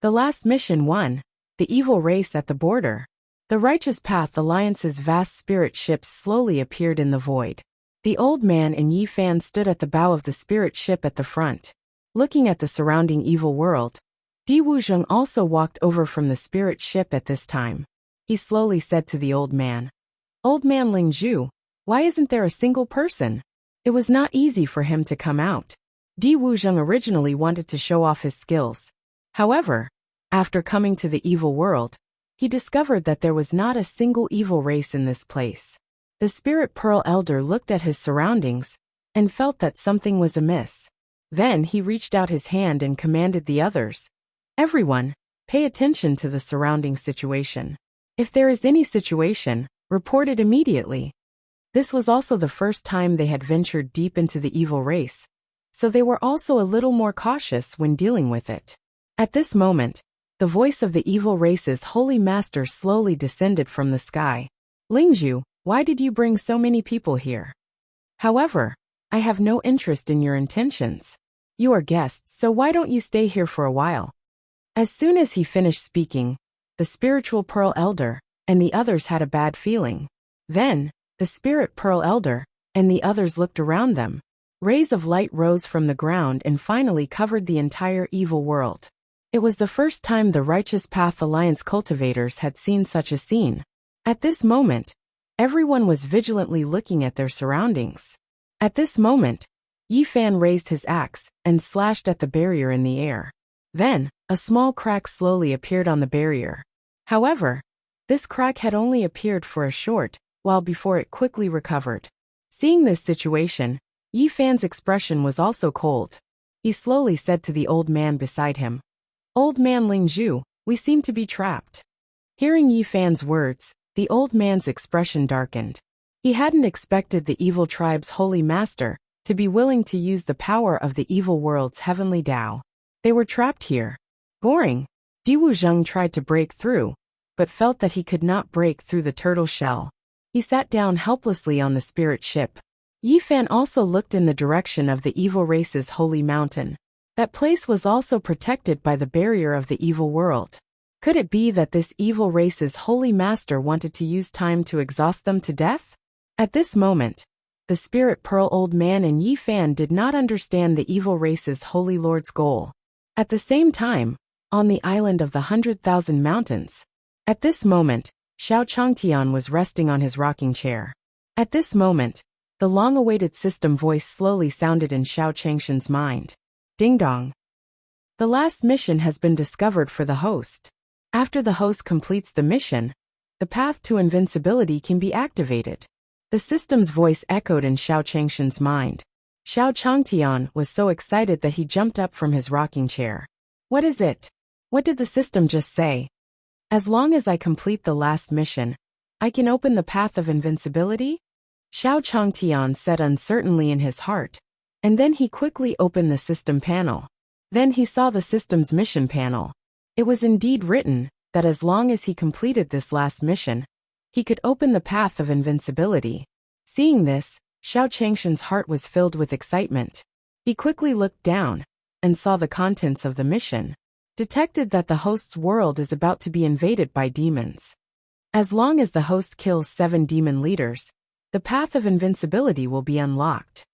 The last mission 1. The evil race at the border. The Righteous Path Alliance's vast spirit ships slowly appeared in the void. The old man and Yi Fan stood at the bow of the spirit ship at the front. Looking at the surrounding evil world, Di Wuzheng also walked over from the spirit ship at this time. He slowly said to the old man, "Old man Lingzhu, why isn't there a single person?" It was not easy for him to come out. Di Wuzheng originally wanted to show off his skills. However, after coming to the evil world, he discovered that there was not a single evil race in this place. The Spirit Pearl Elder looked at his surroundings and felt that something was amiss. Then he reached out his hand and commanded the others, "Everyone, pay attention to the surrounding situation. If there is any situation, report it immediately." This was also the first time they had ventured deep into the evil race, so they were also a little more cautious when dealing with it. At this moment, the voice of the evil race's holy master slowly descended from the sky. "Lingzhu, why did you bring so many people here? However, I have no interest in your intentions. You are guests, so why don't you stay here for a while?" As soon as he finished speaking, the spiritual Pearl Elder and the others had a bad feeling. Then, the Spirit Pearl Elder and the others looked around them. Rays of light rose from the ground and finally covered the entire evil world. It was the first time the Righteous Path Alliance cultivators had seen such a scene. At this moment, everyone was vigilantly looking at their surroundings. At this moment, Yi Fan raised his axe and slashed at the barrier in the air. Then, a small crack slowly appeared on the barrier. However, this crack had only appeared for a short while before it quickly recovered. Seeing this situation, Yi Fan's expression was also cold. He slowly said to the old man beside him, "Old man Lingzhu, we seem to be trapped." Hearing Yi Fan's words, the old man's expression darkened. He hadn't expected the evil tribe's holy master to be willing to use the power of the evil world's heavenly Tao. They were trapped here. Boring. Di Wuzheng tried to break through, but felt that he could not break through the turtle shell. He sat down helplessly on the spirit ship. Yi Fan also looked in the direction of the evil race's holy mountain. That place was also protected by the barrier of the evil world. Could it be that this evil race's holy master wanted to use time to exhaust them to death? At this moment, the Spirit Pearl Old Man and Yi Fan did not understand the evil race's holy lord's goal. At the same time, on the island of the 100,000 mountains, at this moment, Xiao Changtian was resting on his rocking chair. At this moment, the long-awaited system voice slowly sounded in Xiao Changshan's mind. Ding dong. The last mission has been discovered for the host. After the host completes the mission, the path to invincibility can be activated. The system's voice echoed in Xiao Changshan's mind. Xiao Changtian was so excited that he jumped up from his rocking chair. "What is it? What did the system just say?" "As long as I complete the last mission, I can open the path of invincibility?" Xiao Changtian said uncertainly in his heart, and then he quickly opened the system panel. Then he saw the system's mission panel. It was indeed written that as long as he completed this last mission, he could open the path of invincibility. Seeing this, Xiao Changshan's heart was filled with excitement. He quickly looked down and saw the contents of the mission, detected that the host's world is about to be invaded by demons. As long as the host kills 7 demon leaders, the path of invincibility will be unlocked.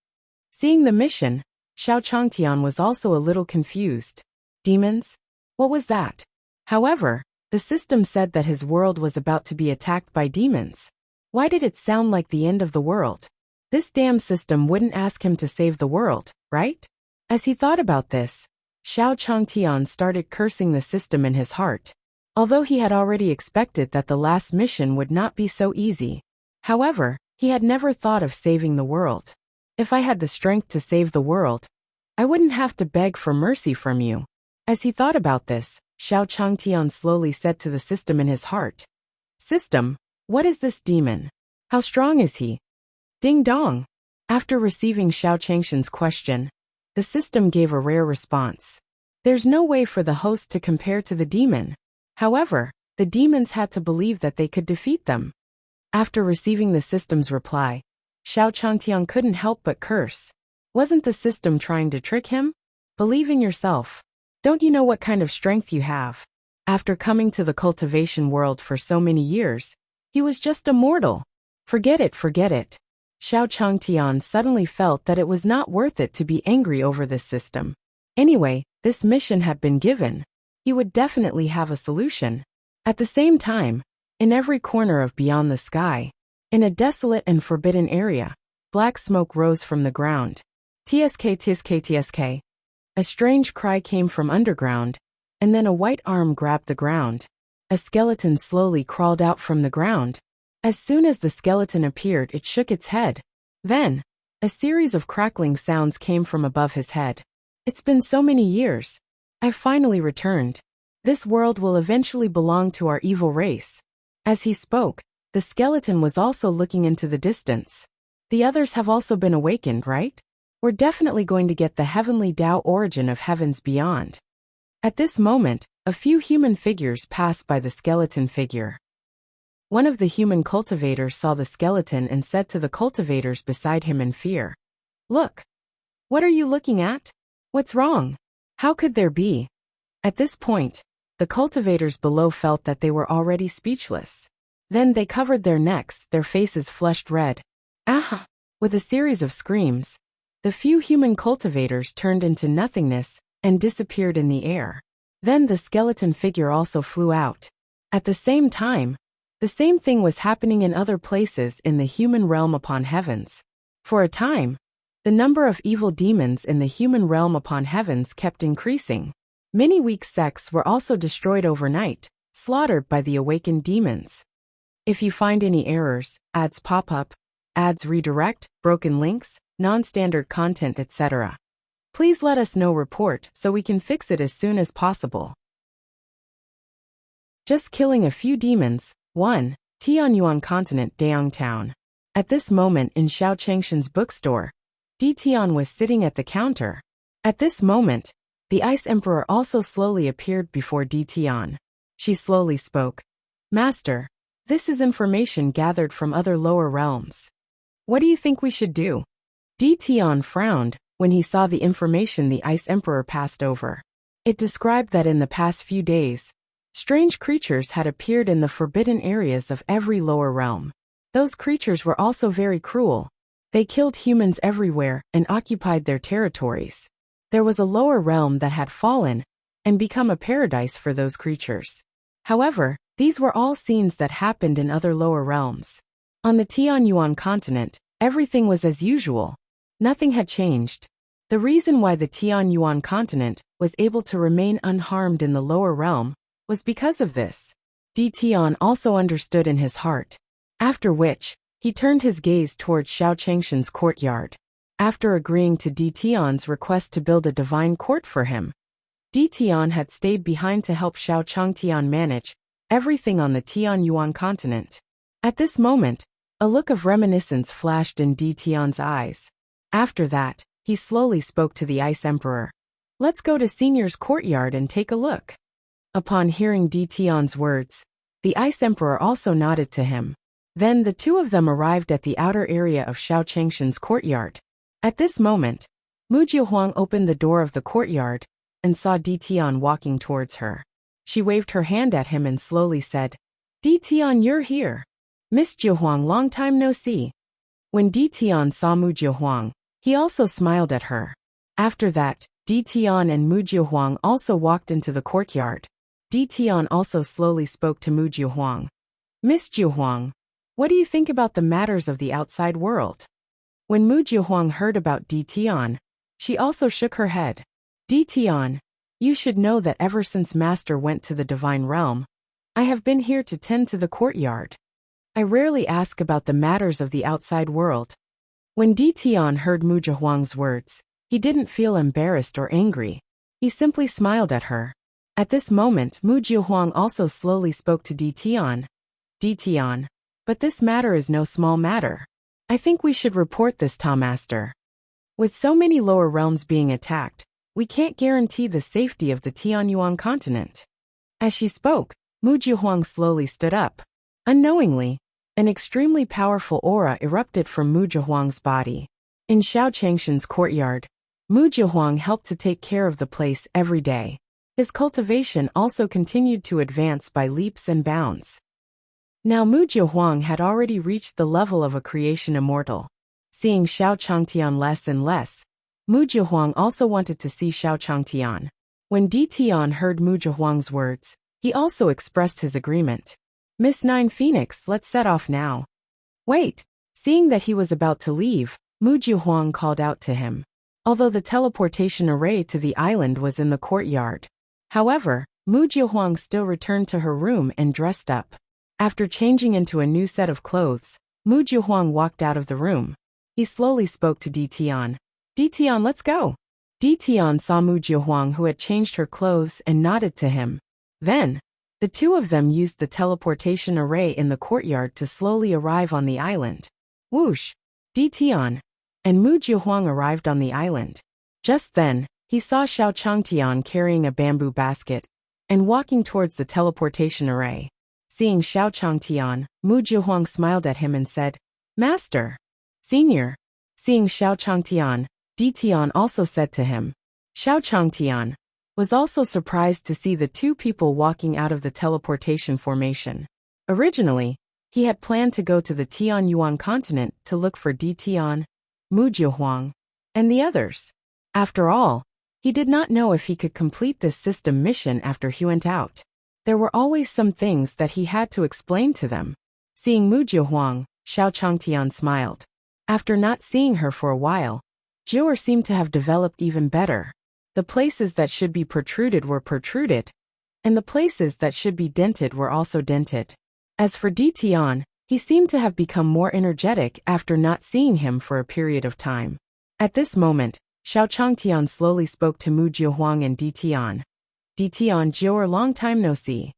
Seeing the mission, Xiao Changtian was also a little confused. Demons? What was that? However, the system said that his world was about to be attacked by demons. Why did it sound like the end of the world? This damn system wouldn't ask him to save the world, right? As he thought about this, Xiao Changtian started cursing the system in his heart. Although he had already expected that the last mission would not be so easy. However, he had never thought of saving the world. "If I had the strength to save the world, I wouldn't have to beg for mercy from you." As he thought about this, Xiao Changtian slowly said to the system in his heart, "System, what is this demon? How strong is he?" Ding dong. After receiving Xiao Changshan's question, the system gave a rare response. There's no way for the host to compare to the demon. However, the demons had to believe that they could defeat them. After receiving the system's reply, Xiao Changtian couldn't help but curse. Wasn't the system trying to trick him? Believe in yourself. Don't you know what kind of strength you have? After coming to the cultivation world for so many years, he was just a mortal. Forget it, forget it. Xiao Changtian suddenly felt that it was not worth it to be angry over this system. Anyway, this mission had been given. He would definitely have a solution. At the same time, in every corner of Beyond the Sky, in a desolate and forbidden area, black smoke rose from the ground. TSK, TSK, TSK. A strange cry came from underground, and then a white arm grabbed the ground. A skeleton slowly crawled out from the ground. As soon as the skeleton appeared, it shook its head. Then, a series of crackling sounds came from above his head. It's been so many years. I've finally returned. This world will eventually belong to our evil race. As he spoke, the skeleton was also looking into the distance. The others have also been awakened, right? We're definitely going to get the heavenly Tao origin of heavens beyond. At this moment, a few human figures passed by the skeleton figure. One of the human cultivators saw the skeleton and said to the cultivators beside him in fear, "Look! What are you looking at? What's wrong? How could there be?" At this point, the cultivators below felt that they were already speechless. Then they covered their necks, their faces flushed red. "Ah!" With a series of screams, the few human cultivators turned into nothingness and disappeared in the air. Then the skeleton figure also flew out. At the same time, the same thing was happening in other places in the human realm upon heavens. For a time, the number of evil demons in the human realm upon heavens kept increasing. Many weak sects were also destroyed overnight, slaughtered by the awakened demons. If you find any errors, ads pop up, ads redirect, broken links, non-standard content, etc., please let us know report so we can fix it as soon as possible. Just killing a few demons. 1. Tianyuan Continent, Dayang Town. At this moment in Xiao Changshan's bookstore, Di Tian was sitting at the counter. At this moment, the Ice Emperor also slowly appeared before Di Tian. She slowly spoke. "Master, this is information gathered from other lower realms. What do you think we should do?" Di Tian frowned when he saw the information the Ice Emperor passed over. It described that in the past few days, strange creatures had appeared in the forbidden areas of every lower realm. Those creatures were also very cruel. They killed humans everywhere and occupied their territories. There was a lower realm that had fallen and become a paradise for those creatures. However, these were all scenes that happened in other lower realms. On the Tianyuan continent, everything was as usual. Nothing had changed. The reason why the Tianyuan continent was able to remain unharmed in the lower realm was because of this. Di Tian also understood in his heart. After which, he turned his gaze towards Xiao Changshan's courtyard. After agreeing to Di Tian's request to build a divine court for him, Di Tian had stayed behind to help Xiao Changtian manage everything on the Tianyuan continent. At this moment, a look of reminiscence flashed in Di Tian's eyes. After that, he slowly spoke to the Ice Emperor. "Let's go to Senior's courtyard and take a look." Upon hearing Di Tian's words, the Ice Emperor also nodded to him. Then the two of them arrived at the outer area of Xiao Changshan's courtyard. At this moment, Mu Jiahuang opened the door of the courtyard and saw Di Tian walking towards her. She waved her hand at him and slowly said, "Di Tian, you're here. Miss Jiahuang, long time no see." When Di Tian saw Mu Jiahuang, he also smiled at her. After that, Di Tian and Mu Jiahuang also walked into the courtyard. Di Tian also slowly spoke to Mu Jiahuang. "Miss Jiahuang, what do you think about the matters of the outside world?" When Mu Jiahuang heard about Di Tian, she also shook her head. "Di Tian, you should know that ever since Master went to the divine realm, I have been here to tend to the courtyard. I rarely ask about the matters of the outside world." When Di Tian heard Mu Jiahuang's words, he didn't feel embarrassed or angry. He simply smiled at her. At this moment, Mu Jiahuang also slowly spoke to Di Tian. "Di Tian, but this matter is no small matter. I think we should report this to Master. With so many lower realms being attacked, we can't guarantee the safety of the Tianyuan continent." As she spoke, Mu Jiahuang slowly stood up. Unknowingly, an extremely powerful aura erupted from Mu Jiahuang's body. In Xiao Changshan's courtyard, Mu Jiahuang helped to take care of the place every day. His cultivation also continued to advance by leaps and bounds. Now Mu Jiahuang had already reached the level of a creation immortal. Seeing Xiao Changtian less and less, Mu Jiahuang also wanted to see Xiao Changtian. When Di Tian heard Mu Jiahuang's words, he also expressed his agreement. Miss Nine Phoenix, let's set off now. Wait! Seeing that he was about to leave, Mu Jiahuang called out to him. Although the teleportation array to the island was in the courtyard. However, Mu Jiahuang still returned to her room and dressed up. After changing into a new set of clothes, Mu Jiahuang walked out of the room. He slowly spoke to Di Tian. Di Tian, let's go. Di Tian saw Mu Jiahuang, who had changed her clothes, and nodded to him. Then, the two of them used the teleportation array in the courtyard to slowly arrive on the island. Whoosh! Di Tian and Mu Jiahuang arrived on the island. Just then, he saw Xiao Changtian carrying a bamboo basket and walking towards the teleportation array. Seeing Xiao Changtian, Mu Jiahuang smiled at him and said, Master! Senior! Seeing Xiao Changtian, Di Tian also said to him. Xiao Changtian was also surprised to see the two people walking out of the teleportation formation. Originally, he had planned to go to the Tianyuan continent to look for Di Tian, Mu Jiahuang, and the others. After all, he did not know if he could complete this system mission after he went out. There were always some things that he had to explain to them. Seeing Mu Jiahuang, Xiao Changtian smiled. After not seeing her for a while, Jiu'er seemed to have developed even better. The places that should be protruded were protruded, and the places that should be dented were also dented. As for Di Tian, he seemed to have become more energetic after not seeing him for a period of time. At this moment, Xiao Changtian slowly spoke to Mu Jiahuang and Di Tian. Di Tian, Jiu'er, long time no see.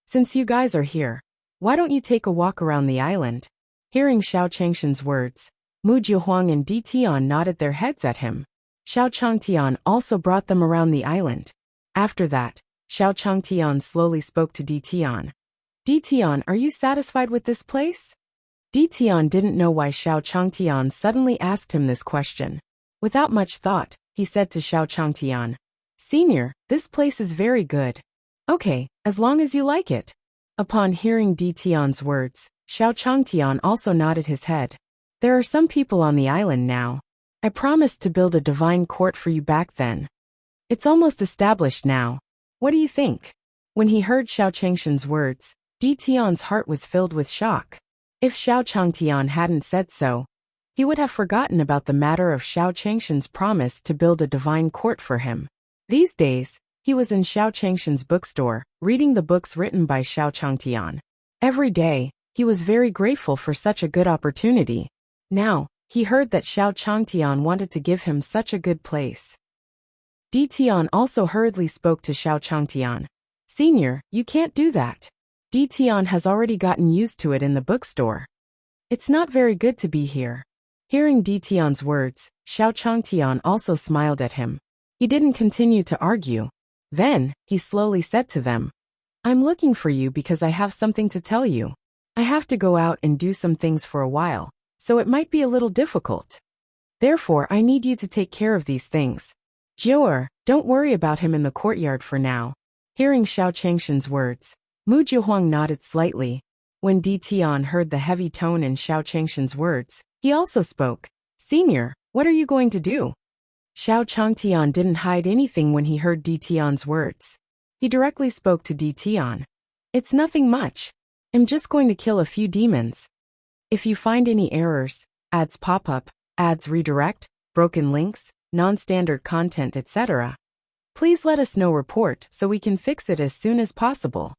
Since you guys are here, why don't you take a walk around the island? Hearing Xiao Changshan's words, Mu Jiahuang and Di Tian nodded their heads at him. Xiao Changtian also brought them around the island. After that, Xiao Changtian slowly spoke to Di Tian. Di Tian, are you satisfied with this place? Di Tian didn't know why Xiao Changtian suddenly asked him this question. Without much thought, he said to Xiao Changtian, Senior, this place is very good. Okay, as long as you like it. Upon hearing Di Tian's words, Xiao Changtian also nodded his head. There are some people on the island now. I promised to build a divine court for you back then. It's almost established now. What do you think? When he heard Xiao Changshan's words, Di Tian's heart was filled with shock. If Xiao Changtian hadn't said so, he would have forgotten about the matter of Xiao Changshan's promise to build a divine court for him. These days, he was in Xiao Changshan's bookstore, reading the books written by Xiao Changtian. Every day, he was very grateful for such a good opportunity. Now, he heard that Xiao Changtian wanted to give him such a good place. Di Tian also hurriedly spoke to Xiao Changtian. Senior, you can't do that. Di Tian has already gotten used to it in the bookstore. It's not very good to be here. Hearing Di Tian's words, Xiao Changtian also smiled at him. He didn't continue to argue. Then, he slowly said to them, I'm looking for you because I have something to tell you. I have to go out and do some things for a while, so it might be a little difficult. Therefore, I need you to take care of these things. Jiu'er, don't worry about him in the courtyard for now. Hearing Xiao Changshan's words, Mu Jiahuang nodded slightly. When Di Tian heard the heavy tone in Xiao Changshan's words, he also spoke. Senior, what are you going to do? Xiao Changtian didn't hide anything when he heard Di Tian's words. He directly spoke to Di Tian. It's nothing much. I'm just going to kill a few demons. If you find any errors, ads pop up, ads redirect, broken links, non-standard content, etc., please let us know report so we can fix it as soon as possible.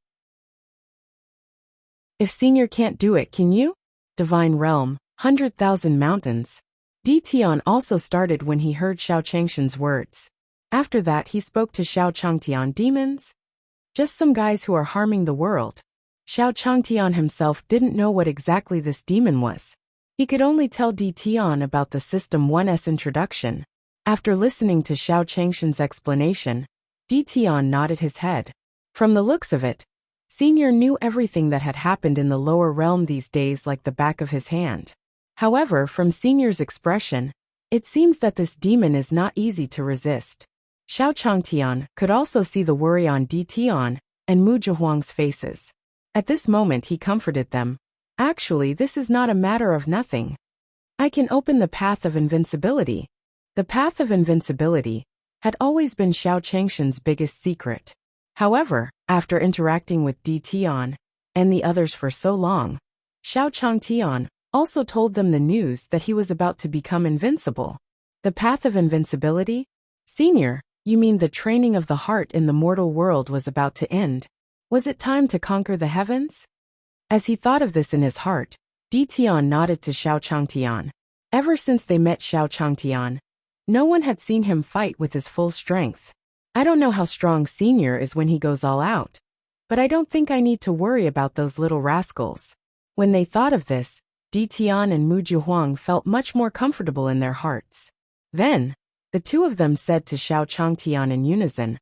If Senior can't do it, can you? Divine Realm, 100,000 Mountains. Di Tian also started when he heard Xiao Changshan's words. After that he spoke to Xiao Changtian. Demons? Just some guys who are harming the world. Xiao Changtian himself didn't know what exactly this demon was. He could only tell Di Tian about the System 1's introduction. After listening to Xiao Changshan's explanation, Di Tian nodded his head. From the looks of it, Senior knew everything that had happened in the lower realm these days like the back of his hand. However, from Senior's expression, it seems that this demon is not easy to resist. Xiao Changtian could also see the worry on Di Tian and Mu Jihuang's faces. At this moment he comforted them. Actually, this is not a matter of nothing. I can open the path of invincibility. The path of invincibility had always been Xiao Changshan's biggest secret. However, after interacting with Di Tian and the others for so long, Xiao Changtian also told them the news that he was about to become invincible. The path of invincibility? Senior, you mean the training of the heart in the mortal world was about to end? Was it time to conquer the heavens? As he thought of this in his heart, Di Tian nodded to Xiao Changtian. Ever since they met Xiao Changtian, no one had seen him fight with his full strength. I don't know how strong Senior is when he goes all out, but I don't think I need to worry about those little rascals. When they thought of this, Di Tian and Mu Jihuang felt much more comfortable in their hearts. Then, the two of them said to Xiao Changtian in unison,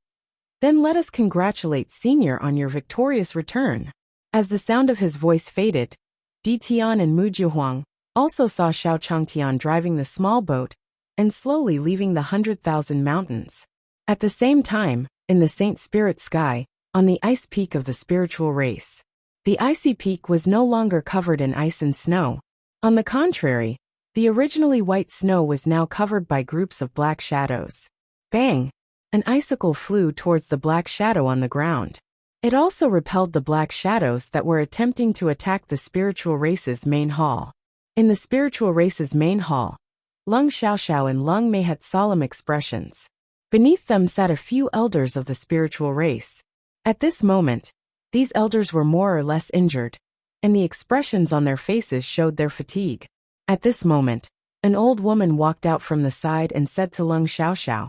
"Then let us congratulate Senior on your victorious return." As the sound of his voice faded, Di Tian and Mu Jihuang also saw Xiao Changtian driving the small boat and slowly leaving the 100,000 mountains. At the same time, in the Saint Spirit sky, on the ice peak of the spiritual race, the icy peak was no longer covered in ice and snow. On the contrary, the originally white snow was now covered by groups of black shadows. Bang! An icicle flew towards the black shadow on the ground. It also repelled the black shadows that were attempting to attack the spiritual race's main hall. In the spiritual race's main hall, Lung Xiaoxiao and Lung Mei had solemn expressions. Beneath them sat a few elders of the spiritual race. At this moment, these elders were more or less injured, and the expressions on their faces showed their fatigue. At this moment, an old woman walked out from the side and said to Lung Xiaoxiao,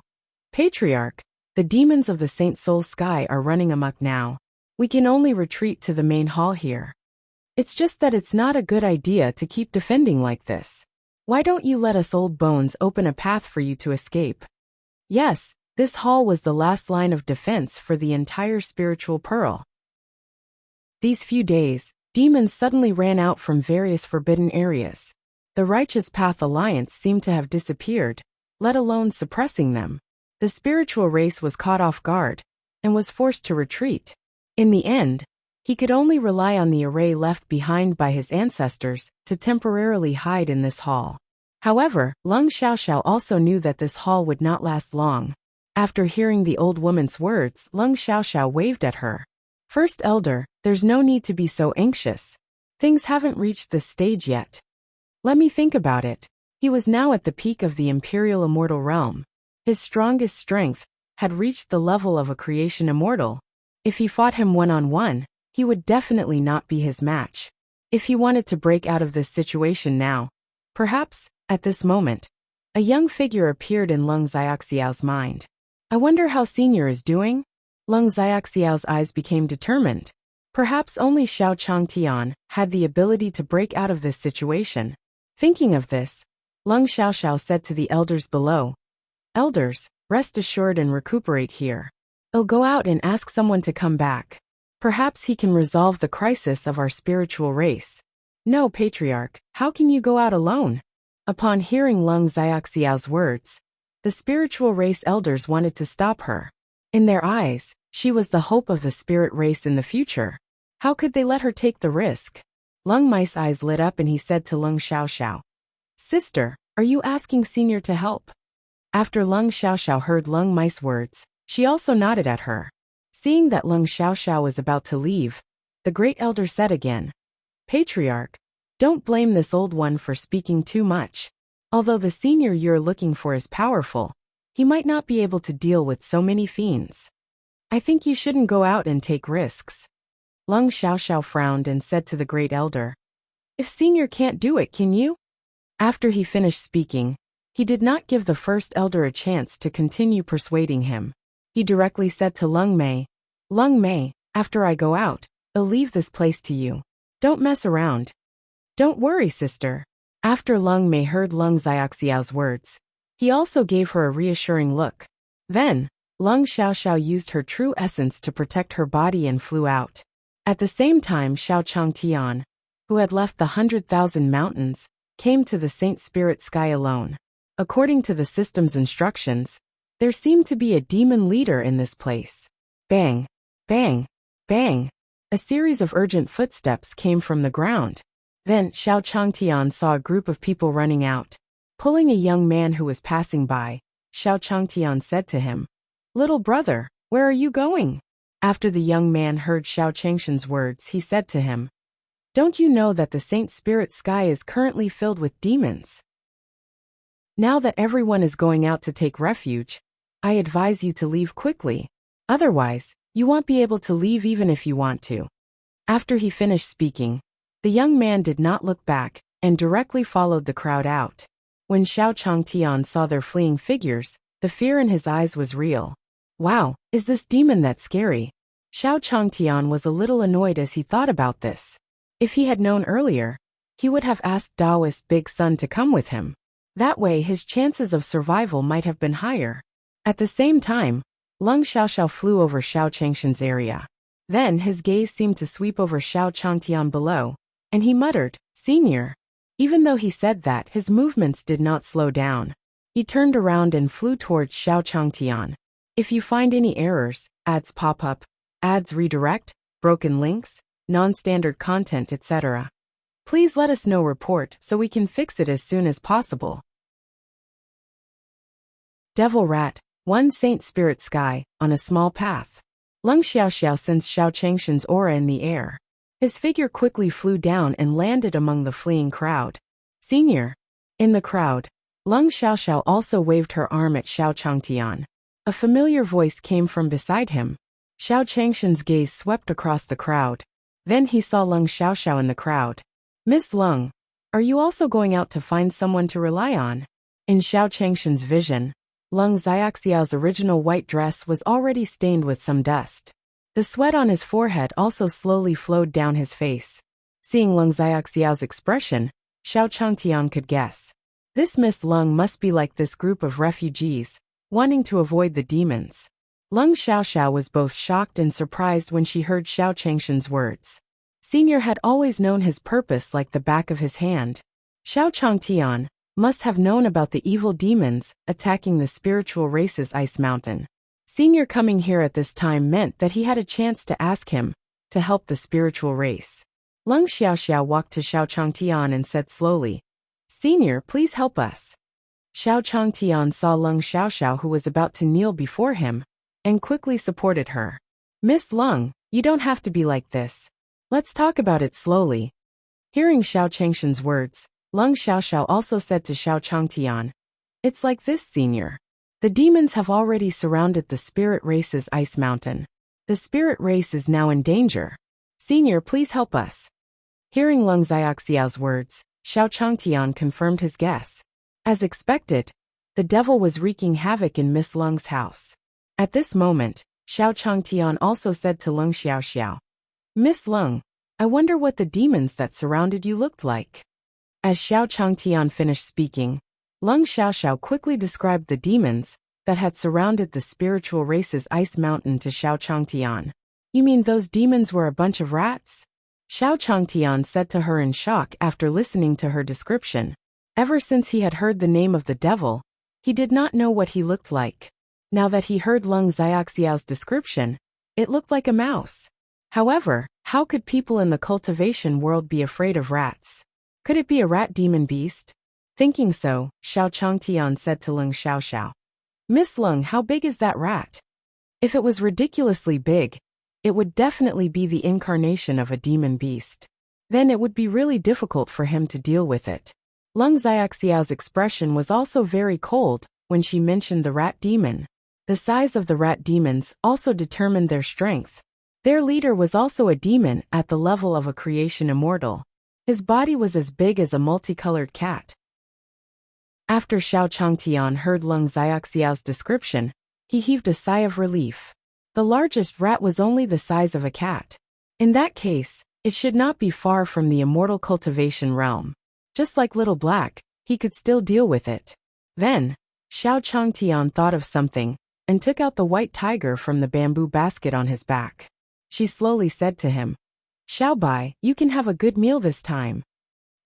"Patriarch, the demons of the Saint Soul Sky are running amok now. We can only retreat to the main hall here. It's just that it's not a good idea to keep defending like this. Why don't you let us old bones open a path for you to escape?" Yes, this hall was the last line of defense for the entire spiritual pearl. These few days, demons suddenly ran out from various forbidden areas. The Righteous Path Alliance seemed to have disappeared, let alone suppressing them. The spiritual race was caught off guard and was forced to retreat. In the end, he could only rely on the array left behind by his ancestors to temporarily hide in this hall. However, Lung Xiaoxiao also knew that this hall would not last long. After hearing the old woman's words, Lung Xiaoxiao waved at her. "First Elder, there's no need to be so anxious. Things haven't reached this stage yet. Let me think about it." He was now at the peak of the Imperial Immortal Realm. His strongest strength had reached the level of a creation immortal. If he fought him one-on-one, he would definitely not be his match. If he wanted to break out of this situation now, perhaps, at this moment, a young figure appeared in Lung Xiaoxiao's mind. "I wonder how Senior is doing?" Lung Xiaoxiao's eyes became determined. Perhaps only Xiao Changtian had the ability to break out of this situation. Thinking of this, Lung Xiaoxiao said to the elders below, "Elders, rest assured and recuperate here. I'll go out and ask someone to come back. Perhaps he can resolve the crisis of our spiritual race." "No, Patriarch, how can you go out alone?" Upon hearing Lung Xiaoxiao's words, the spiritual race elders wanted to stop her. In their eyes, she was the hope of the spirit race in the future. How could they let her take the risk? Lung Mei's eyes lit up and he said to Lung Xiaoxiao, "Sister, are you asking Senior to help?" After Lung Xiaoxiao heard Lung Mei's words, she also nodded at her. Seeing that Lung Xiaoxiao was about to leave, the great elder said again, "Patriarch, don't blame this old one for speaking too much. Although the Senior you're looking for is powerful, he might not be able to deal with so many fiends. I think you shouldn't go out and take risks." Lung Xiaoxiao frowned and said to the great elder, "If Senior can't do it, can you?" After he finished speaking, he did not give the first elder a chance to continue persuading him. He directly said to Lung Mei, "Lung Mei, after I go out, I'll leave this place to you. Don't mess around." "Don't worry, sister." After Lung Mei heard Lung Xiaoxiao's words, he also gave her a reassuring look. Then, Lung Xiaoxiao used her true essence to protect her body and flew out. At the same time, Xiao Changtian, who had left the 100,000 mountains, came to the Saint Spirit sky alone. According to the system's instructions, There seemed to be a demon leader in this place. Bang, bang, bang. A series of urgent footsteps came from the ground. Then Xiao Changtian saw a group of people running out. Pulling a young man who was passing by, Xiao Changtian said to him, "Little brother, where are you going?" After the young man heard Xiao Changshan's words, he said to him, "Don't you know that the Saint Spirit sky is currently filled with demons? Now that everyone is going out to take refuge, I advise you to leave quickly. Otherwise, you won't be able to leave even if you want to." After he finished speaking, the young man did not look back and directly followed the crowd out. When Xiao Changtian saw their fleeing figures, the fear in his eyes was real. Wow, is this demon that scary? Xiao Changtian was a little annoyed as he thought about this. If he had known earlier, he would have asked Taoist Big Sun to come with him. That way his chances of survival might have been higher. At the same time, Lung Xiaoxiao flew over Xiao Changshan's area. Then his gaze seemed to sweep over Xiao Changtian below, and he muttered, "Senior." Even though he said that, his movements did not slow down. He turned around and flew towards Xiao Changtian. If you find any errors, ads pop up, ads redirect, broken links, non-standard content, etc., please let us know report so we can fix it as soon as possible. Devil Rat, one Saint Spirit Sky, on a small path. Lung Xiaoxiao sensed Xiao Changshan's aura in the air. His figure quickly flew down and landed among the fleeing crowd. "Senior." In the crowd, Lung Xiaoxiao also waved her arm at Xiao Changtian. A familiar voice came from beside him. Xiao Changshan's gaze swept across the crowd. Then he saw Lung Xiaoxiao in the crowd. "Miss Lung, are you also going out to find someone to rely on?" In Xiao Changshan's vision, Lung Xiaoxiao's original white dress was already stained with some dust. The sweat on his forehead also slowly flowed down his face. Seeing Lung Xiaoxiao's expression, Xiao Changtian could guess. This Miss Lung must be like this group of refugees, wanting to avoid the demons. Lung Xiaoxiao was both shocked and surprised when she heard Xiao Changshan's words. Senior had always known his purpose like the back of his hand. Xiao Changtian must have known about the evil demons attacking the spiritual race's ice mountain. Senior coming here at this time meant that he had a chance to ask him to help the spiritual race. Lung Xiaoxiao walked to Xiao Changtian and said slowly, "Senior, please help us." Xiao Changtian saw Lung Xiaoxiao, who was about to kneel before him, and quickly supported her. "Miss Lung, you don't have to be like this. Let's talk about it slowly." Hearing Xiao Changshan's words, Lung Xiaoxiao also said to Xiao Changtian, "It's like this, Senior. The demons have already surrounded the spirit race's ice mountain. The spirit race is now in danger. Senior, please help us." Hearing Lung Xiaoxiao's words, Xiao Changtian confirmed his guess. As expected, the devil was wreaking havoc in Miss Lung's house. At this moment, Xiao Changtian also said to Lung Xiaoxiao, "Miss Lung, I wonder what the demons that surrounded you looked like." As Xiao Changtian finished speaking, Lung Xiaoxiao quickly described the demons that had surrounded the spiritual race's ice mountain to Xiao Changtian. "You mean those demons were a bunch of rats?" Xiao Changtian said to her in shock after listening to her description. Ever since he had heard the name of the devil, he did not know what he looked like. Now that he heard Lung Xiaoxiao's description, it looked like a mouse. However, how could people in the cultivation world be afraid of rats? Could it be a rat demon beast? Thinking so, Xiao Changtian said to Lung Xiaoxiao, "Miss Lung, how big is that rat? If it was ridiculously big, it would definitely be the incarnation of a demon beast. Then it would be really difficult for him to deal with it." Lung Xiaoxiao's expression was also very cold when she mentioned the rat demon. The size of the rat demons also determined their strength. Their leader was also a demon at the level of a creation immortal. His body was as big as a multicolored cat. After Xiao Changtian heard Lung Xiaoxiao's description, he heaved a sigh of relief. The largest rat was only the size of a cat. In that case, it should not be far from the immortal cultivation realm. Just like Little Black, he could still deal with it. Then, Xiao Changtian thought of something and took out the white tiger from the bamboo basket on his back. She slowly said to him, "Xiao Bai, you can have a good meal this time."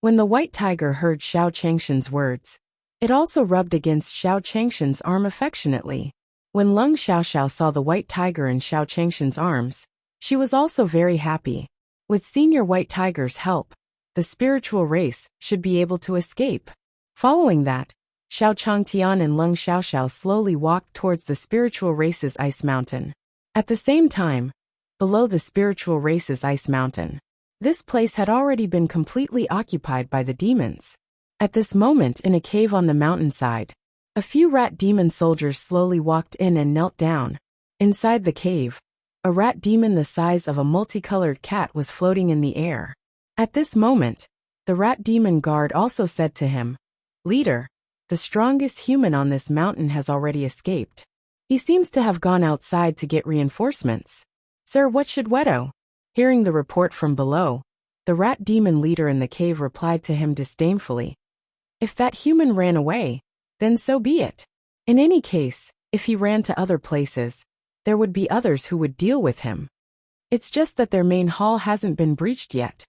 When the white tiger heard Xiao Changshan's words, it also rubbed against Xiao Changshan's arm affectionately. When Leng Xiaoxiao saw the white tiger in Xiao Changshan's arms, she was also very happy. With Senior White Tiger's help, the spiritual race should be able to escape. Following that, Xiao Changtian and Leng Xiaoxiao slowly walked towards the spiritual race's ice mountain. At the same time, below the spiritual race's ice mountain, this place had already been completely occupied by the demons. At this moment, in a cave on the mountainside, a few rat demon soldiers slowly walked in and knelt down. Inside the cave, a rat demon the size of a multicolored cat was floating in the air. At this moment, the rat demon guard also said to him, "Leader, the strongest human on this mountain has already escaped. He seems to have gone outside to get reinforcements. Sir, what should we do?" Hearing the report from below, the rat demon leader in the cave replied to him disdainfully, "If that human ran away, then so be it. In any case, if he ran to other places, there would be others who would deal with him. It's just that their main hall hasn't been breached yet."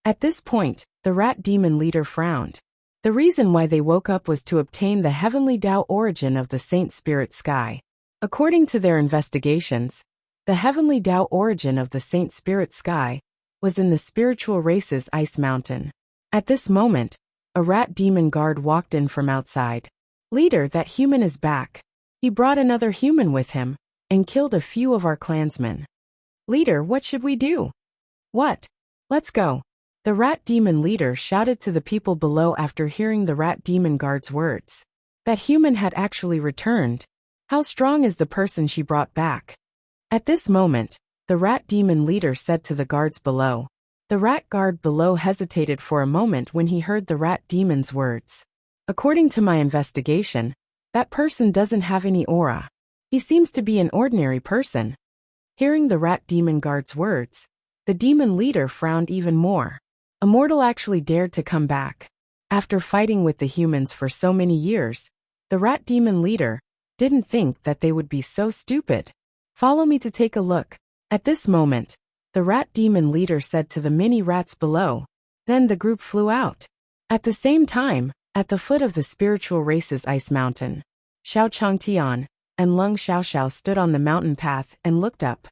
At this point, the rat demon leader frowned. The reason why they woke up was to obtain the heavenly Tao origin of the Saint Spirit Sky. According to their investigations, the heavenly Tao origin of the Saint Spirit Sky was in the spiritual race's ice mountain. At this moment, a rat demon guard walked in from outside. "Leader, that human is back. He brought another human with him and killed a few of our clansmen. Leader, what should we do?" "What? Let's go," the rat demon leader shouted to the people below after hearing the rat demon guard's words. That human had actually returned. How strong is the person she brought back? At this moment, the rat demon leader said to the guards below. The rat guard below hesitated for a moment when he heard the rat demon's words. "According to my investigation, that person doesn't have any aura. He seems to be an ordinary person." Hearing the rat demon guard's words, the demon leader frowned even more. A mortal actually dared to come back. After fighting with the humans for so many years, the rat demon leader didn't think that they would be so stupid. "Follow me to take a look." At this moment, the rat demon leader said to the many rats below. Then the group flew out. At the same time, at the foot of the spiritual race's ice mountain, Xiao Changtian and Leng Xiaoxiao stood on the mountain path and looked up.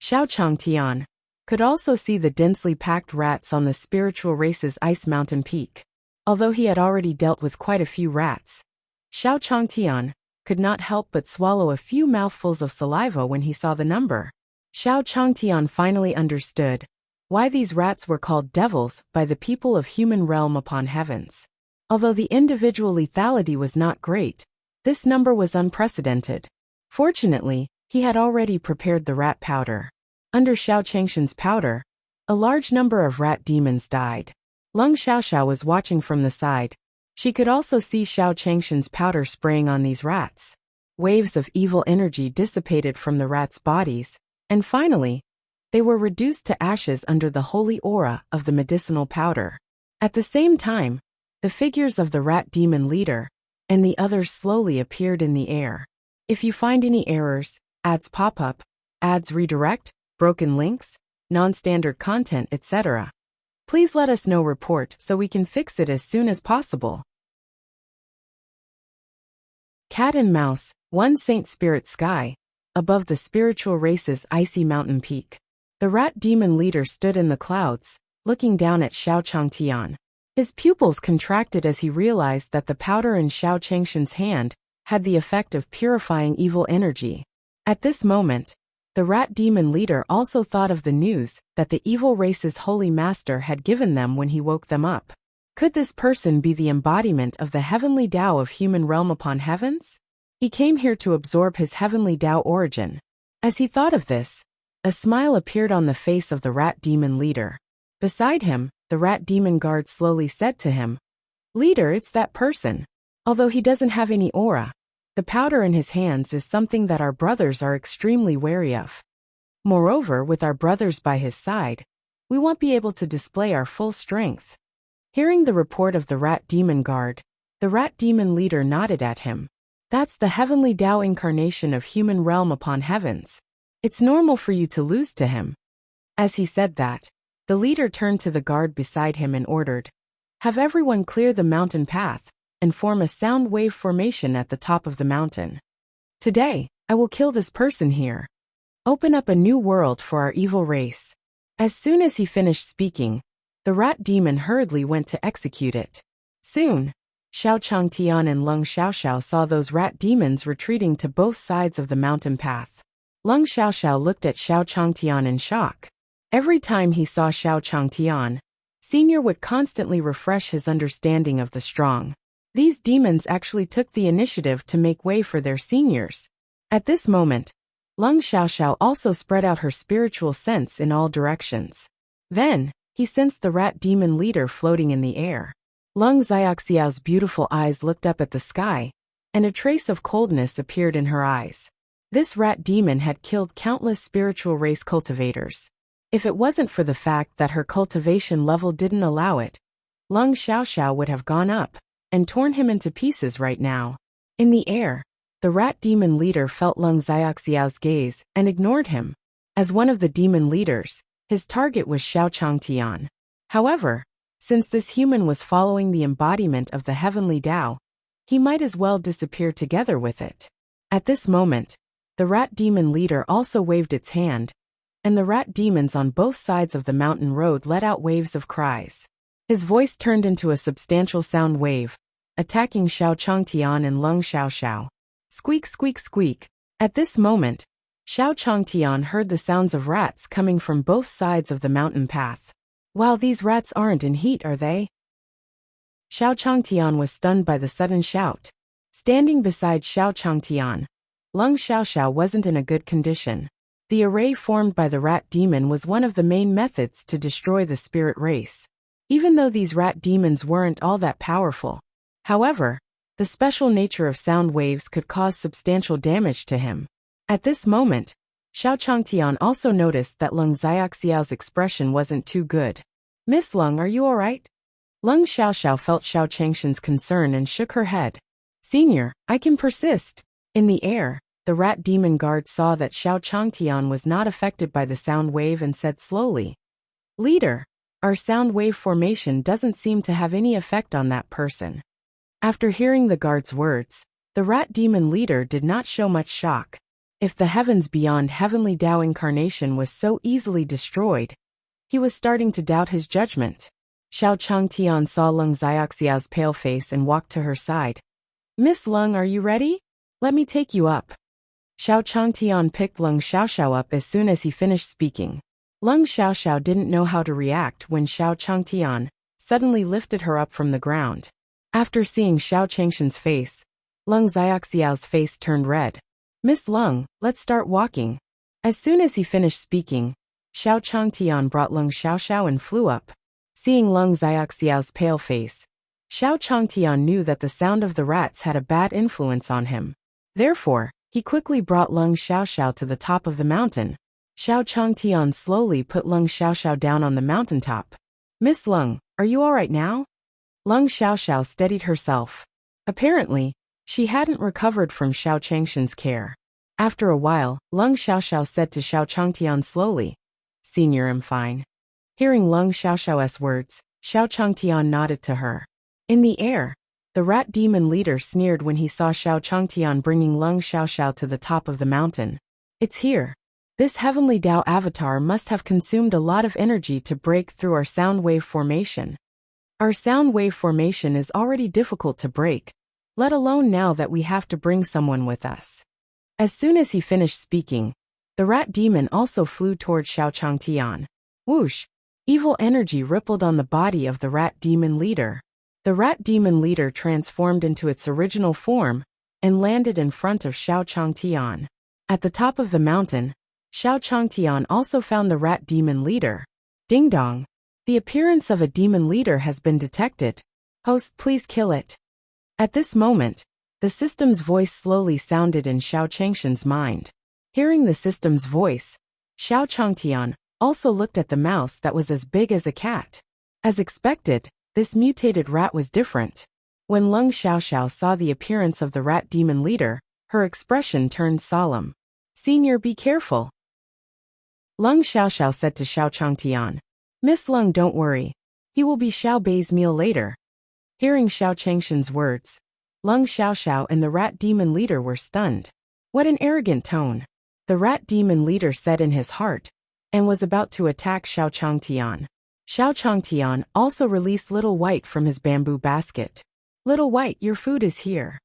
Xiao Changtian could also see the densely packed rats on the spiritual race's ice mountain peak. Although he had already dealt with quite a few rats, Xiao Changtian could not help but swallow a few mouthfuls of saliva when he saw the number. Xiao Changtian finally understood why these rats were called devils by the people of human realm upon heavens. Although the individual lethality was not great, this number was unprecedented. Fortunately, he had already prepared the rat powder. Under Xiao Changshan's powder, a large number of rat demons died. Leng Xiaoxiao was watching from the side. She could also see Xiao Changshan's powder spraying on these rats. Waves of evil energy dissipated from the rats' bodies, and finally, they were reduced to ashes under the holy aura of the medicinal powder. At the same time, the figures of the rat demon leader and the others slowly appeared in the air. If you find any errors, ads pop up, ads redirect, broken links, non-standard content, etc., please let us know report so we can fix it as soon as possible. Cat and Mouse, One Saint Spirit Sky, above the spiritual race's icy mountain peak. The rat demon leader stood in the clouds, looking down at Xiao Changtian. His pupils contracted as he realized that the powder in Xiao Changshan's hand had the effect of purifying evil energy. At this moment, the rat demon leader also thought of the news that the evil race's holy master had given them when he woke them up. Could this person be the embodiment of the heavenly Tao of human realm upon heavens? He came here to absorb his heavenly Tao origin. As he thought of this, a smile appeared on the face of the rat demon leader. Beside him, the rat demon guard slowly said to him, "Leader, it's that person. Although he doesn't have any aura, the powder in his hands is something that our brothers are extremely wary of. Moreover, with our brothers by his side, we won't be able to display our full strength." Hearing the report of the rat demon guard, the rat demon leader nodded at him. "That's the heavenly Tao incarnation of human realm upon heavens. It's normal for you to lose to him." As he said that, the leader turned to the guard beside him and ordered, "Have everyone clear the mountain path and form a sound wave formation at the top of the mountain." Today, I will kill this person here. Open up a new world for our evil race. As soon as he finished speaking, the rat demon hurriedly went to execute it. Soon, Xiao Changtian and Leng Xiaoxiao saw those rat demons retreating to both sides of the mountain path. Leng Xiaoxiao looked at Xiao Changtian in shock. Every time he saw Xiao Changtian, Senior would constantly refresh his understanding of the strong. These demons actually took the initiative to make way for their seniors. At this moment, Leng Xiaoxiao also spread out her spiritual sense in all directions. Then, he sensed the rat demon leader floating in the air. Leng Xiaoxiao's beautiful eyes looked up at the sky, and a trace of coldness appeared in her eyes. This rat demon had killed countless spiritual race cultivators. If it wasn't for the fact that her cultivation level didn't allow it, Leng Xiaoxiao would have gone up and torn him into pieces right now. In the air, the rat demon leader felt Leng Xiaoxiao's gaze and ignored him. As one of the demon leaders, his target was Xiao Changtian. However, since this human was following the embodiment of the heavenly Tao, he might as well disappear together with it. At this moment, the rat demon leader also waved its hand, and the rat demons on both sides of the mountain road let out waves of cries. His voice turned into a substantial sound wave, attacking Xiao Changtian and Leng Xiaoxiao. Squeak, squeak, squeak. At this moment, Xiao Changtian heard the sounds of rats coming from both sides of the mountain path. Wow, these rats aren't in heat, are they? Xiao Changtian was stunned by the sudden shout. Standing beside Xiao Changtian, Leng Xiaoxiao wasn't in a good condition. The array formed by the rat demon was one of the main methods to destroy the spirit race. Even though these rat demons weren't all that powerful, however, the special nature of sound waves could cause substantial damage to him. At this moment, Xiao Changtian also noticed that Leng Xiaoxiao's expression wasn't too good. Miss Leng, are you alright? Leng Xiaoxiao felt Xiao Changshan's concern and shook her head. Senior, I can persist. In the air, the rat demon guard saw that Xiao Changtian was not affected by the sound wave and said slowly, Leader, our sound wave formation doesn't seem to have any effect on that person. After hearing the guard's words, the rat demon leader did not show much shock. If the heavens beyond heavenly Tao incarnation was so easily destroyed, he was starting to doubt his judgment. Xiao Changtian saw Leng Xiaoxiao's pale face and walked to her side. Miss Leng, are you ready? Let me take you up. Xiao Changtian picked Leng Xiaoxiao up as soon as he finished speaking. Leng Xiaoxiao didn't know how to react when Xiao Changtian suddenly lifted her up from the ground. After seeing Xiao Changshan's face, Leng Xiaoxiao's face turned red. Miss Leng, let's start walking. As soon as he finished speaking, Xiao Changtian brought Leng Xiaoxiao and flew up. Seeing Leng Xiaoxiao's pale face, Xiao Changtian knew that the sound of the rats had a bad influence on him. Therefore, he quickly brought Leng Xiaoxiao to the top of the mountain. Xiao Changtian slowly put Leng Xiaoxiao down on the mountaintop. Miss Leng, are you alright now? Leng Xiaoxiao steadied herself. Apparently, she hadn't recovered from Xiao Changshan's care. After a while, Leng Xiaoxiao said to Xiao Changtian slowly, Senior, I'm fine. Hearing Leng Xiaoxiao's words, Xiao Changtian nodded to her. In the air, the rat demon leader sneered when he saw Xiao Changtian bringing Leng Xiaoxiao to the top of the mountain. It's here. This heavenly Tao avatar must have consumed a lot of energy to break through our sound wave formation. Our sound wave formation is already difficult to break, let alone now that we have to bring someone with us. As soon as he finished speaking, the rat demon also flew toward Xiao Changtian. Whoosh! Evil energy rippled on the body of the rat demon leader. The rat demon leader transformed into its original form and landed in front of Xiao Changtian. At the top of the mountain, Xiao Changtian also found the rat demon leader. Ding dong! The appearance of a demon leader has been detected. Host, please kill it. At this moment, the system's voice slowly sounded in Xiao Changshan's mind. Hearing the system's voice, Xiao Changtian also looked at the mouse that was as big as a cat. As expected, this mutated rat was different. When Leng Xiaoxiao saw the appearance of the rat demon leader, her expression turned solemn. Senior, be careful. Leng Xiaoxiao said to Xiao Changtian. Miss Leng, don't worry. He will be Xiao Bei's meal later. Hearing Xiao Changshan's words, Leng Xiaoxiao and the rat demon leader were stunned. What an arrogant tone, the rat demon leader said in his heart, and was about to attack Xiao Changtian. Xiao Changtian also released Little White from his bamboo basket. Little White, your food is here.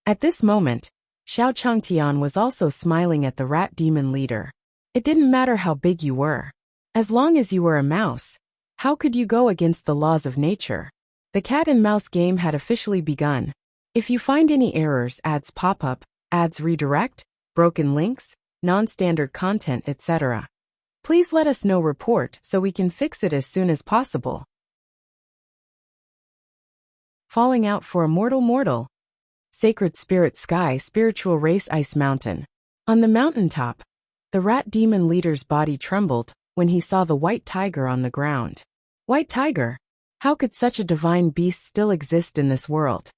At this moment, Xiao Changtian was also smiling at the rat demon leader. It didn't matter how big you were. As long as you were a mouse, how could you go against the laws of nature? The cat and mouse game had officially begun. If you find any errors, ads pop up, ads redirect, broken links, non-standard content, etc., please let us know. Report so we can fix it as soon as possible. Falling out for a mortal. Sacred Spirit Sky Spiritual Race Ice Mountain. On the mountaintop, the rat demon leader's body trembled when he saw the white tiger on the ground. White tiger? How could such a divine beast still exist in this world?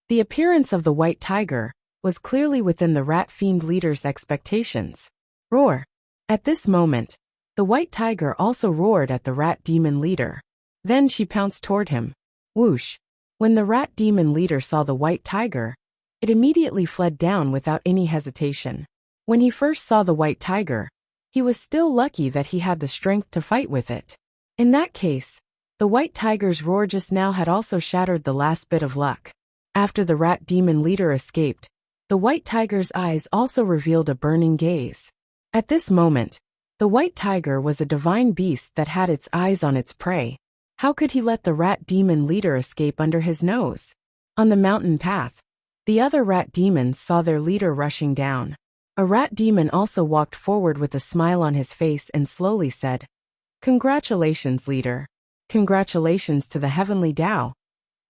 The appearance of the white tiger was clearly within the rat fiend leader's expectations. Roar! At this moment, the white tiger also roared at the rat demon leader. Then she pounced toward him. Whoosh! When the rat demon leader saw the white tiger, it immediately fled down without any hesitation. When he first saw the white tiger, he was still lucky that he had the strength to fight with it. In that case, the white tiger's roar just now had also shattered the last bit of luck. After the rat demon leader escaped, the white tiger's eyes also revealed a burning gaze. At this moment, the white tiger was a divine beast that had its eyes on its prey. How could he let the rat demon leader escape under his nose? On the mountain path, the other rat demons saw their leader rushing down. A rat demon also walked forward with a smile on his face and slowly said, "Congratulations, leader. Congratulations to the heavenly Tao."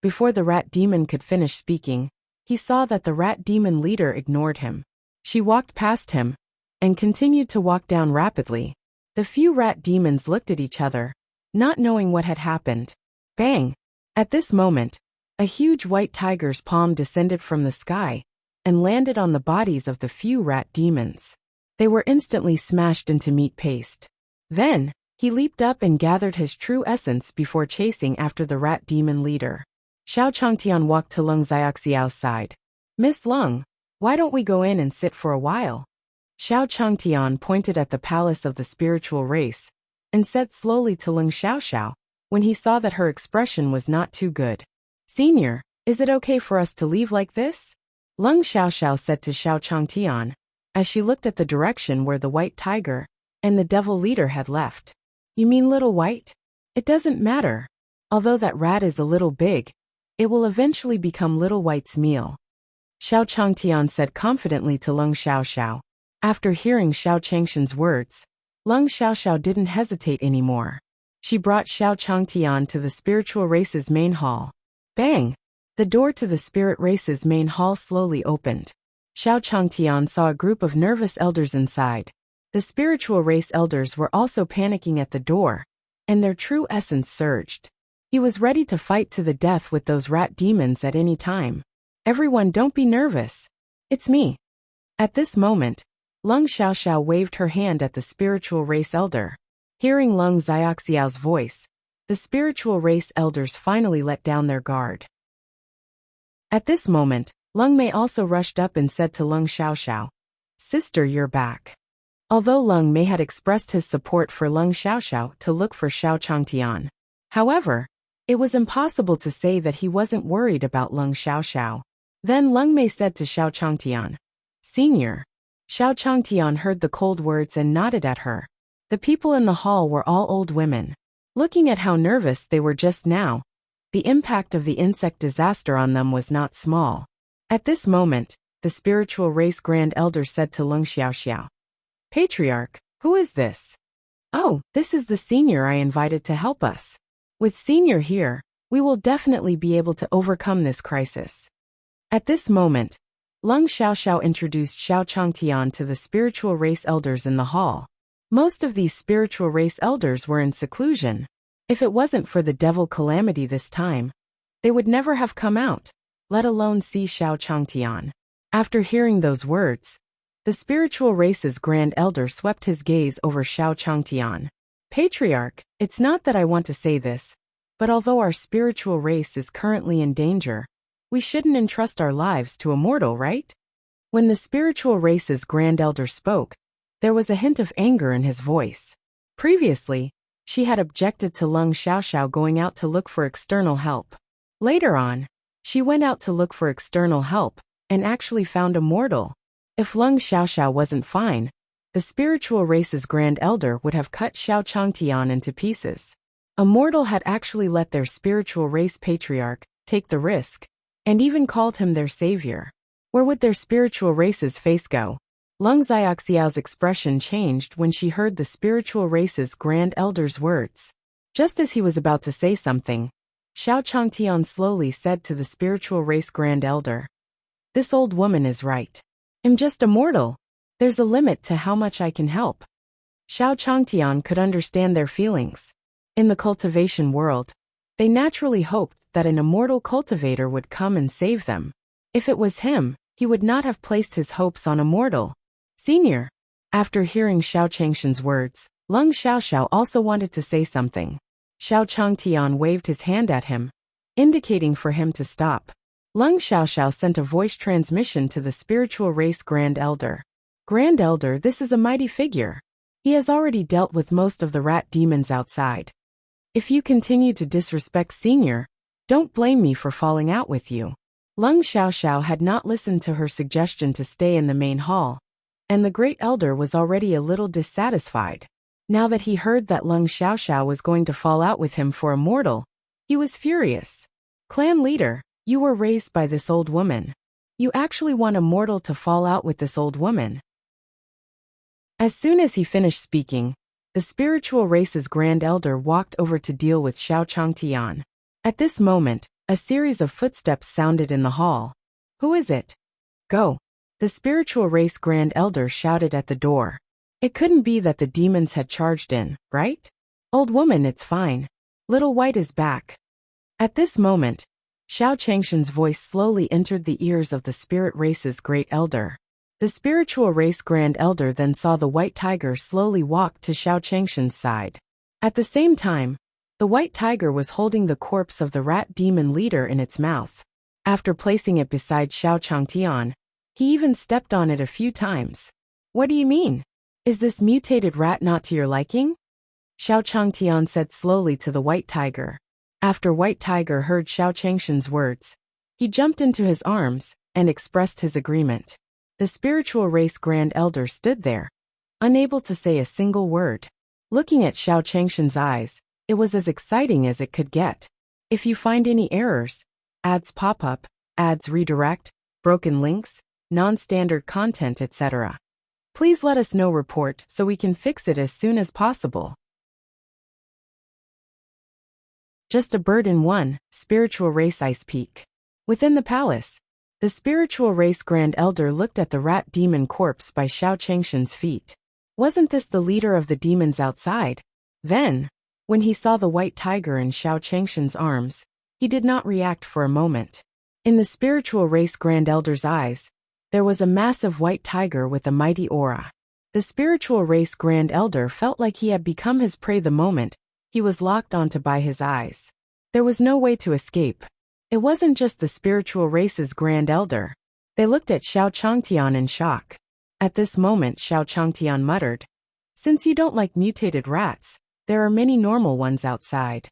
Before the rat demon could finish speaking, he saw that the rat demon leader ignored him. She walked past him and continued to walk down rapidly. The few rat demons looked at each other, not knowing what had happened. Bang! At this moment, a huge white tiger's palm descended from the sky and landed on the bodies of the few rat demons. They were instantly smashed into meat paste. Then, he leaped up and gathered his true essence before chasing after the rat demon leader. Xiao Changtian walked to Leng Xiaoxiao's side. "Miss Leng, why don't we go in and sit for a while?" Xiao Changtian pointed at the palace of the spiritual race and said slowly to Leng Xiaoxiao when he saw that her expression was not too good. "Senior, is it okay for us to leave like this?" Leng Xiaoxiao said to Xiao Changtian as she looked at the direction where the white tiger and the devil leader had left. "You mean Little White? It doesn't matter. Although that rat is a little big, it will eventually become Little White's meal." Xiao Changtian said confidently to Leng Xiaoxiao. After hearing Xiao Changshan's words, Leng Xiaoxiao didn't hesitate anymore. She brought Xiao Changtian to the spiritual race's main hall. Bang! The door to the spirit race's main hall slowly opened. Xiao Changtian saw a group of nervous elders inside. The spiritual race elders were also panicking at the door, and their true essence surged. He was ready to fight to the death with those rat demons at any time. "Everyone, don't be nervous. It's me." At this moment, Leng Xiaoxiao waved her hand at the spiritual race elder. Hearing Leng Xiaoxiao's voice, the spiritual race elders finally let down their guard. At this moment, Leng Mei also rushed up and said to Leng Xiaoxiao, "Sister, you're back." Although Leng Mei had expressed his support for Leng Xiaoxiao to look for Xiao Changtian, however, it was impossible to say that he wasn't worried about Leng Xiaoxiao. Then Leng Mei said to Xiao Changtian, "Senior." Xiao Changtian heard the cold words and nodded at her. The people in the hall were all old women. Looking at how nervous they were just now, the impact of the insect disaster on them was not small. At this moment, the spiritual race grand elder said to Leng Xiaoxiao, "Patriarch, who is this?" "Oh, this is the senior I invited to help us. With senior here, we will definitely be able to overcome this crisis." At this moment, Leng Xiaoxiao introduced Xiao Changtian to the spiritual race elders in the hall. Most of these spiritual race elders were in seclusion. If it wasn't for the devil calamity this time, they would never have come out, let alone see Xiao Changtian. After hearing those words, the spiritual race's grand elder swept his gaze over Xiao Changtian. "Patriarch, it's not that I want to say this, but although our spiritual race is currently in danger, we shouldn't entrust our lives to a mortal, right?" When the spiritual race's Grand Elder spoke, there was a hint of anger in his voice. Previously, she had objected to Leng Xiaoxiao going out to look for external help. Later on, she went out to look for external help and actually found a mortal. If Leng Xiaoxiao wasn't fine, the spiritual race's Grand Elder would have cut Xiao Changtian into pieces. A mortal had actually let their spiritual race patriarch take the risk, and even called him their savior. Where would their spiritual race's face go? Leng Xiaoxiao's expression changed when she heard the spiritual race's Grand Elder's words. Just as he was about to say something, Xiao Changtian slowly said to the spiritual race Grand Elder, "This old woman is right. I'm just a mortal. There's a limit to how much I can help." Xiao Changtian could understand their feelings. In the cultivation world, they naturally hoped that an immortal cultivator would come and save them. If it was him, he would not have placed his hopes on a mortal. Senior. After hearing Xiao Changshan's words, Leng Xiaoxiao also wanted to say something. Xiao Changtian waved his hand at him, indicating for him to stop. Leng Xiaoxiao sent a voice transmission to the spiritual race Grand Elder. "Grand Elder, this is a mighty figure. He has already dealt with most of the rat demons outside. If you continue to disrespect Senior, don't blame me for falling out with you." Leng Xiaoxiao had not listened to her suggestion to stay in the main hall, and the Great Elder was already a little dissatisfied. Now that he heard that Leng Xiaoxiao was going to fall out with him for a mortal, he was furious. "Clan leader, you were raised by this old woman. You actually want a mortal to fall out with this old woman?" As soon as he finished speaking, the spiritual race's Grand Elder walked over to deal with Xiao Changtian. At this moment, a series of footsteps sounded in the hall. "Who is it? Go." The spiritual race Grand Elder shouted at the door. It couldn't be that the demons had charged in, right? "Old woman, it's fine. Little White is back." At this moment, Xiao Changshan's voice slowly entered the ears of the spirit race's Great Elder. The spiritual race Grand Elder then saw the white tiger slowly walk to Xiao Changshan's side. At the same time, the white tiger was holding the corpse of the rat demon leader in its mouth. After placing it beside Xiao Changtian, he even stepped on it a few times. "What do you mean? Is this mutated rat not to your liking?" Xiao Changtian said slowly to the white tiger. After White Tiger heard Xiao Changshan's words, he jumped into his arms and expressed his agreement. The spiritual race Grand Elder stood there, unable to say a single word. Looking at Xiao Changshan's eyes, it was as exciting as it could get. If you find any errors, ads pop up, ads redirect, broken links, non-standard content, etc., please let us know report so we can fix it as soon as possible. Just a bird in one, spiritual race Ice Peak. Within the palace, the spiritual race Grand Elder looked at the rat demon corpse by Xiao Changshan's feet. Wasn't this the leader of the demons outside? Then, when he saw the white tiger in Xiao Changshan's arms, he did not react for a moment. In the spiritual race Grand Elder's eyes, there was a massive white tiger with a mighty aura. The spiritual race Grand Elder felt like he had become his prey the moment he was locked onto by his eyes. There was no way to escape. It wasn't just the spiritual race's Grand Elder. They looked at Xiao Changtian in shock. At this moment Xiao Changtian muttered, "Since you don't like mutated rats, there are many normal ones outside."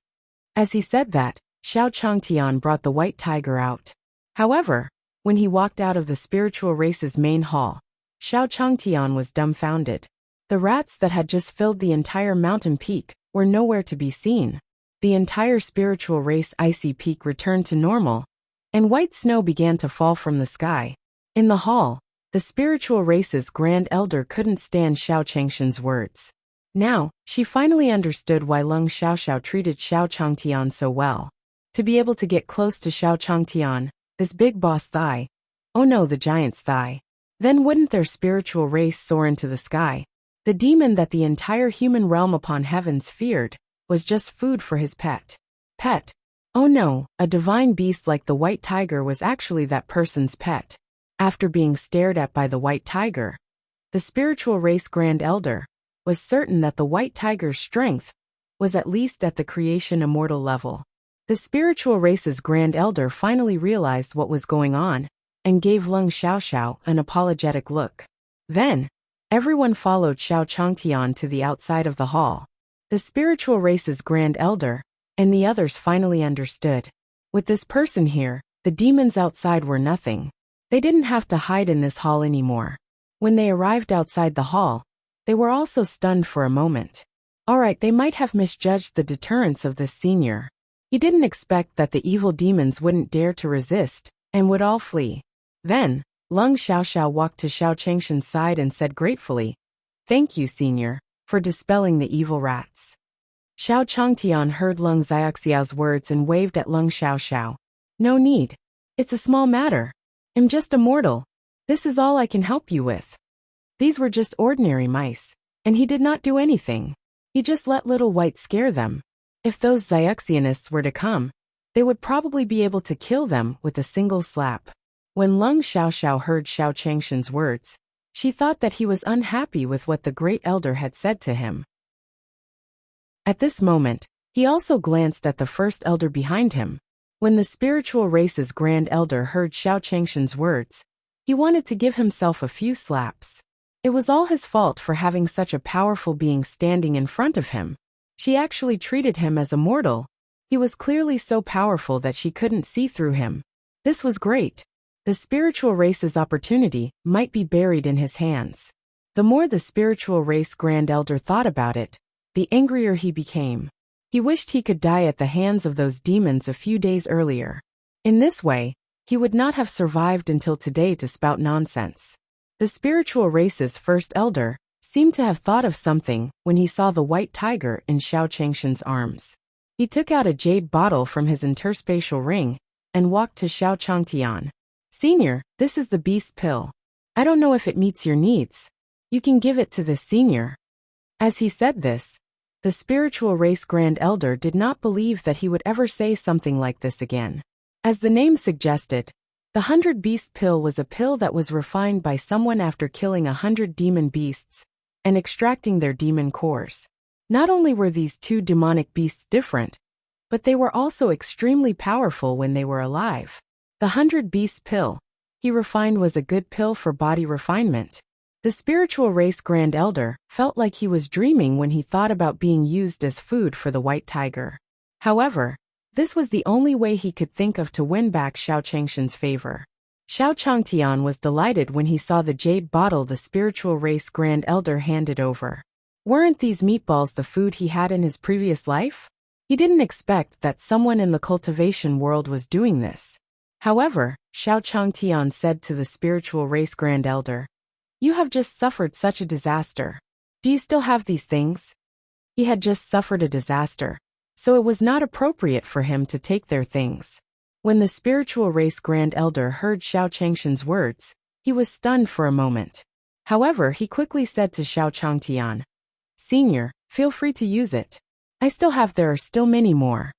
As he said that, Xiao Changtian brought the white tiger out. However, when he walked out of the spiritual race's main hall, Xiao Changtian was dumbfounded. The rats that had just filled the entire mountain peak were nowhere to be seen. The entire spiritual race icy peak returned to normal, and white snow began to fall from the sky. In the hall, the spiritual race's Grand Elder couldn't stand Xiao Changshan's words. Now, she finally understood why Leng Xiaoxiao treated Xiao Changtian so well. To be able to get close to Xiao Changtian, this big boss thigh, oh no, the giant's thigh, then wouldn't their spiritual race soar into the sky? The demon that the entire human realm upon heavens feared was just food for his pet. Pet? Oh no, a divine beast like the white tiger was actually that person's pet. After being stared at by the white tiger, the spiritual race Grand Elder was certain that the white tiger's strength was at least at the creation immortal level. The spiritual race's Grand Elder finally realized what was going on and gave Lung Xiaoxiao an apologetic look. Then, everyone followed Xiao Changtian to the outside of the hall. The spiritual race's Grand Elder and the others finally understood. With this person here, the demons outside were nothing. They didn't have to hide in this hall anymore. When they arrived outside the hall, they were also stunned for a moment. Alright, they might have misjudged the deterrence of this senior. He didn't expect that the evil demons wouldn't dare to resist and would all flee. Then, Lung Xiaoxiao walked to Xiao Changshan's side and said gratefully, "Thank you, senior, for dispelling the evil rats." Xiao Changtian heard Lung Xiaoxiao's words and waved at Lung Xiaoxiao. "No need. It's a small matter. I'm just a mortal. This is all I can help you with." These were just ordinary mice, and he did not do anything. He just let Little White scare them. If those Xiaoxianists were to come, they would probably be able to kill them with a single slap. When Lung Xiaoxiao heard Xiao Changshan's words, she thought that he was unhappy with what the Great Elder had said to him. At this moment, he also glanced at the first elder behind him. When the spiritual race's Grand Elder heard Xiao Changshan's words, he wanted to give himself a few slaps. It was all his fault for having such a powerful being standing in front of him. She actually treated him as a mortal. He was clearly so powerful that she couldn't see through him. This was great. The spiritual race's opportunity might be buried in his hands. The more the spiritual race Grand Elder thought about it, the angrier he became. He wished he could die at the hands of those demons a few days earlier. In this way, he would not have survived until today to spout nonsense. The spiritual race's first elder seemed to have thought of something when he saw the white tiger in Xiao Changshan's arms. He took out a jade bottle from his interspatial ring and walked to Xiao Changtian. "Senior, this is the beast pill. I don't know if it meets your needs. You can give it to this senior." As he said this, the spiritual race Grand Elder did not believe that he would ever say something like this again. As the name suggested, the 100 Beast pill was a pill that was refined by someone after killing 100 demon beasts and extracting their demon cores. Not only were these two demonic beasts different, but they were also extremely powerful when they were alive. The 100 Beast pill he refined was a good pill for body refinement. The spiritual race Grand Elder felt like he was dreaming when he thought about being used as food for the white tiger. However, this was the only way he could think of to win back Xiao Changshan's favor. Xiao Changtian was delighted when he saw the jade bottle the spiritual race Grand Elder handed over. Weren't these meatballs the food he had in his previous life? He didn't expect that someone in the cultivation world was doing this. However, Xiao Changtian said to the spiritual race Grand Elder, "You have just suffered such a disaster. Do you still have these things?" He had just suffered a disaster, so it was not appropriate for him to take their things. When the spiritual race Grand Elder heard Xiao Changshan's words, he was stunned for a moment. However, he quickly said to Xiao Changtian, "Senior, feel free to use it. There are still many more."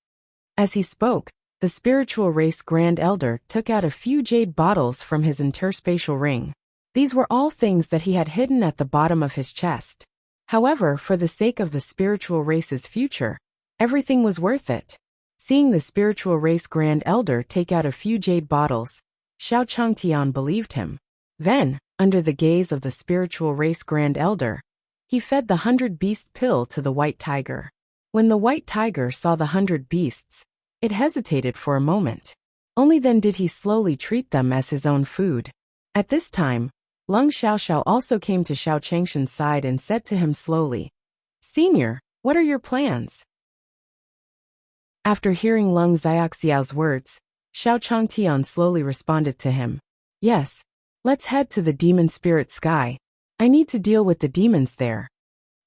As he spoke, the spiritual race Grand Elder took out a few jade bottles from his interspatial ring. These were all things that he had hidden at the bottom of his chest. However, for the sake of the spiritual race's future, everything was worth it. Seeing the spiritual race Grand Elder take out a few jade bottles, Xiao Changtian believed him. Then, under the gaze of the spiritual race Grand Elder, he fed the 100 Beast pill to the white tiger. When the white tiger saw the 100 beasts, it hesitated for a moment. Only then did he slowly treat them as his own food. At this time, Lung Xiaoxiao also came to Xiao Changshan's side and said to him slowly, "Senior, what are your plans?" After hearing Lung Xiaoxiao's words, Xiao Changtian slowly responded to him, "Yes, let's head to the demon spirit sky. I need to deal with the demons there."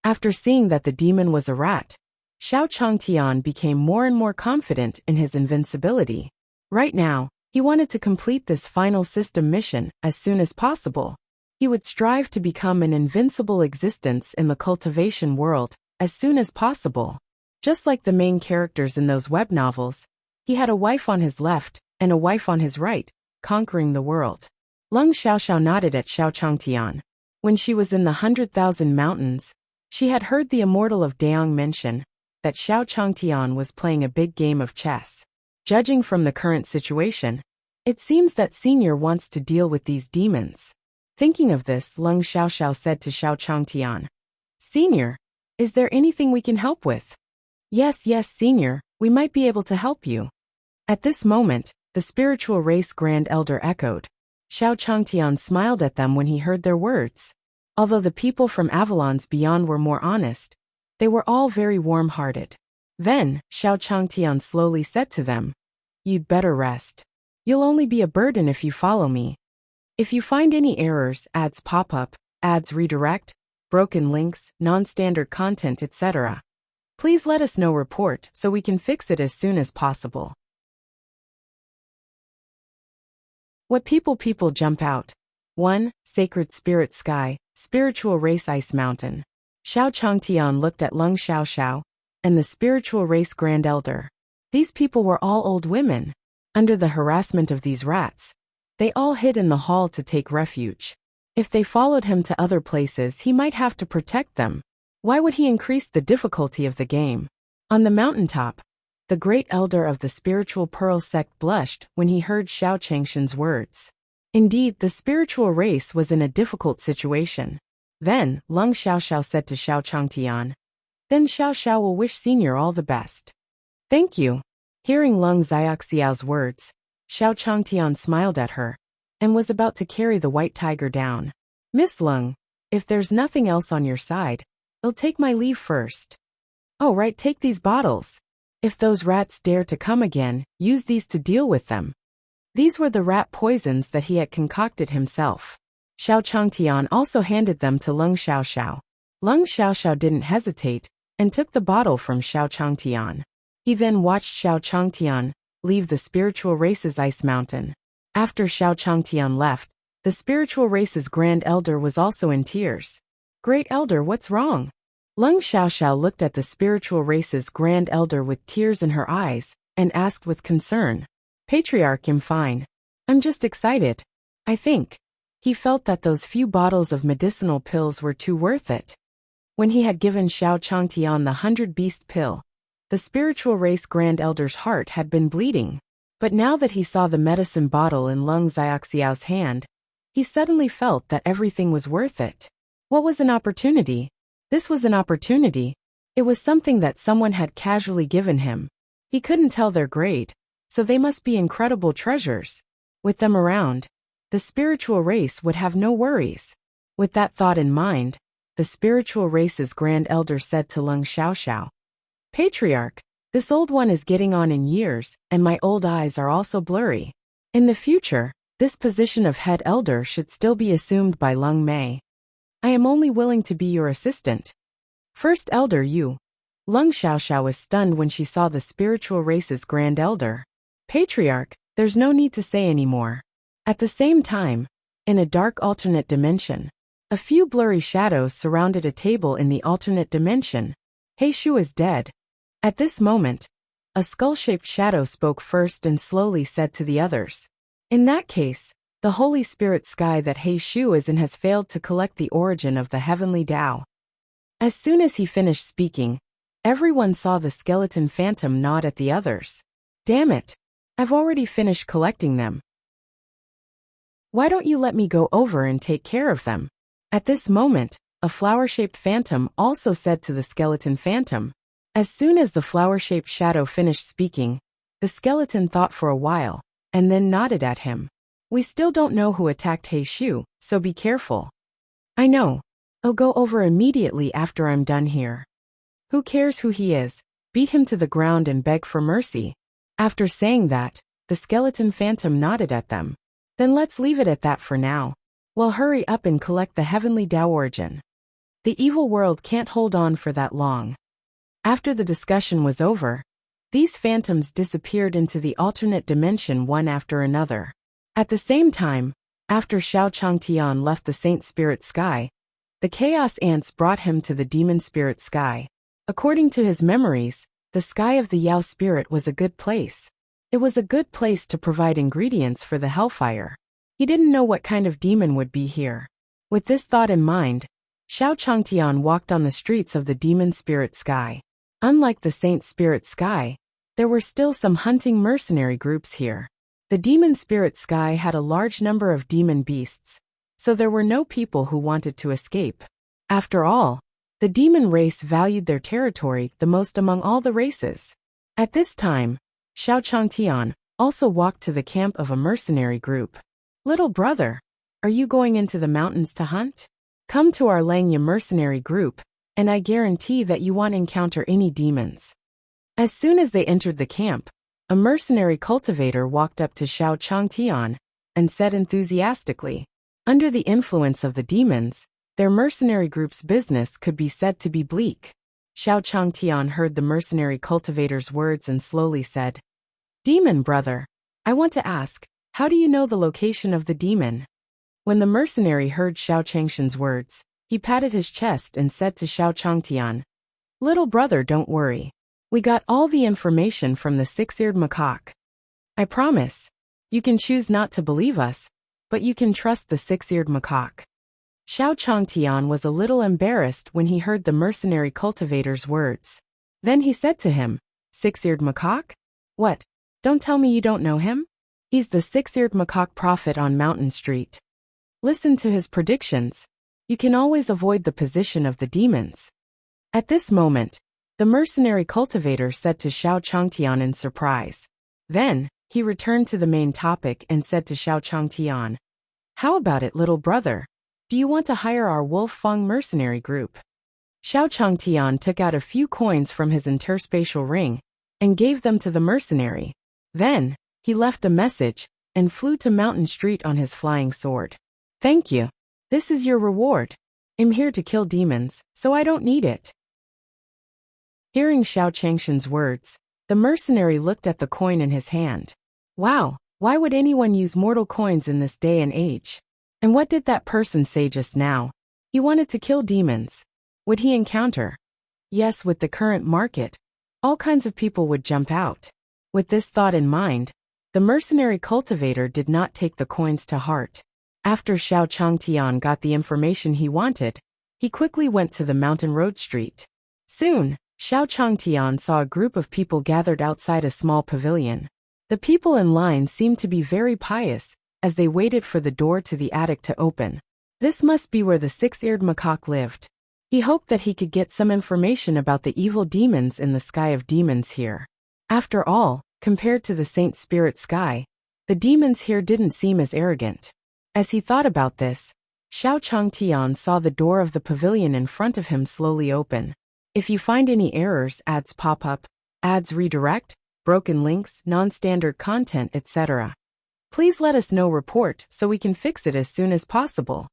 After seeing that the demon was a rat, Xiao Changtian became more and more confident in his invincibility. Right now, he wanted to complete this final system mission as soon as possible. He would strive to become an invincible existence in the cultivation world as soon as possible. Just like the main characters in those web novels, he had a wife on his left and a wife on his right, conquering the world. Lung Xiaoxiao nodded at Xiao Changtian. When she was in the 100,000 mountains, she had heard the immortal of Daong mention that Xiao Changtian was playing a big game of chess. Judging from the current situation, It seems that Senior wants to deal with these demons. Thinking of this, Leng Xiaoxiao said to Xiao Changtian, Senior, is there anything we can help with? Yes, Senior, we might be able to help you. At this moment, the spiritual race Grand Elder echoed. Xiao Changtian smiled at them when he heard their words. Although the people from Avalons beyond were more honest, they were all very warm-hearted. Then, Xiao Changtian slowly said to them, You'd better rest. You'll only be a burden if you follow me. If you find any errors, ads pop up, ads redirect, broken links, non-standard content, etc., please let us know report so we can fix it as soon as possible. What people jump out. 1. Sacred Spirit Sky, Spiritual Race Ice Mountain. Xiao Changtian looked at Leng Xiaoxiao and the Spiritual Race Grand Elder. These people were all old women. Under the harassment of these rats, they all hid in the hall to take refuge. If they followed him to other places, he might have to protect them. Why would he increase the difficulty of the game? On the mountaintop, the great elder of the spiritual pearl sect blushed when he heard Xiao Changshan's words. Indeed, the spiritual race was in a difficult situation. Then, Leng Xiaoxiao said to Xiao Changtian, Then Xiao will wish Senior all the best. Thank you. Hearing Leng Xiaoxiao's words, Xiao Changtian smiled at her and was about to carry the white tiger down. Miss Leng, if there's nothing else on your side, I'll take my leave first. Oh right, take these bottles. If those rats dare to come again, use these to deal with them. These were the rat poisons that he had concocted himself. Xiao Changtian also handed them to Leng Xiaoxiao. Leng Xiaoxiao didn't hesitate and took the bottle from Xiao Changtian. He then watched Xiao Changtian leave the spiritual race's ice mountain. After Xiao Changtian left, the spiritual race's Grand Elder was also in tears. Great Elder, what's wrong? Leng Xiaoxiao looked at the spiritual race's Grand Elder with tears in her eyes and asked with concern, Patriarch, I'm fine. I'm just excited. I think. He felt that those few bottles of medicinal pills were too worth it. When he had given Xiao Changtian the 100-beast pill, the spiritual race Grand Elder's heart had been bleeding. But now that he saw the medicine bottle in Leng Xiaoxiao's hand, he suddenly felt that everything was worth it. What was an opportunity? This was an opportunity. It was something that someone had casually given him. He couldn't tell their grade, so they must be incredible treasures. With them around, the spiritual race would have no worries. With that thought in mind, the spiritual race's Grand Elder said to Leng Xiaoxiao, Patriarch, this old one is getting on in years, and my old eyes are also blurry. In the future, this position of head elder should still be assumed by Leng Mei. I am only willing to be your assistant. First Elder, you. Leng Xiaoxiao was stunned when she saw the spiritual race's Grand Elder. Patriarch, there's no need to say any more. At the same time, in a dark alternate dimension, a few blurry shadows surrounded a table in the alternate dimension. He Shu is dead. At this moment, a skull-shaped shadow spoke first and slowly said to the others, In that case, the Holy Spirit sky that He Shu is in has failed to collect the origin of the heavenly Tao. As soon as he finished speaking, everyone saw the skeleton phantom nod at the others. Damn it! I've already finished collecting them. Why don't you let me go over and take care of them? At this moment, a flower-shaped phantom also said to the skeleton phantom. As soon as the flower-shaped shadow finished speaking, the skeleton thought for a while, and then nodded at him. We still don't know who attacked He Shu, so be careful. I know. I'll go over immediately after I'm done here. Who cares who he is? Beat him to the ground and beg for mercy. After saying that, the skeleton phantom nodded at them. Then let's leave it at that for now. We'll hurry up and collect the heavenly Tao origin. The evil world can't hold on for that long. After the discussion was over, these phantoms disappeared into the alternate dimension one after another. At the same time, after Xiao Changtian left the Saint Spirit Sky, the Chaos Ants brought him to the Demon Spirit Sky. According to his memories, the sky of the Yao Spirit was a good place. It was a good place to provide ingredients for the hellfire. He didn't know what kind of demon would be here. With this thought in mind, Xiao Changtian walked on the streets of the Demon Spirit Sky. Unlike the Saint Spirit Sky, there were still some hunting mercenary groups here. The demon spirit sky had a large number of demon beasts, so there were no people who wanted to escape. After all, the demon race valued their territory the most among all the races. At this time, Xiao Changtian also walked to the camp of a mercenary group. "Little brother, are you going into the mountains to hunt? Come to our Langya mercenary group, and I guarantee that you won't encounter any demons." As soon as they entered the camp, a mercenary cultivator walked up to Xiao Changtian and said enthusiastically, "Under the influence of the demons, their mercenary group's business could be said to be bleak." Xiao Changtian heard the mercenary cultivator's words and slowly said, "Demon brother, I want to ask, how do you know the location of the demon?" When the mercenary heard Xiao Changshan's words, he patted his chest and said to Xiao Changtian, "Little brother, don't worry. We got all the information from the six-eared macaque. I promise, you can choose not to believe us, but you can trust the six-eared macaque." Xiao Changtian was a little embarrassed when he heard the mercenary cultivator's words. Then he said to him, "Six-eared macaque? What? Don't tell me you don't know him? He's the six-eared macaque prophet on Mountain Street. Listen to his predictions. You can always avoid the position of the demons." At this moment, the mercenary cultivator said to Xiao Changtian in surprise. Then, he returned to the main topic and said to Xiao Changtian, "How about it, little brother? Do you want to hire our Wolf Feng mercenary group?" Xiao Changtian took out a few coins from his interspatial ring and gave them to the mercenary. Then, he left a message and flew to Mountain Street on his flying sword. "Thank you. This is your reward. I'm here to kill demons, so I don't need it." Hearing Xiao Changshan's words, the mercenary looked at the coin in his hand. Wow, why would anyone use mortal coins in this day and age? And what did that person say just now? He wanted to kill demons. Would he encounter? Yes, with the current market, all kinds of people would jump out. With this thought in mind, the mercenary cultivator did not take the coins to heart. After Xiao Changtian got the information he wanted, he quickly went to the Mountain Road Street. Soon, Xiao Changtian saw a group of people gathered outside a small pavilion. The people in line seemed to be very pious, as they waited for the door to the attic to open. This must be where the six-eared macaque lived. He hoped that he could get some information about the evil demons in the sky of demons here. After all, compared to the Saint Spirit sky, the demons here didn't seem as arrogant. As he thought about this, Xiao Changtian saw the door of the pavilion in front of him slowly open. If you find any errors, ads pop up, ads redirect, broken links, non-standard content, etc., please let us know. Report so we can fix it as soon as possible.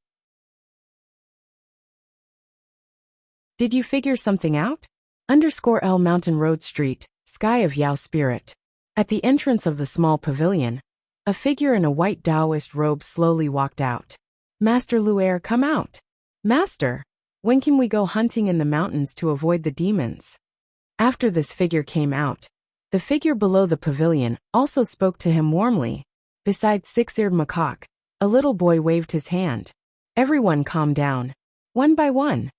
Did you figure something out? _L Mountain Road Street, Sky of Yao Spirit. At the entrance of the small pavilion, a figure in a white Taoist robe slowly walked out. "Master Luer, come out. Master, when can we go hunting in the mountains to avoid the demons?" After this figure came out, the figure below the pavilion also spoke to him warmly. Beside six-eared macaque, a little boy waved his hand. Everyone calmed down, one by one.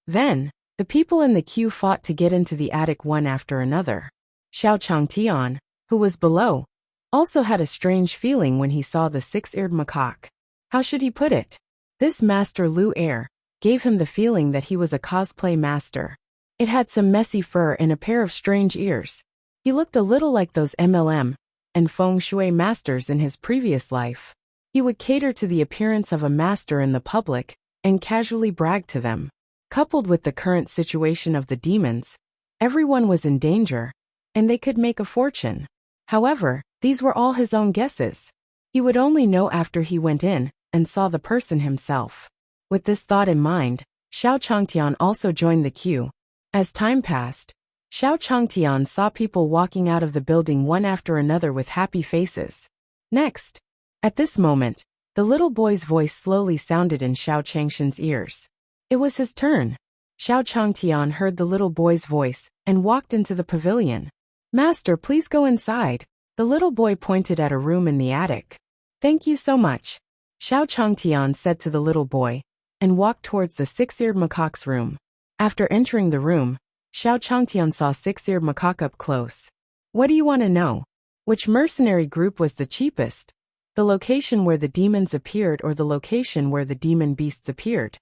Then, the people in the queue fought to get into the attic one after another. Xiao Changtian, who was below, also had a strange feeling when he saw the six-eared macaque. How should he put it? This Master Lu Air gave him the feeling that he was a cosplay master. It had some messy fur and a pair of strange ears. He looked a little like those MLM and feng shui masters in his previous life. He would cater to the appearance of a master in the public and casually brag to them. Coupled with the current situation of the demons, everyone was in danger, and they could make a fortune. However, these were all his own guesses. He would only know after he went in and saw the person himself. With this thought in mind, Xiao Changtian also joined the queue. As time passed, Xiao Changtian saw people walking out of the building one after another with happy faces. Next, at this moment, the little boy's voice slowly sounded in Xiao Changshan's ears. It was his turn. Xiao Changtian heard the little boy's voice and walked into the pavilion. "Master, please go inside." The little boy pointed at a room in the attic. "Thank you so much," Xiao Changtian said to the little boy, and walked towards the six-eared macaque's room. After entering the room, Xiao Changtian saw six-eared macaque up close. "What do you want to know?" Which mercenary group was the cheapest? The location where the demons appeared or the location where the demon beasts appeared?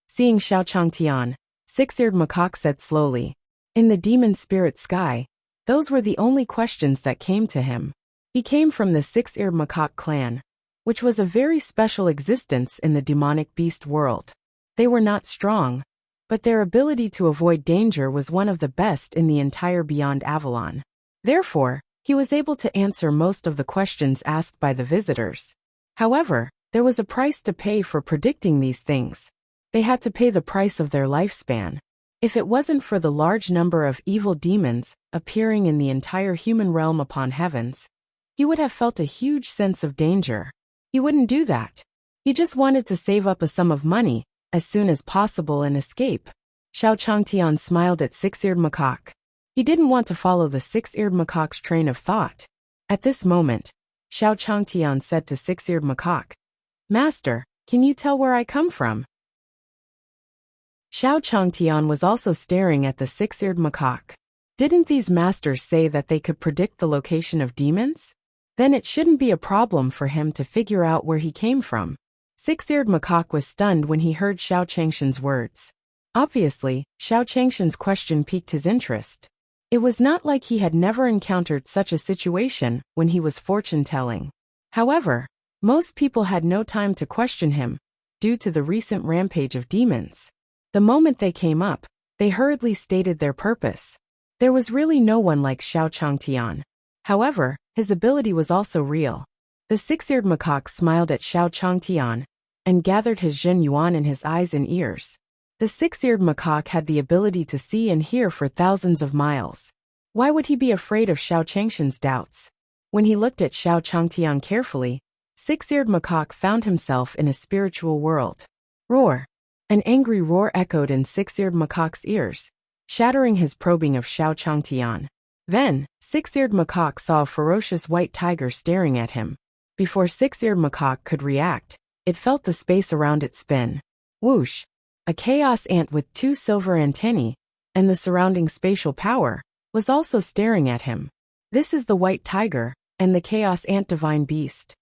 Seeing Xiao Changtian, Six-Eared Macaque said slowly, in the demon spirit sky, those were the only questions that came to him. He came from the Six-Eared Macaque clan, which was a very special existence in the demonic beast world. They were not strong, but their ability to avoid danger was one of the best in the entire Beyond Avalon. Therefore, he was able to answer most of the questions asked by the visitors. However, there was a price to pay for predicting these things. They had to pay the price of their lifespan. If it wasn't for the large number of evil demons appearing in the entire human realm upon heavens, he would have felt a huge sense of danger. He wouldn't do that. He just wanted to save up a sum of money as soon as possible and escape. Xiao Changtian smiled at Six-Eared Macaque. He didn't want to follow the Six-Eared Macaque's train of thought. At this moment, Xiao Changtian said to Six-Eared Macaque, Master, can you tell where I come from? Xiao Changtian was also staring at the Six-Eared Macaque. Didn't these masters say that they could predict the location of demons? Then it shouldn't be a problem for him to figure out where he came from. Six-Eared Macaque was stunned when he heard Xiao Changshan's words. Obviously, Xiao Changshan's question piqued his interest. It was not like he had never encountered such a situation when he was fortune-telling. However, most people had no time to question him, due to the recent rampage of demons. The moment they came up, they hurriedly stated their purpose. There was really no one like Xiao Changtian. However, his ability was also real. The Six-Eared Macaque smiled at Xiao Changtian and gathered his Zhen Yuan in his eyes and ears. The Six-Eared Macaque had the ability to see and hear for thousands of miles. Why would he be afraid of Xiao Changshan's doubts? When he looked at Xiao Changtian carefully, Six-Eared Macaque found himself in a spiritual world. Roar! An angry roar echoed in Six-Eared Macaque's ears, shattering his probing of Xiao Changtian. Then, Six-Eared Macaque saw a ferocious white tiger staring at him. Before Six-Eared Macaque could react, it felt the space around it spin. Whoosh! A chaos ant with 2 silver antennae, and the surrounding spatial power, was also staring at him. This is the white tiger, and the chaos ant divine beast.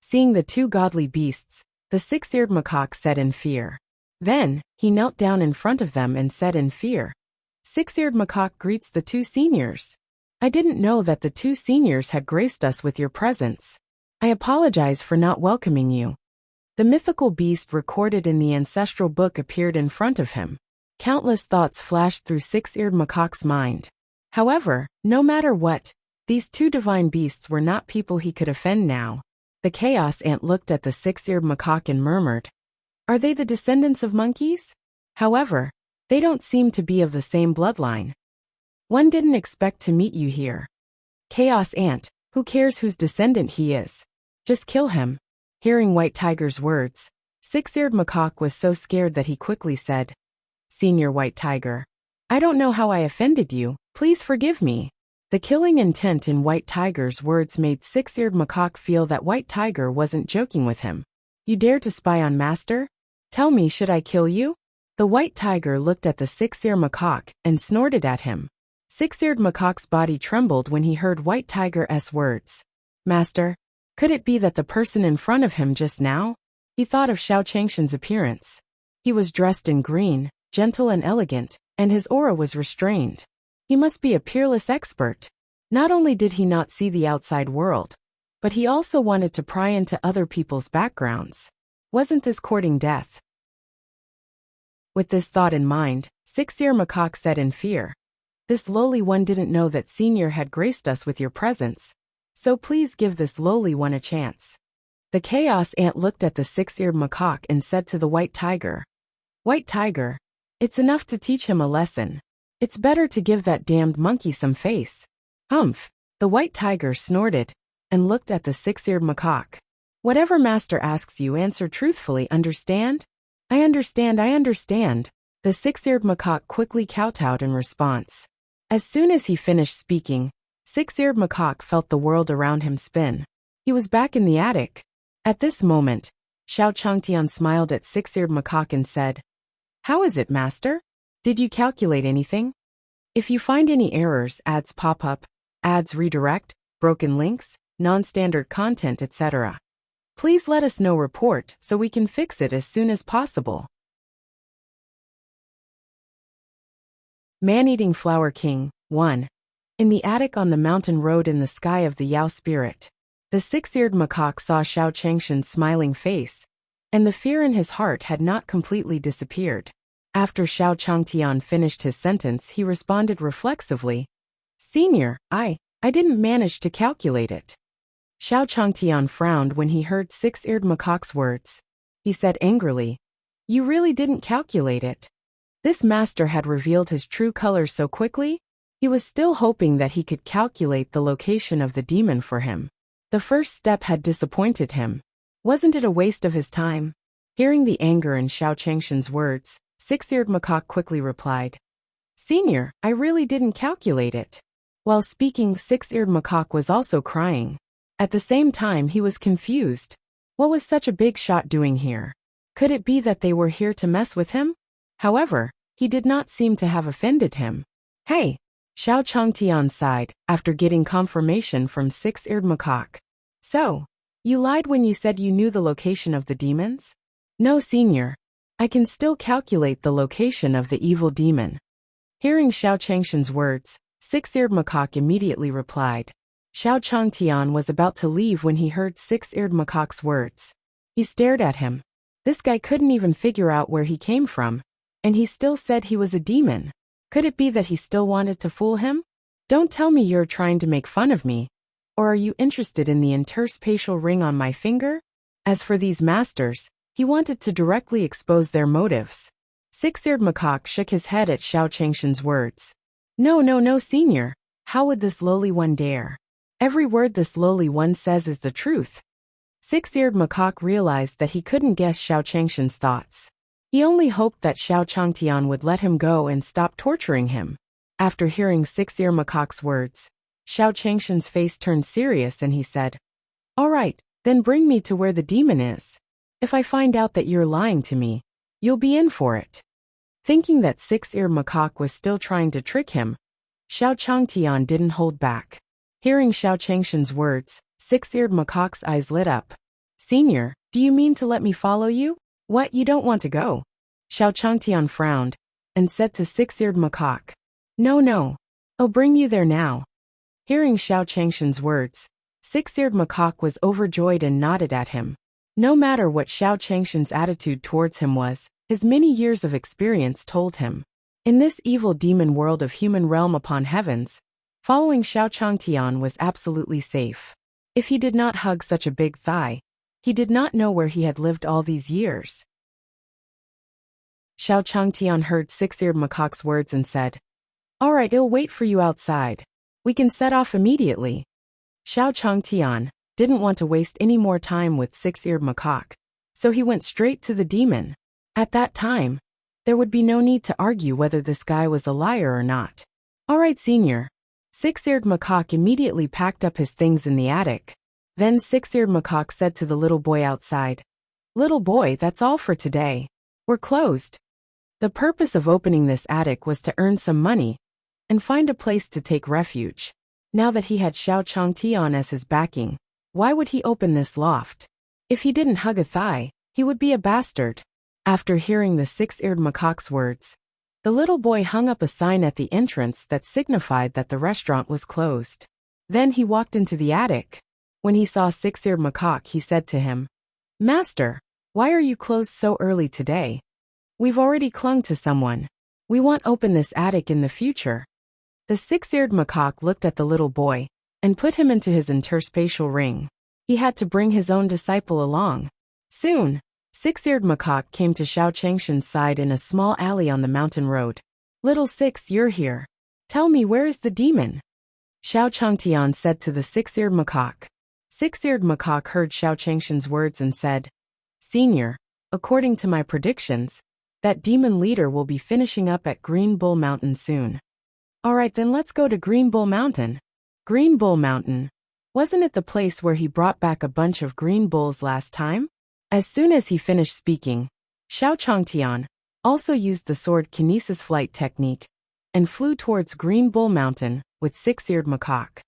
Seeing the 2 godly beasts, the Six-Eared Macaque said in fear. Then, he knelt down in front of them and said in fear, Six-Eared Macaque greets the 2 seniors. I didn't know that the 2 seniors had graced us with your presence. I apologize for not welcoming you. The mythical beast recorded in the ancestral book appeared in front of him. Countless thoughts flashed through Six-Eared Macaque's mind. However, no matter what, these 2 divine beasts were not people he could offend now. The chaos ant looked at the Six-Eared Macaque and murmured, Are they the descendants of monkeys? However, they don't seem to be of the same bloodline. One didn't expect to meet you here. Chaos ant, who cares whose descendant he is? Just kill him. Hearing White Tiger's words, Six-Eared Macaque was so scared that he quickly said, Senior White Tiger, I don't know how I offended you, please forgive me. The killing intent in White Tiger's words made Six-Eared Macaque feel that White Tiger wasn't joking with him. You dare to spy on Master? Tell me, should I kill you? The White Tiger looked at the Six-Eared Macaque and snorted at him. Six-Eared Macaque's body trembled when he heard White Tiger's words. Master, could it be that the person in front of him just now? He thought of Xiao Changshan's appearance. He was dressed in green, gentle and elegant, and his aura was restrained. He must be a peerless expert. Not only did he not see the outside world, but he also wanted to pry into other people's backgrounds. Wasn't this courting death? With this thought in mind, Six-Eared Macaque said in fear, This lowly one didn't know that Senior had graced us with your presence, so please give this lowly one a chance. The chaos ant looked at the Six-Eared Macaque and said to the White Tiger, White Tiger, it's enough to teach him a lesson. It's better to give that damned monkey some face. Humph! The White Tiger snorted and looked at the Six-Eared Macaque. Whatever Master asks you, answer truthfully, understand? I understand, I understand. The Six-Eared Macaque quickly kowtowed in response. As soon as he finished speaking, Six-Eared Macaque felt the world around him spin. He was back in the attic. At this moment, Xiao Changtian smiled at Six-Eared Macaque and said, How is it, Master? Did you calculate anything? If you find any errors, ads pop up, ads redirect, broken links, non-standard content, etc. Please let us know report so we can fix it as soon as possible. Man-Eating Flower King, 1. In the attic on the mountain road in the sky of the Yao spirit, the six-eared macaque saw Xiao Changshan's smiling face, and the fear in his heart had not completely disappeared. After Xiao Changtian finished his sentence, he responded reflexively, "Senior, I didn't manage to calculate it." Xiao Changtian frowned when he heard six-eared macaque's words. He said angrily, "You really didn't calculate it?" This master had revealed his true colors so quickly. He was still hoping that he could calculate the location of the demon for him. The first step had disappointed him. Wasn't it a waste of his time? Hearing the anger in Xiao Changshan's words, six-eared macaque quickly replied, "Senior, I really didn't calculate it." While speaking, six-eared macaque was also crying. At the same time, he was confused. What was such a big shot doing here? Could it be that they were here to mess with him? However, he did not seem to have offended him. "Hey!" Xiao Changtian sighed, after getting confirmation from six-eared macaque. "So, you lied when you said you knew the location of the demons?" "No, senior. I can still calculate the location of the evil demon." Hearing Xiao Changshan's words, six-eared macaque immediately replied. Xiao Changtian was about to leave when he heard six-eared macaque's words. He stared at him. This guy couldn't even figure out where he came from. And he still said he was a demon. Could it be that he still wanted to fool him? Don't tell me you're trying to make fun of me. Or are you interested in the interspatial ring on my finger? As for these masters, he wanted to directly expose their motives. Six-eared macaque shook his head at Xiao Changshan's words. No, senior. How would this lowly one dare? Every word this lowly one says is the truth." Six-eared macaque realized that he couldn't guess Xiao Changshan's thoughts. He only hoped that Xiao Changtian would let him go and stop torturing him. After hearing six-eared macaque's words, Xiao Changshan's face turned serious and he said, "All right, then bring me to where the demon is. If I find out that you're lying to me, you'll be in for it." Thinking that six-eared macaque was still trying to trick him, Xiao Changtian didn't hold back. Hearing Xiao Changshan's words, six-eared macaque's eyes lit up. "Senior, do you mean to let me follow you? What, you don't want to go?" Xiao Changtian frowned and said to six-eared macaque, No, I'll bring you there now." Hearing Xiao Changshan's words, six-eared macaque was overjoyed and nodded at him. No matter what Xiao Changshan's attitude towards him was, his many years of experience told him. In this evil demon world of human realm upon heavens, following Xiao Changtian was absolutely safe. If he did not hug such a big thigh, he did not know where he had lived all these years. Xiao Changtian heard six-eared macaque's words and said, "All right, I'll wait for you outside. We can set off immediately." Xiao Changtian didn't want to waste any more time with six-eared macaque, so he went straight to the demon. At that time, there would be no need to argue whether this guy was a liar or not. "All right, senior." Six-eared macaque immediately packed up his things in the attic. Then six-eared macaque said to the little boy outside, "Little boy, that's all for today. We're closed." The purpose of opening this attic was to earn some money and find a place to take refuge. Now that he had Xiao Changtian as his backing, why would he open this loft? If he didn't hug a thigh, he would be a bastard. After hearing the six-eared macaque's words, the little boy hung up a sign at the entrance that signified that the restaurant was closed. Then he walked into the attic. When he saw six-eared macaque, he said to him, "Master, why are you closed so early today? We've already clung to someone. We won't open this attic in the future." The six-eared macaque looked at the little boy and put him into his interspatial ring. He had to bring his own disciple along. Soon, six-eared macaque came to Xiao Changshan's side in a small alley on the mountain road. "Little Six, you're here. Tell me, where is the demon?" Xiao Changtian said to the six-eared macaque. Six-eared macaque heard Xiao Changshan's words and said, "Senior, according to my predictions, that demon leader will be finishing up at Green Bull Mountain soon." "All right, then let's go to Green Bull Mountain." Green Bull Mountain. Wasn't it the place where he brought back a bunch of green bulls last time? As soon as he finished speaking, Xiao Changtian also used the sword kinesis flight technique and flew towards Green Bull Mountain with six-eared macaque.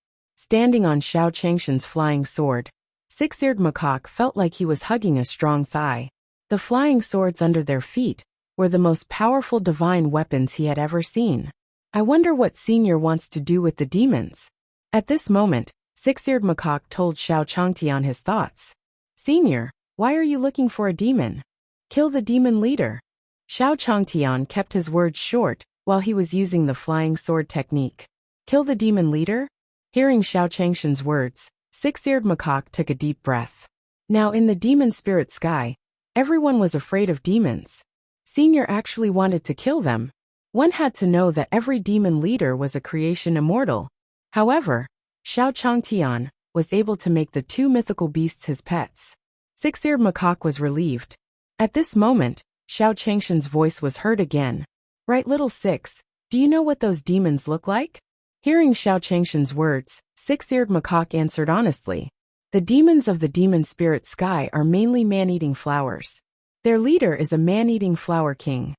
Standing on Xiao Changshan's flying sword, Six-Eared Macaque felt like he was hugging a strong thigh. The flying swords under their feet were the most powerful divine weapons he had ever seen. I wonder what Senior wants to do with the demons. At this moment, Six-Eared Macaque told Xiao Changtian his thoughts. Senior, why are you looking for a demon? Kill the demon leader. Xiao Changtian kept his words short while he was using the flying sword technique. Kill the demon leader? Hearing Xiao Changshan's words, Six-Eared Macaque took a deep breath. Now in the demon spirit sky, everyone was afraid of demons. Senior actually wanted to kill them. One had to know that every demon leader was a creation immortal. However, Xiao Changtian was able to make the two mythical beasts his pets. Six-Eared Macaque was relieved. At this moment, Xiao Changshan's voice was heard again. Right, little Six, do you know what those demons look like? Hearing Xiao Changshan's words, Six-Eared Macaque answered honestly. The demons of the demon spirit sky are mainly man-eating flowers. Their leader is a man-eating flower king.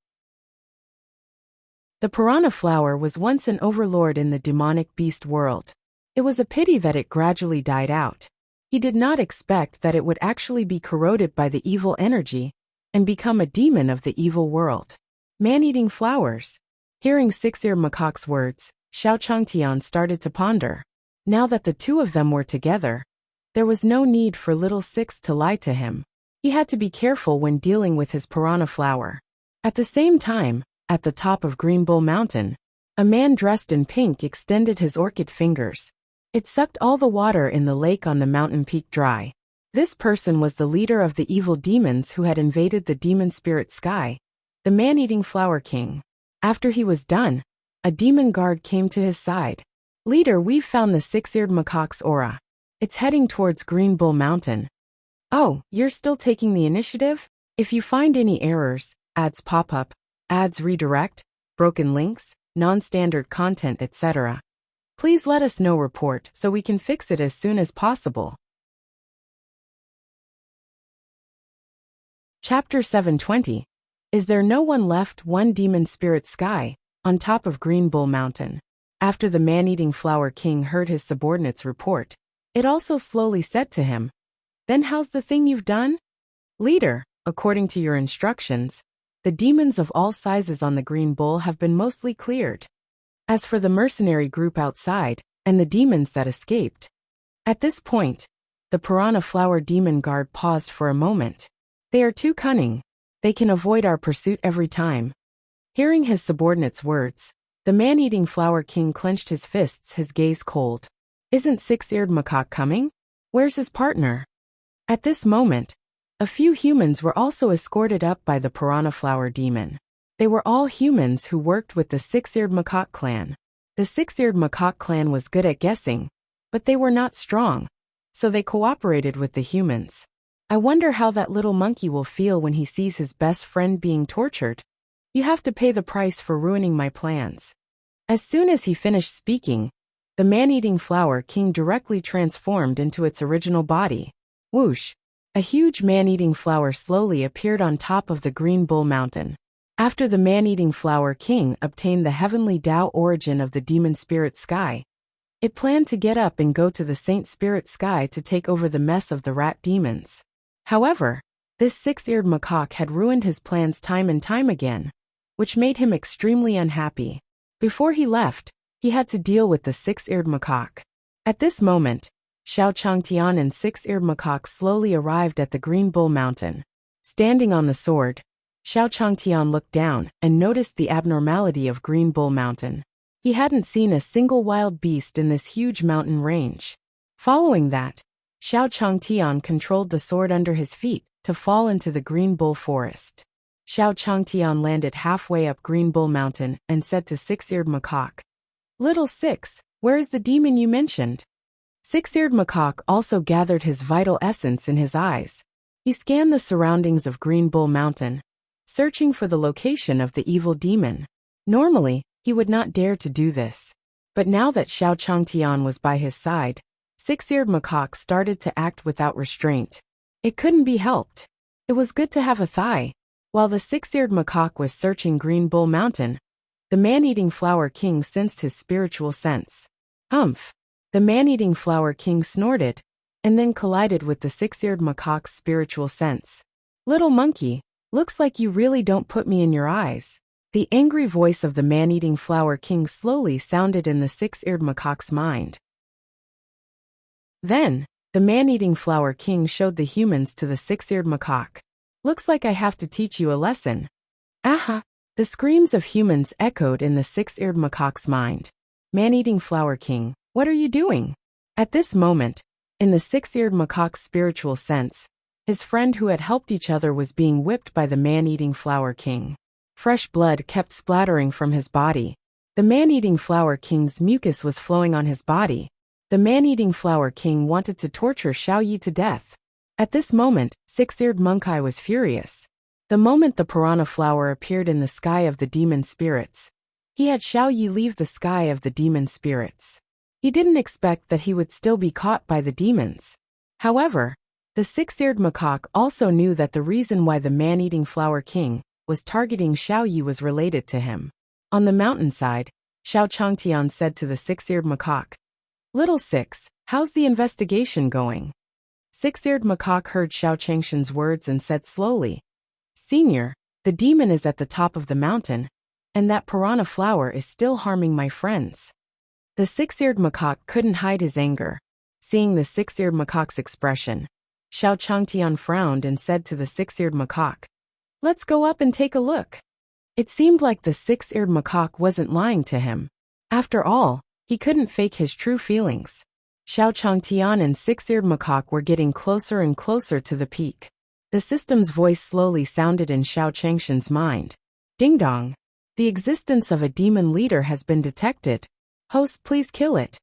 The piranha flower was once an overlord in the demonic beast world. It was a pity that it gradually died out. He did not expect that it would actually be corroded by the evil energy and become a demon of the evil world. Man-eating flowers. Hearing Six-Eared Macaque's words, Xiao Changtian started to ponder. Now that the two of them were together, there was no need for little Six to lie to him. He had to be careful when dealing with his piranha flower. At the same time, at the top of Green Bull Mountain, a man dressed in pink extended his orchid fingers. It sucked all the water in the lake on the mountain peak dry. This person was the leader of the evil demons who had invaded the demon spirit sky, the man-eating flower king. After he was done, a demon guard came to his side. Leader, we've found the Six-Eared Macaque's aura. It's heading towards Green Bull Mountain. Oh, you're still taking the initiative? If you find any errors, ads pop up, ads redirect, broken links, non-standard content, etc., please let us know. Report so we can fix it as soon as possible. Chapter 720. Is there no one left? One demon spirit sky, on top of Green Bull Mountain. After the man-eating flower king heard his subordinate's report, it also slowly said to him, Then how's the thing you've done? Leader, according to your instructions, the demons of all sizes on the Green Bull have been mostly cleared. As for the mercenary group outside, and the demons that escaped. At this point, the piranha flower demon guard paused for a moment. They are too cunning. They can avoid our pursuit every time. Hearing his subordinate's words, the man-eating flower king clenched his fists, his gaze cold. Isn't Six-Eared Macaque coming? Where's his partner? At this moment, a few humans were also escorted up by the piranha flower demon. They were all humans who worked with the Six-Eared Macaque clan. The Six-Eared Macaque clan was good at guessing, but they were not strong, so they cooperated with the humans. I wonder how that little monkey will feel when he sees his best friend being tortured. You have to pay the price for ruining my plans. As soon as he finished speaking, the man-eating flower king directly transformed into its original body. Whoosh! A huge man-eating flower slowly appeared on top of the Green Bull Mountain. After the man-eating flower king obtained the heavenly Tao origin of the demon spirit sky, it planned to get up and go to the Saint Spirit sky to take over the mess of the rat demons. However, this Six-Eared Macaque had ruined his plans time and time again, which made him extremely unhappy. Before he left, he had to deal with the Six-Eared Macaque. At this moment, Xiao Changtian and Six-Eared Macaque slowly arrived at the Green Bull Mountain. Standing on the sword, Xiao Changtian looked down and noticed the abnormality of Green Bull Mountain. He hadn't seen a single wild beast in this huge mountain range. Following that, Xiao Changtian controlled the sword under his feet to fall into the Green Bull Forest. Xiao Changtian landed halfway up Green Bull Mountain and said to Six-Eared Macaque, Little Six, where is the demon you mentioned? Six-Eared Macaque also gathered his vital essence in his eyes. He scanned the surroundings of Green Bull Mountain, searching for the location of the evil demon. Normally, he would not dare to do this. But now that Xiao Changtian was by his side, Six-Eared Macaque started to act without restraint. It couldn't be helped. It was good to have a thigh. While the Six-Eared Macaque was searching Green Bull Mountain, the man-eating flower king sensed his spiritual sense. Humph! The man-eating flower king snorted, and then collided with the six-eared macaque's spiritual sense. Little monkey, looks like you really don't put me in your eyes. The angry voice of the man-eating flower king slowly sounded in the six-eared macaque's mind. Then, the man-eating flower king showed the humans to the six-eared macaque. Looks like I have to teach you a lesson. Aha! The screams of humans echoed in the six-eared macaque's mind. Man-eating flower king, what are you doing? At this moment, in the six-eared macaque's spiritual sense, his friend who had helped each other was being whipped by the man-eating flower king. Fresh blood kept splattering from his body. The man-eating flower king's mucus was flowing on his body. The man-eating flower king wanted to torture Xiao Yi to death. At this moment, six-eared monkey was furious. The moment the piranha flower appeared in the sky of the demon spirits, he had Xiao Yi leave the sky of the demon spirits. He didn't expect that he would still be caught by the demons. However, the six-eared macaque also knew that the reason why the man-eating flower king was targeting Xiao Yi was related to him. On the mountainside, Xiao Changtian said to the six-eared macaque, "Little Six, how's the investigation going?" Six-eared macaque heard Xiao Changshan's words and said slowly, "Senior, the demon is at the top of the mountain, and that piranha flower is still harming my friends." The six-eared macaque couldn't hide his anger. Seeing the six-eared macaque's expression, Xiao Changtian frowned and said to the six-eared macaque, "Let's go up and take a look." It seemed like the six-eared macaque wasn't lying to him. After all, he couldn't fake his true feelings. Xiao Changtian and six-eared macaque were getting closer and closer to the peak. The system's voice slowly sounded in Xiao Changshan's mind. Ding dong. The existence of a demon leader has been detected. Host, please kill it.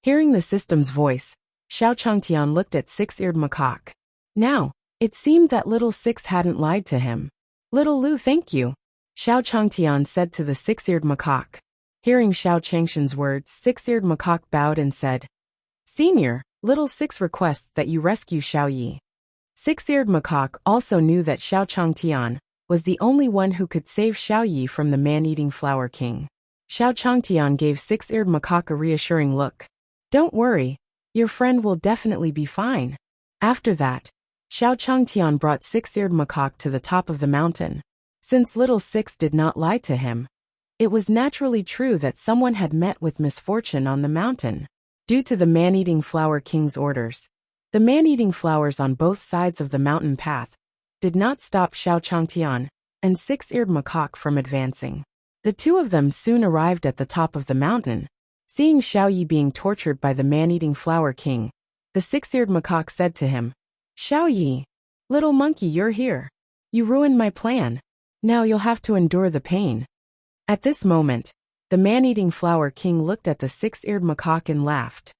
Hearing the system's voice, Xiao Changtian looked at six-eared macaque. Now, it seemed that little Six hadn't lied to him. Little Lu, thank you, Xiao Changtian said to the six-eared macaque. Hearing Xiao Changshan's words, six-eared macaque bowed and said, "Senior, little Six requests that you rescue Xiao Yi." Six-eared macaque also knew that Xiao Changtian was the only one who could save Xiao Yi from the man-eating flower king. Xiao Changtian gave six-eared macaque a reassuring look. "Don't worry, your friend will definitely be fine." After that, Xiao Changtian brought six-eared macaque to the top of the mountain. Since little Six did not lie to him, it was naturally true that someone had met with misfortune on the mountain. Due to the man-eating flower king's orders, the man-eating flowers on both sides of the mountain path did not stop Xiao Changtian and six-eared macaque from advancing. The two of them soon arrived at the top of the mountain. Seeing Xiao Yi being tortured by the man-eating flower king, the six-eared macaque said to him, "Xiao Yi, little monkey, you're here. You ruined my plan. Now you'll have to endure the pain." At this moment, the man-eating flower king looked at the six-eared macaque and laughed.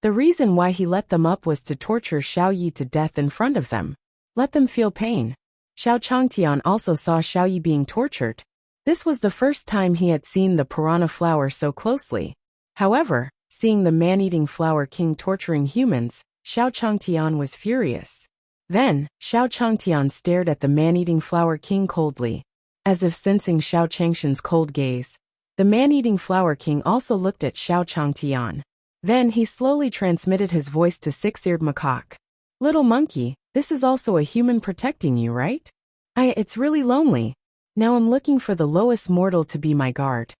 The reason why he let them up was to torture Xiao Yi to death in front of them. Let them feel pain. Xiao Changtian also saw Xiao Yi being tortured. This was the first time he had seen the piranha flower so closely. However, seeing the man-eating flower king torturing humans, Xiao Changtian was furious. Then, Xiao Changtian stared at the man-eating flower king coldly. As if sensing Xiao Changshan's cold gaze, the man-eating flower king also looked at Xiao Changtian. Then he slowly transmitted his voice to six-eared macaque. "Little monkey, this is also a human protecting you, right? It's really lonely. Now I'm looking for the lowest mortal to be my guard.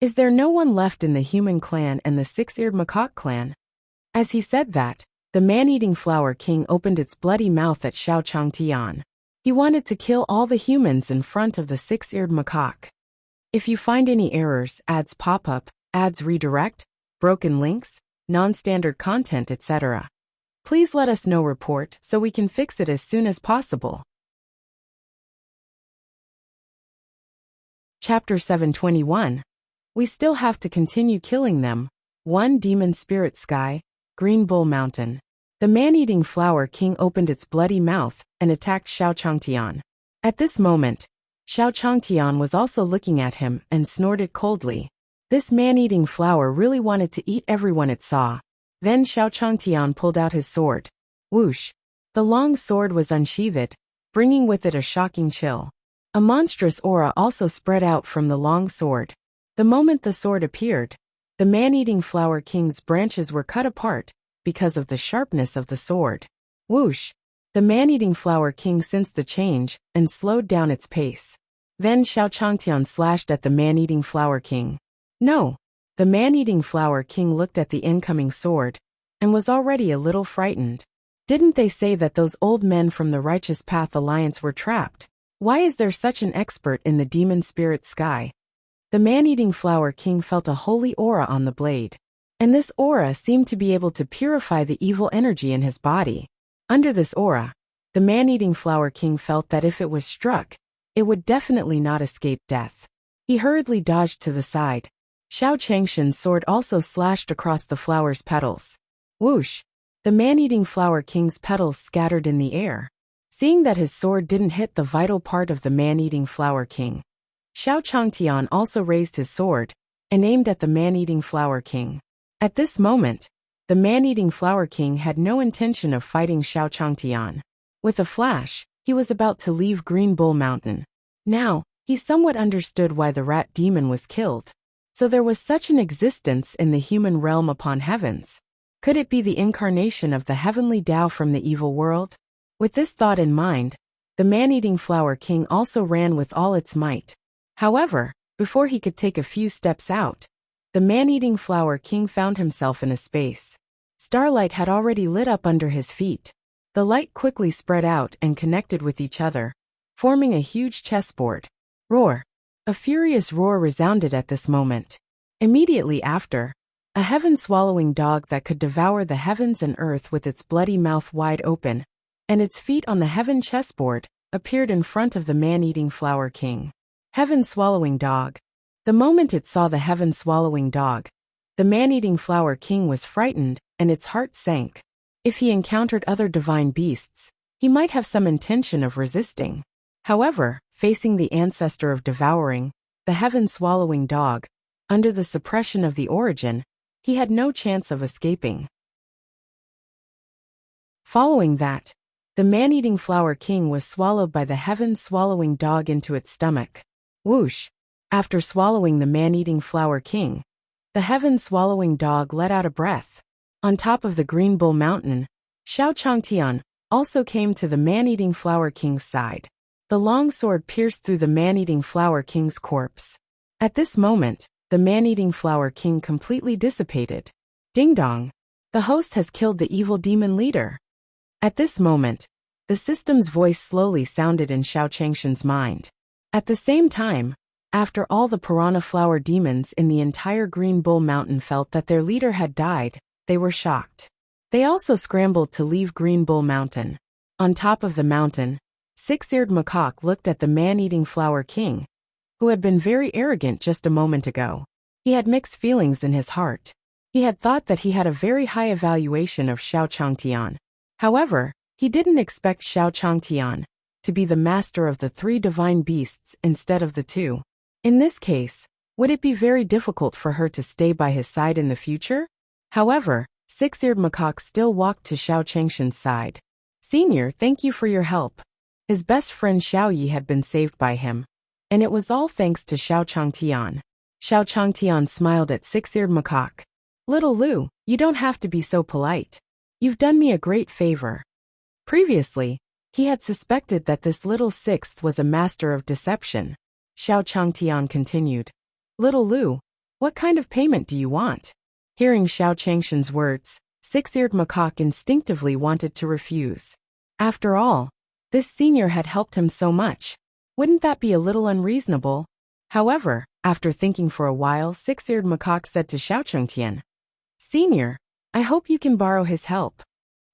Is there no one left in the human clan and the six-eared macaque clan?" As he said that, the man-eating flower king opened its bloody mouth at Xiao Changtian. He wanted to kill all the humans in front of the six-eared macaque. If you find any errors, ads pop up, ads redirect, broken links, non-standard content, etc., please let us know report so we can fix it as soon as possible. Chapter 721. We still have to continue killing them. 1 Demon Spirit Sky, Green Bull Mountain. The man-eating flower king opened its bloody mouth and attacked Xiao Changtian. At this moment, Xiao Changtian was also looking at him and snorted coldly. This man-eating flower really wanted to eat everyone it saw. Then Xiao Changtian pulled out his sword. Whoosh! The long sword was unsheathed, bringing with it a shocking chill. A monstrous aura also spread out from the long sword. The moment the sword appeared, The man-eating flower king's branches were cut apart because of the sharpness of the sword. Whoosh! The man-eating flower king sensed the change and slowed down its pace. Then Xiao Changtian slashed at the man-eating flower king. No! The man-eating flower king looked at the incoming sword and was already a little frightened. Didn't they say that those old men from the Righteous Path Alliance were trapped? Why is there such an expert in the demon spirit sky? The man-eating flower king felt a holy aura on the blade, and this aura seemed to be able to purify the evil energy in his body. Under this aura, the man-eating flower king felt that if it was struck, it would definitely not escape death. He hurriedly dodged to the side. Xiao Changshan's sword also slashed across the flower's petals. Whoosh! The man-eating flower king's petals scattered in the air. Seeing that his sword didn't hit the vital part of the man-eating flower king, Xiao Changtian also raised his sword and aimed at the man-eating flower king. At this moment, the man-eating flower king had no intention of fighting Xiao Changtian. With a flash, he was about to leave Green Bull Mountain. Now, he somewhat understood why the rat demon was killed. So there was such an existence in the human realm upon heavens. Could it be the incarnation of the heavenly Tao from the evil world? With this thought in mind, the man-eating flower king also ran with all its might. However, before he could take a few steps out, the man-eating flower king found himself in a space. Starlight had already lit up under his feet. The light quickly spread out and connected with each other, forming a huge chessboard. Roar! A furious roar resounded at this moment. Immediately after, a heaven-swallowing dog that could devour the heavens and earth with its bloody mouth wide open, and its feet on the heaven chessboard, appeared in front of the man-eating flower king. Heaven-swallowing dog. The moment it saw the heaven-swallowing dog, the man-eating flower king was frightened, and its heart sank. If he encountered other divine beasts, he might have some intention of resisting. However, facing the ancestor of devouring, the heaven-swallowing dog, under the suppression of the origin, he had no chance of escaping. Following that, the man-eating flower king was swallowed by the heaven-swallowing dog into its stomach. Whoosh! After swallowing the man-eating flower king, the heaven-swallowing dog let out a breath. On top of the Green Bull Mountain, Xiao Changtian also came to the man-eating flower king's side. The long sword pierced through the man-eating flower king's corpse. At this moment, the man-eating flower king completely dissipated. Ding dong! The host has killed the evil demon leader. At this moment, the system's voice slowly sounded in Xiao Changshan's mind. At the same time, after all the piranha flower demons in the entire Green Bull Mountain felt that their leader had died, they were shocked. They also scrambled to leave Green Bull Mountain. On top of the mountain, Six-Eared Macaque looked at the man-eating flower king, who had been very arrogant just a moment ago. He had mixed feelings in his heart. He had thought that he had a very high evaluation of Xiao Changtian. However, he didn't expect Xiao Changtian to be the master of the 3 divine beasts instead of the 2. In this case, would it be very difficult for her to stay by his side in the future? However, Six-Eared Macaque still walked to Xiao Changshan's side. Senior, thank you for your help. His best friend Xiao Yi had been saved by him, and it was all thanks to Xiao Changtian. Xiao Changtian smiled at Six-Eared Macaque. Little Lu, you don't have to be so polite. You've done me a great favor. Previously, he had suspected that this little sixth was a master of deception. Xiao Changtian continued. Little Lu, what kind of payment do you want? Hearing Xiao Changshan's words, Six-Eared Macaque instinctively wanted to refuse. After all, this senior had helped him so much. Wouldn't that be a little unreasonable? However, after thinking for a while, Six-Eared Macaque said to Xiao Changtian, Senior, I hope you can borrow his help.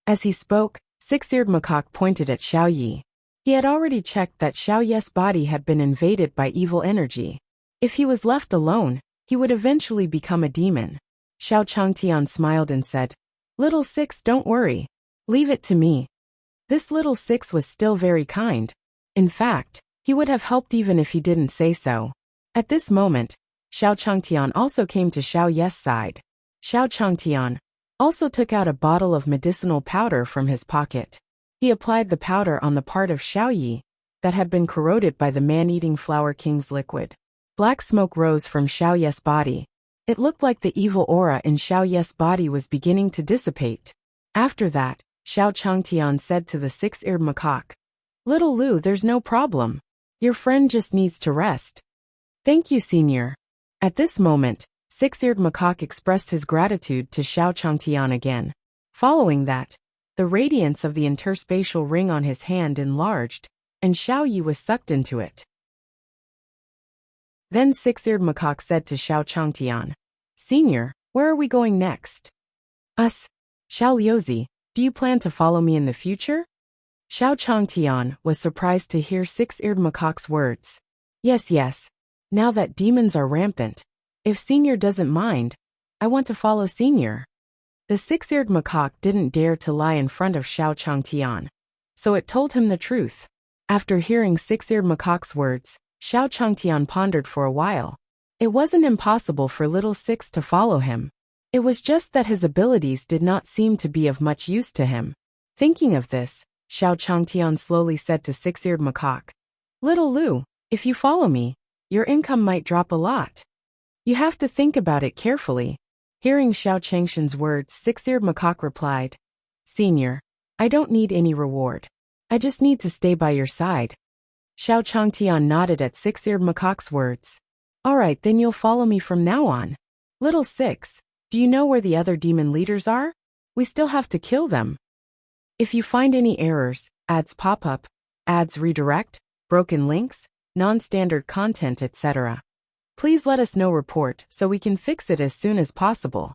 As he spoke, Six-Eared Macaque pointed at Xiao Yi. He had already checked that Xiao Ye's body had been invaded by evil energy. If he was left alone, he would eventually become a demon. Xiao Changtian smiled and said, Little Six, don't worry. Leave it to me. This little Six was still very kind. In fact, he would have helped even if he didn't say so. At this moment, Xiao Changtian also came to Xiao Ye's side. Xiao Changtian also took out a bottle of medicinal powder from his pocket. He applied the powder on the part of Xiao Yi that had been corroded by the man-eating flower king's liquid. Black smoke rose from Xiao Ye's body, It looked like the evil aura in Xiao Ye's body was beginning to dissipate. After that, Xiao Changtian said to the six-eared macaque, "Little Lu, there's no problem. Your friend just needs to rest." "Thank you, Senior." At this moment, Six-Eared Macaque expressed his gratitude to Xiao Changtian again. Following that, the radiance of the interspatial ring on his hand enlarged, and Xiao Yi was sucked into it. Then Six-Eared Macaque said to Xiao Changtian, "Senior, where are we going next?" "Us. Xiao Liuzi, do you plan to follow me in the future?" Xiao Changtian was surprised to hear Six-Eared Macaque's words. Yes. Now that demons are rampant, if Senior doesn't mind, I want to follow Senior." The six-eared macaque didn't dare to lie in front of Xiao Changtian, so it told him the truth. After hearing Six-Eared Macaque's words, Xiao Changtian pondered for a while. It wasn't impossible for Little Six to follow him. It was just that his abilities did not seem to be of much use to him. Thinking of this, Xiao Changtian slowly said to Six-Eared Macaque, "Little Lu, if you follow me, your income might drop a lot. You have to think about it carefully." Hearing Xiao Changshan's words, Six-Eared Macaque replied, "Senior, I don't need any reward. I just need to stay by your side." Xiao Changtian nodded at Six-Eared Macaque's words. "All right, then you'll follow me from now on. Little Six, do you know where the other demon leaders are? We still have to kill them. If you find any errors, ads pop up, ads redirect, broken links, non-standard content, etc., please let us know report so we can fix it as soon as possible."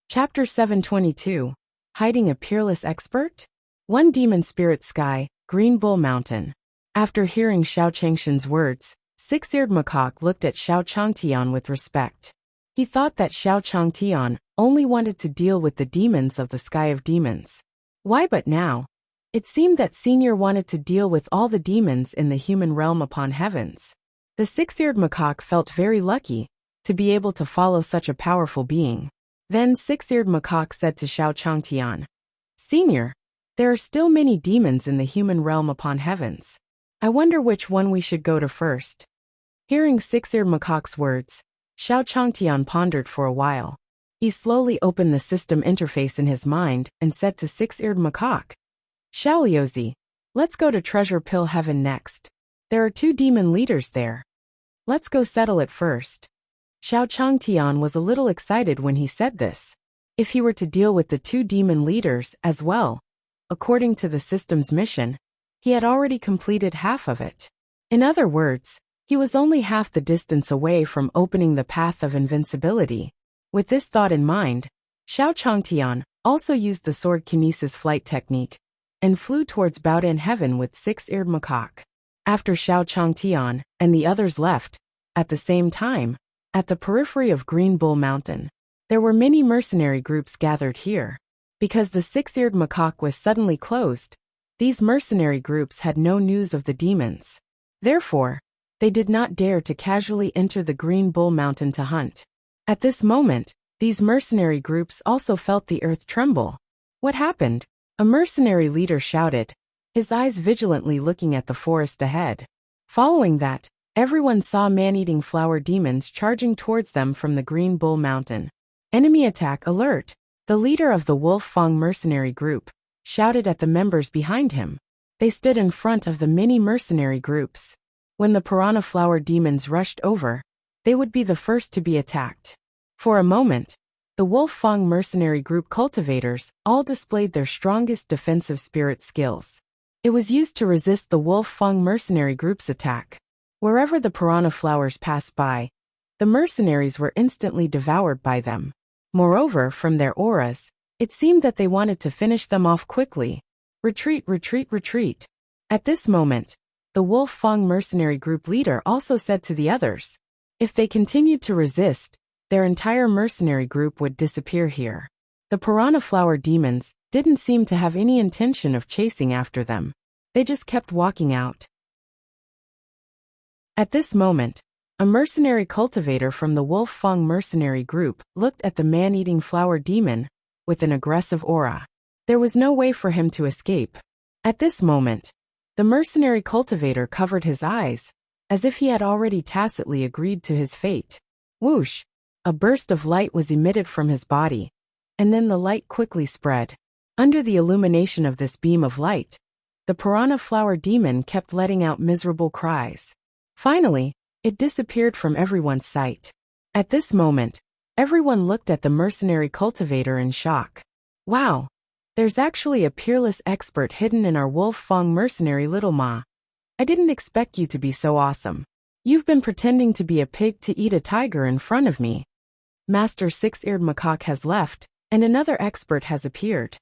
Chapter 722. Hiding a Peerless Expert? One Demon Spirit Sky, Green Bull Mountain. After hearing Xiao Changshan's words, Six-Eared Macaque looked at Xiao Changtian with respect. He thought that Xiao Changtian only wanted to deal with the demons of the Sky of Demons. Why but now? It seemed that Senior wanted to deal with all the demons in the human realm upon heavens. The Six-Eared Macaque felt very lucky to be able to follow such a powerful being. Then Six-Eared Macaque said to Xiao Changtian, "Senior, there are still many demons in the human realm upon heavens. I wonder which one we should go to first." Hearing Six-Eared Macaque's words, Xiao Changtian pondered for a while. He slowly opened the system interface in his mind and said to Six-Eared Macaque, "Xiao Liuzi, let's go to Treasure Pill Heaven next. There are 2 demon leaders there. Let's go settle it first." Xiao Changtian was a little excited when he said this. If he were to deal with the 2 demon leaders as well, according to the system's mission, he had already completed half of it. In other words, he was only half the distance away from opening the path of invincibility. With this thought in mind, Xiao Changtian also used the sword kinesis flight technique and flew towards Baodan Heaven with Six-Eared Macaque. After Xiao Changtian and the others left, at the same time, at the periphery of Green Bull Mountain, there were many mercenary groups gathered here. Because the Six-Eared Macaque was suddenly closed, these mercenary groups had no news of the demons. Therefore, they did not dare to casually enter the Green Bull Mountain to hunt. At this moment, these mercenary groups also felt the earth tremble. What happened? A mercenary leader shouted, his eyes vigilantly looking at the forest ahead. Following that, everyone saw man-eating flower demons charging towards them from the Green Bull Mountain. "Enemy attack alert!" The leader of the Wolf Fang mercenary group shouted at the members behind him. They stood in front of the many mercenary groups. When the piranha flower demons rushed over, they would be the first to be attacked. For a moment, the Wolf Fang mercenary group cultivators all displayed their strongest defensive spirit skills. It was used to resist the Wolf Fang mercenary group's attack. Wherever the piranha flowers passed by, the mercenaries were instantly devoured by them. Moreover, from their auras, it seemed that they wanted to finish them off quickly. Retreat, retreat, retreat. At this moment, the Wolf Fang mercenary group leader also said to the others, if they continued to resist, their entire mercenary group would disappear here. The piranha flower demons didn't seem to have any intention of chasing after them. They just kept walking out. At this moment, a mercenary cultivator from the Wolf Fang mercenary group looked at the man-eating flower demon with an aggressive aura. There was no way for him to escape. At this moment, the mercenary cultivator covered his eyes, as if he had already tacitly agreed to his fate. Whoosh! A burst of light was emitted from his body, and then the light quickly spread. Under the illumination of this beam of light, the piranha flower demon kept letting out miserable cries. Finally, it disappeared from everyone's sight. At this moment, everyone looked at the mercenary cultivator in shock. Wow! There's actually a peerless expert hidden in our Wolf Fong mercenary little ma. I didn't expect you to be so awesome. You've been pretending to be a pig to eat a tiger in front of me. Master Six-Eared Macaque has left, and another expert has appeared.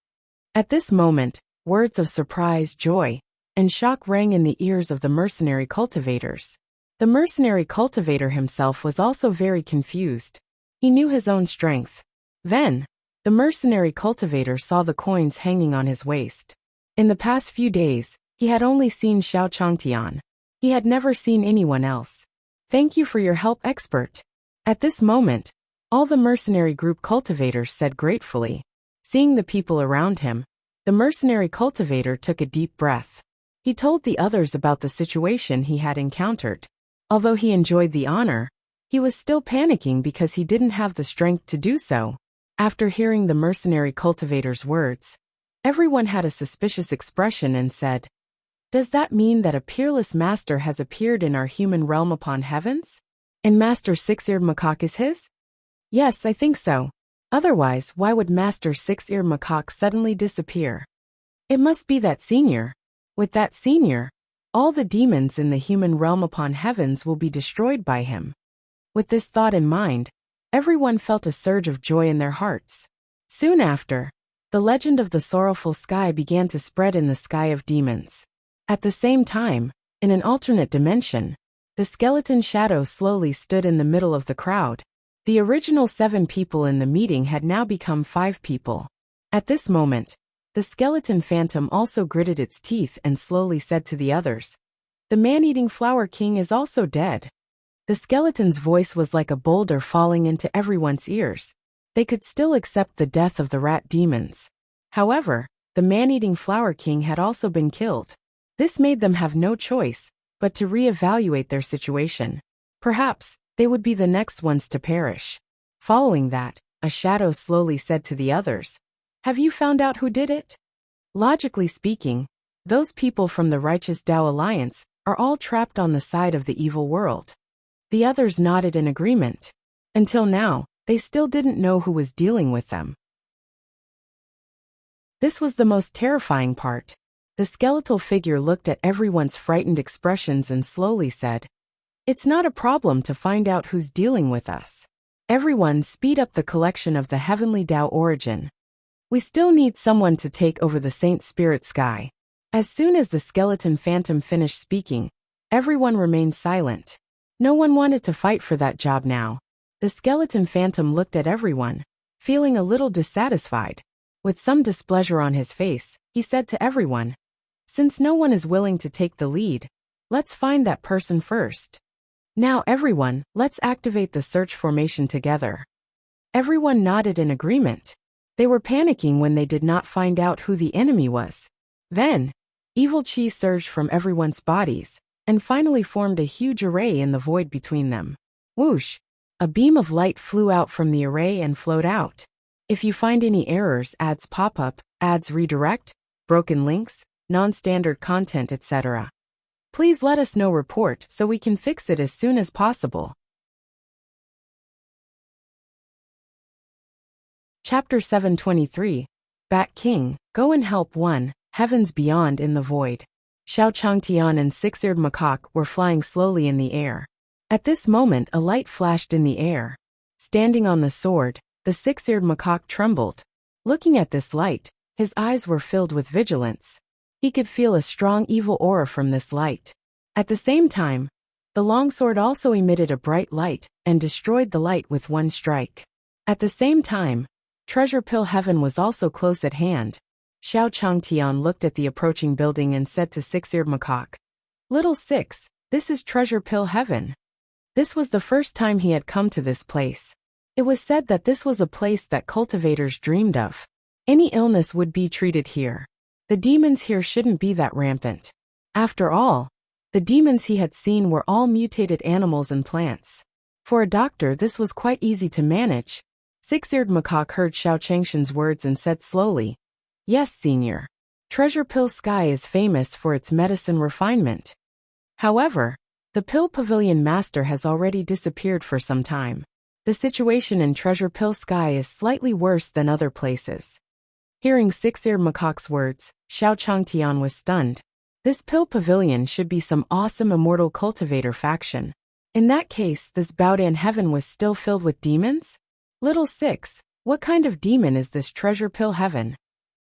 At this moment, words of surprise, joy, and shock rang in the ears of the mercenary cultivators. The mercenary cultivator himself was also very confused. He knew his own strength. Then, the mercenary cultivator saw the coins hanging on his waist. In the past few days, he had only seen Xiao Changtian. He had never seen anyone else. Thank you for your help, expert. At this moment, all the mercenary group cultivators said gratefully. Seeing the people around him, the mercenary cultivator took a deep breath. He told the others about the situation he had encountered. Although he enjoyed the honor, he was still panicking because he didn't have the strength to do so. After hearing the mercenary cultivator's words, everyone had a suspicious expression and said, "Does that mean that a peerless master has appeared in our human realm upon heavens? And Master Six-Eared Macaque is his?" "Yes, I think so. Otherwise, why would Master Six-Eared Macaque suddenly disappear? It must be that senior. With that senior, all the demons in the human realm upon heavens will be destroyed by him." With this thought in mind, everyone felt a surge of joy in their hearts. Soon after, the legend of the sorrowful sky began to spread in the sky of demons. At the same time, in an alternate dimension, the skeleton shadow slowly stood in the middle of the crowd. The original 7 people in the meeting had now become 5 people. At this moment, the skeleton phantom also gritted its teeth and slowly said to the others, "The man-eating flower king is also dead." The skeleton's voice was like a boulder falling into everyone's ears. They could still accept the death of the rat demons. However, the man-eating flower king had also been killed. This made them have no choice but to re-evaluate their situation. Perhaps they would be the next ones to perish. Following that, a shadow slowly said to the others, "Have you found out who did it?" Logically speaking, those people from the Righteous Tao Alliance are all trapped on the side of the evil world. The others nodded in agreement. Until now, they still didn't know who was dealing with them. This was the most terrifying part. The skeletal figure looked at everyone's frightened expressions and slowly said, "It's not a problem to find out who's dealing with us. Everyone speed up the collection of the Heavenly Tao origin. We still need someone to take over the Saint Spirit Sky." As soon as the skeleton phantom finished speaking, everyone remained silent. No one wanted to fight for that job now. The skeleton phantom looked at everyone, feeling a little dissatisfied. With some displeasure on his face, he said to everyone, "Since no one is willing to take the lead, let's find that person first. Now everyone, let's activate the search formation together." Everyone nodded in agreement. They were panicking when they did not find out who the enemy was. Then, evil chi surged from everyone's bodies, and finally formed a huge array in the void between them. Whoosh! A beam of light flew out from the array and flowed out. If you find any errors, ads pop up, ads redirect, broken links, non-standard content, etc., please let us know report so we can fix it as soon as possible. Chapter 723, Bat King, Go and Help 1, Heavens Beyond in the Void. Xiao Changtian and Six-Eared Macaque were flying slowly in the air. At this moment a light flashed in the air. Standing on the sword, the Six-Eared Macaque trembled. Looking at this light, his eyes were filled with vigilance. He could feel a strong evil aura from this light. At the same time, the longsword also emitted a bright light and destroyed the light with one strike. At the same time, Treasure Pill Heaven was also close at hand. Xiao Changtian looked at the approaching building and said to Six-Eared Macaque, "Little Six, this is Treasure Pill Heaven." This was the first time he had come to this place. It was said that this was a place that cultivators dreamed of. Any illness would be treated here. The demons here shouldn't be that rampant. After all, The demons he had seen were all mutated animals and plants. For a doctor, this was quite easy to manage. Six-eared macaque heard Xiao Changshan's words and said slowly, "Yes, Senior. Treasure Pill Sky is famous for its medicine refinement. However, the Pill Pavilion Master has already disappeared for some time. The situation in Treasure Pill Sky is slightly worse than other places." Hearing Six-eared macaque's words, Xiao Changtian was stunned. This Pill Pavilion should be some awesome immortal cultivator faction. In that case, this Baodan heaven was still filled with demons? Little Six, what kind of demon is this Treasure Pill Heaven?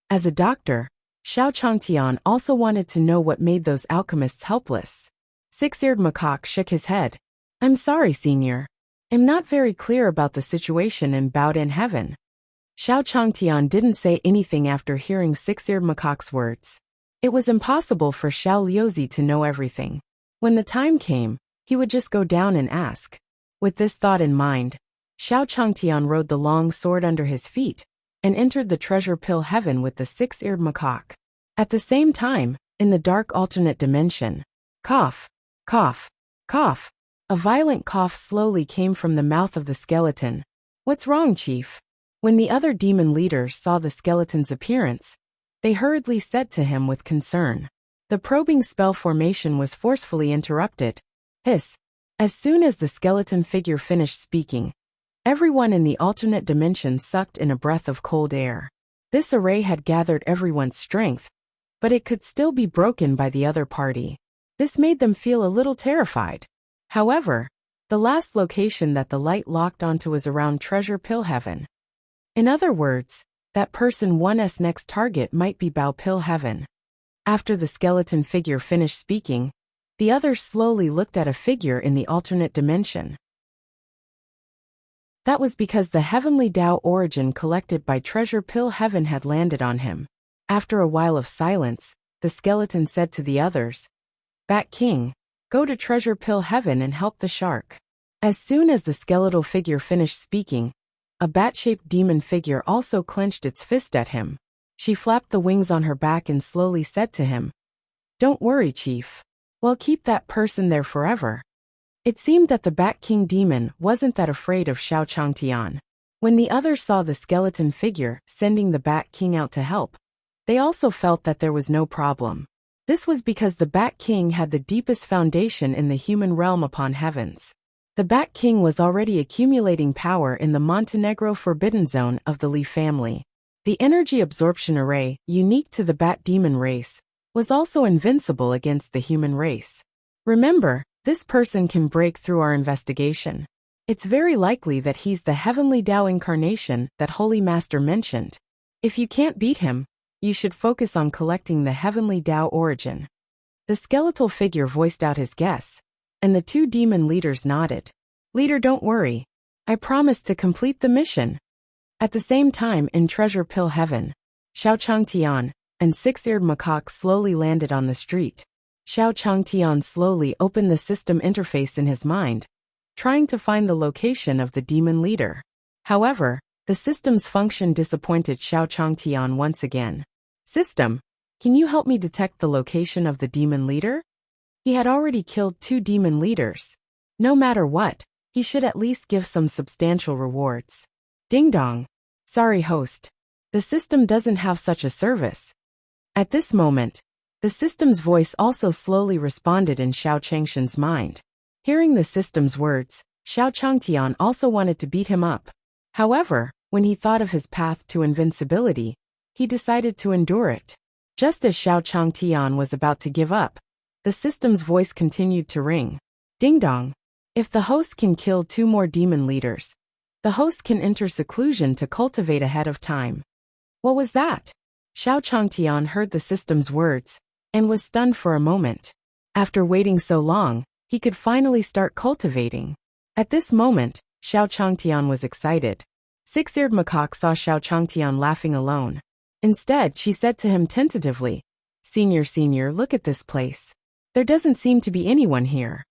As a doctor, Xiao Changtian also wanted to know what made those alchemists helpless. Six-eared macaque shook his head. "I'm sorry, Senior. I'm not very clear about the situation in Baodan Heaven." Xiao Changtian didn't say anything after hearing Six-eared macaque's words. It was impossible for Xiao Liuzi to know everything. When the time came, he would just go down and ask. With this thought in mind, Xiao Changtian rode the long sword under his feet and entered the Treasure Pill Heaven with the Six-eared macaque. At the same time, in the dark alternate dimension, cough, cough, cough. A violent cough slowly came from the mouth of the skeleton. "What's wrong, Chief?" When the other demon leaders saw the skeleton's appearance, they hurriedly said to him with concern. The probing spell formation was forcefully interrupted. Hiss. As soon as the skeleton figure finished speaking, everyone in the alternate dimension sucked in a breath of cold air. This array had gathered everyone's strength, but it could still be broken by the other party. This made them feel a little terrified. However, the last location that the light locked onto was around Treasure Pill Heaven. In other words, that person 1's next target might be Bao Pill Heaven. After the skeleton figure finished speaking, the others slowly looked at a figure in the alternate dimension. That was because the heavenly Tao origin collected by Treasure Pill Heaven had landed on him. After a while of silence, the skeleton said to the others, "Bat King, go to Treasure Pill Heaven and help the shark." As soon as the skeletal figure finished speaking, a bat-shaped demon figure also clenched its fist at him. She flapped the wings on her back and slowly said to him, "Don't worry, Chief. We'll keep that person there forever." It seemed that the Bat King demon wasn't that afraid of Xiao Changtian. When the others saw the skeleton figure sending the Bat King out to help, they also felt that there was no problem. This was because the Bat King had the deepest foundation in the human realm upon heavens. The Bat King was already accumulating power in the Montenegro Forbidden Zone of the Li family. The energy absorption array, unique to the Bat Demon race, was also invincible against the human race. Remember, this person can break through our investigation. It's very likely that he's the heavenly Tao incarnation that Holy Master mentioned. If you can't beat him, you should focus on collecting the heavenly Tao origin. The skeletal figure voiced out his guess, and the two demon leaders nodded. "Leader, don't worry. I promise to complete the mission." At the same time, in Treasure Pill Heaven, Xiao Changtian and Six-eared macaque slowly landed on the street. Xiao Changtian slowly opened the system interface in his mind, trying to find the location of the demon leader. However, the system's function disappointed Xiao Changtian once again. "System, can you help me detect the location of the demon leader?" He had already killed 2 demon leaders. No matter what, he should at least give some substantial rewards. Ding dong. "Sorry, host. The system doesn't have such a service." At this moment, the system's voice also slowly responded in Xiao Changshan's mind. Hearing the system's words, Xiao Changtian also wanted to beat him up. However, when he thought of his path to invincibility, he decided to endure it. Just as Xiao Changtian was about to give up, the system's voice continued to ring. Ding dong. If the host can kill 2 more demon leaders, the host can enter seclusion to cultivate ahead of time. What was that? Xiao Changtian heard the system's words and was stunned for a moment. After waiting so long, he could finally start cultivating. At this moment, Xiao Changtian was excited. Six-eared macaque saw Xiao Changtian laughing alone. Instead, she said to him tentatively, Senior, look at this place. There doesn't seem to be anyone here."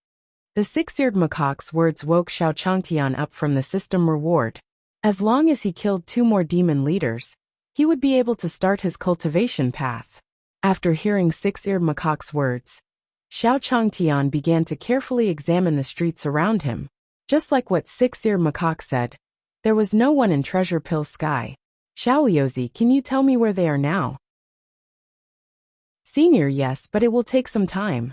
The six-eared macaque's words woke Xiao Changtian up from the system reward. As long as he killed 2 more demon leaders, he would be able to start his cultivation path. After hearing six-eared macaque's words, Xiao Changtian began to carefully examine the streets around him. Just like what Six-Eared Macaque said, there was no one in Treasure Pill Sky. Xiaoyozi, can you tell me where they are now? Senior, yes, but it will take some time.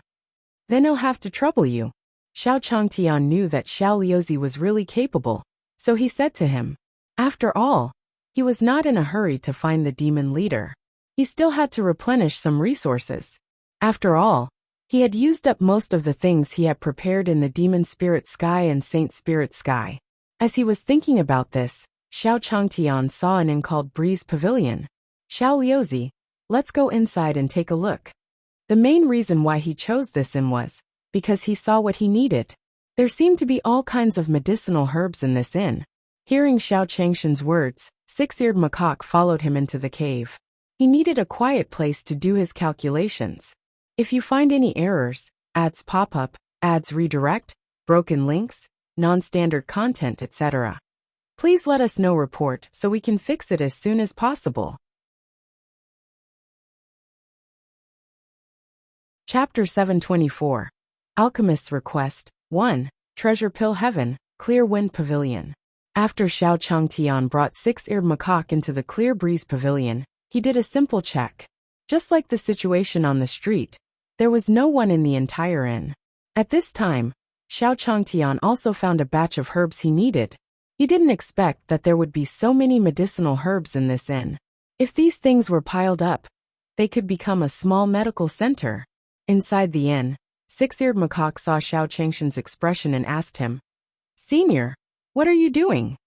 Then he'll have to trouble you. Xiao Changtian knew that Xiaoyozi was really capable, so he said to him. After all, he was not in a hurry to find the demon leader. He still had to replenish some resources. After all, he had used up most of the things he had prepared in the Demon Spirit Sky and Saint Spirit Sky. As he was thinking about this, Xiao Changtian saw an inn called Breeze Pavilion. Xiaoyozi, let's go inside and take a look. The main reason why he chose this inn was because he saw what he needed. There seemed to be all kinds of medicinal herbs in this inn. Hearing Xiao Changshan's words, Six-Eared Macaque followed him into the cave. He needed a quiet place to do his calculations. If you find any errors, ads pop up, ads redirect, broken links, non-standard content, etc., please let us know report so we can fix it as soon as possible. Chapter 724. Alchemist's Request 1. Treasure Pill Heaven, Clear Wind Pavilion. After Xiao Changtian brought Six-Eared Macaque into the Clear Breeze Pavilion, he did a simple check. Just like the situation on the street, there was no one in the entire inn. At this time, Xiao Changtian also found a batch of herbs he needed. He didn't expect that there would be so many medicinal herbs in this inn. If these things were piled up, they could become a small medical center. Inside the inn, Six-Eared Macaque saw Xiao Changshan's expression and asked him, Senior, what are you doing?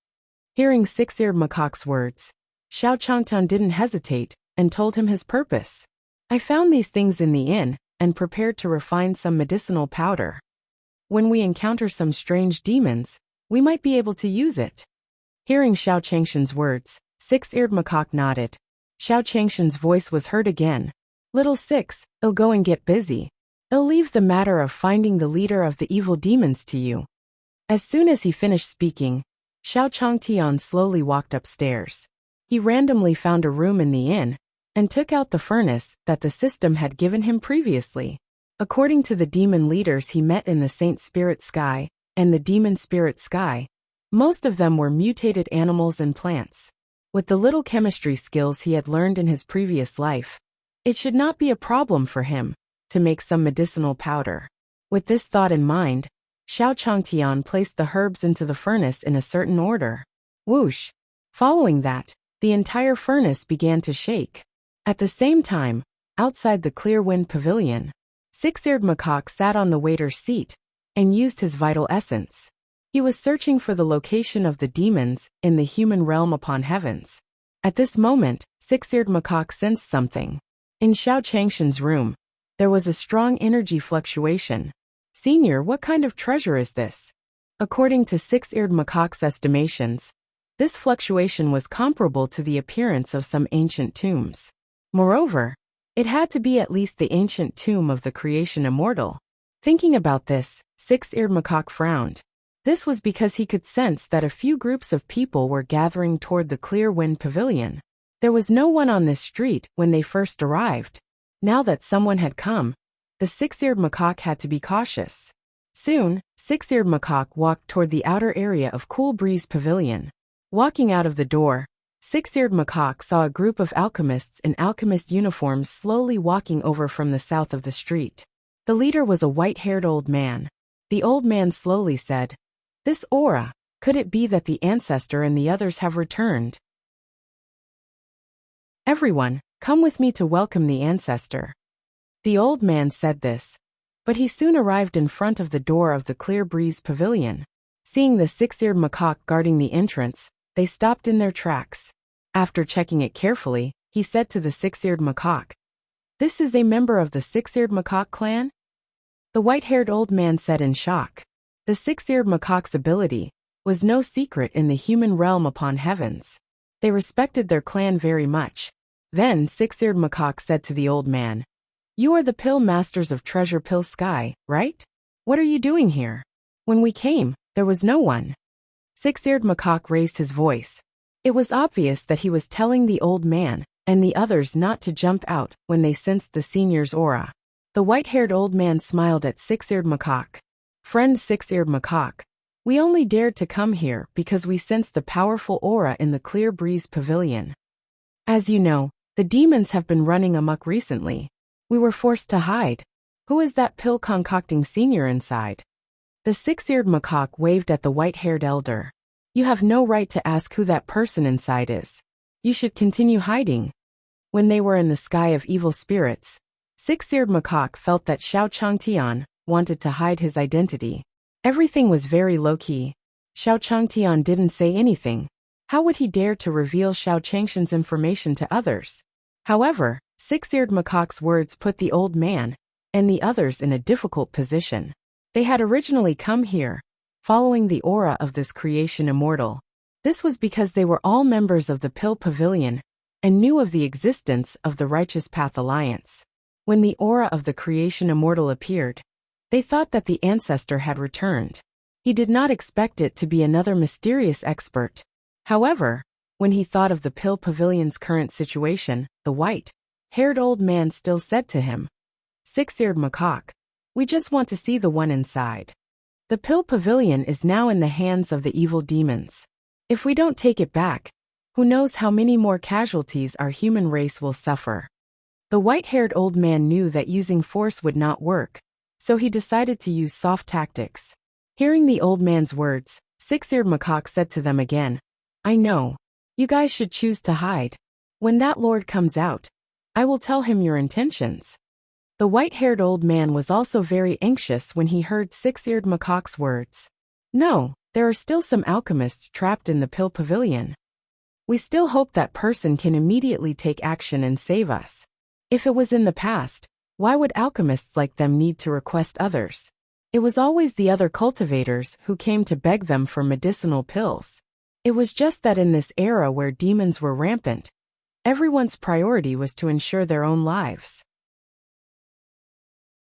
Hearing Six-Eared Macaque's words, Xiao Changtian didn't hesitate and told him his purpose. I found these things in the inn and prepared to refine some medicinal powder. When we encounter some strange demons, we might be able to use it. Hearing Xiao Changshan's words, Six-Eared Macaque nodded. Xiao Changshan's voice was heard again. Little Six, I'll go and get busy. I'll leave the matter of finding the leader of the evil demons to you. As soon as he finished speaking, Xiao Changtian slowly walked upstairs. He randomly found a room in the inn and took out the furnace that the system had given him previously. According to the demon leaders he met in the Saint Spirit Sky and the Demon Spirit Sky, most of them were mutated animals and plants. With the little chemistry skills he had learned in his previous life, it should not be a problem for him to make some medicinal powder. With this thought in mind, Xiao Changtian placed the herbs into the furnace in a certain order. Whoosh! Following that, the entire furnace began to shake. At the same time, outside the Clear Wind Pavilion, Six-Eared Macaque sat on the waiter's seat and used his vital essence. He was searching for the location of the demons in the human realm upon heavens. At this moment, Six-Eared Macaque sensed something. In Xiao Changshan's room, there was a strong energy fluctuation. Senior, what kind of treasure is this? According to Six-Eared Macaque's estimations, this fluctuation was comparable to the appearance of some ancient tombs. Moreover, it had to be at least the ancient tomb of the creation immortal. Thinking about this, Six-Eared Macaque frowned. This was because he could sense that a few groups of people were gathering toward the Clear Wind Pavilion. There was no one on this street when they first arrived. Now that someone had come, the Six-Eared Macaque had to be cautious. Soon, Six-Eared Macaque walked toward the outer area of Cool Breeze Pavilion. Walking out of the door, Six-Eared Macaque saw a group of alchemists in alchemist uniforms slowly walking over from the south of the street. The leader was a white-haired old man. The old man slowly said, "This aura, could it be that the ancestor and the others have returned? Everyone, come with me to welcome the ancestor." The old man said this, but he soon arrived in front of the door of the Clear Breeze Pavilion. Seeing the Six-Eared Macaque guarding the entrance, they stopped in their tracks. After checking it carefully, he said to the Six-Eared Macaque, "This is a member of the Six-Eared Macaque clan?" The white-haired old man said in shock. The Six-Eared Macaque's ability was no secret in the human realm upon heavens. They respected their clan very much. Then Six-Eared Macaque said to the old man, "You are the pill masters of Treasure Pill Sky, right? What are you doing here? When we came, there was no one." Six-Eared Macaque raised his voice. It was obvious that he was telling the old man and the others not to jump out when they sensed the senior's aura. The white-haired old man smiled at Six-Eared Macaque. Friend Six-Eared Macaque, we only dared to come here because we sensed the powerful aura in the Clear Breeze Pavilion. As you know, the demons have been running amok recently. We were forced to hide. Who is that pill-concocting senior inside? The Six-Eared Macaque waved at the white-haired elder. You have no right to ask who that person inside is. You should continue hiding. When they were in the sky of evil spirits, Six-Eared Macaque felt that Xiao Changtian wanted to hide his identity. Everything was very low-key. Xiao Changtian didn't say anything. How would he dare to reveal Xiao Changshan's information to others? However, Six-Eared Macaque's words put the old man and the others in a difficult position. They had originally come here, following the aura of this creation immortal. This was because they were all members of the Pill Pavilion and knew of the existence of the Righteous Path Alliance. When the aura of the creation immortal appeared, they thought that the ancestor had returned. He did not expect it to be another mysterious expert. However, when he thought of the Pill Pavilion's current situation, the white-haired old man still said to him, Six-Eared Macaque, we just want to see the one inside. The Pill Pavilion is now in the hands of the evil demons. If we don't take it back, who knows how many more casualties our human race will suffer. The white-haired old man knew that using force would not work, so he decided to use soft tactics. Hearing the old man's words, Six-Eared Macaque said to them again, I know. You guys should choose to hide. When that lord comes out, I will tell him your intentions. The white-haired old man was also very anxious when he heard Six-Eared Macaque's words. No, there are still some alchemists trapped in the Pill Pavilion. We still hope that person can immediately take action and save us. If it was in the past, why would alchemists like them need to request others? It was always the other cultivators who came to beg them for medicinal pills. It was just that in this era where demons were rampant, everyone's priority was to ensure their own lives.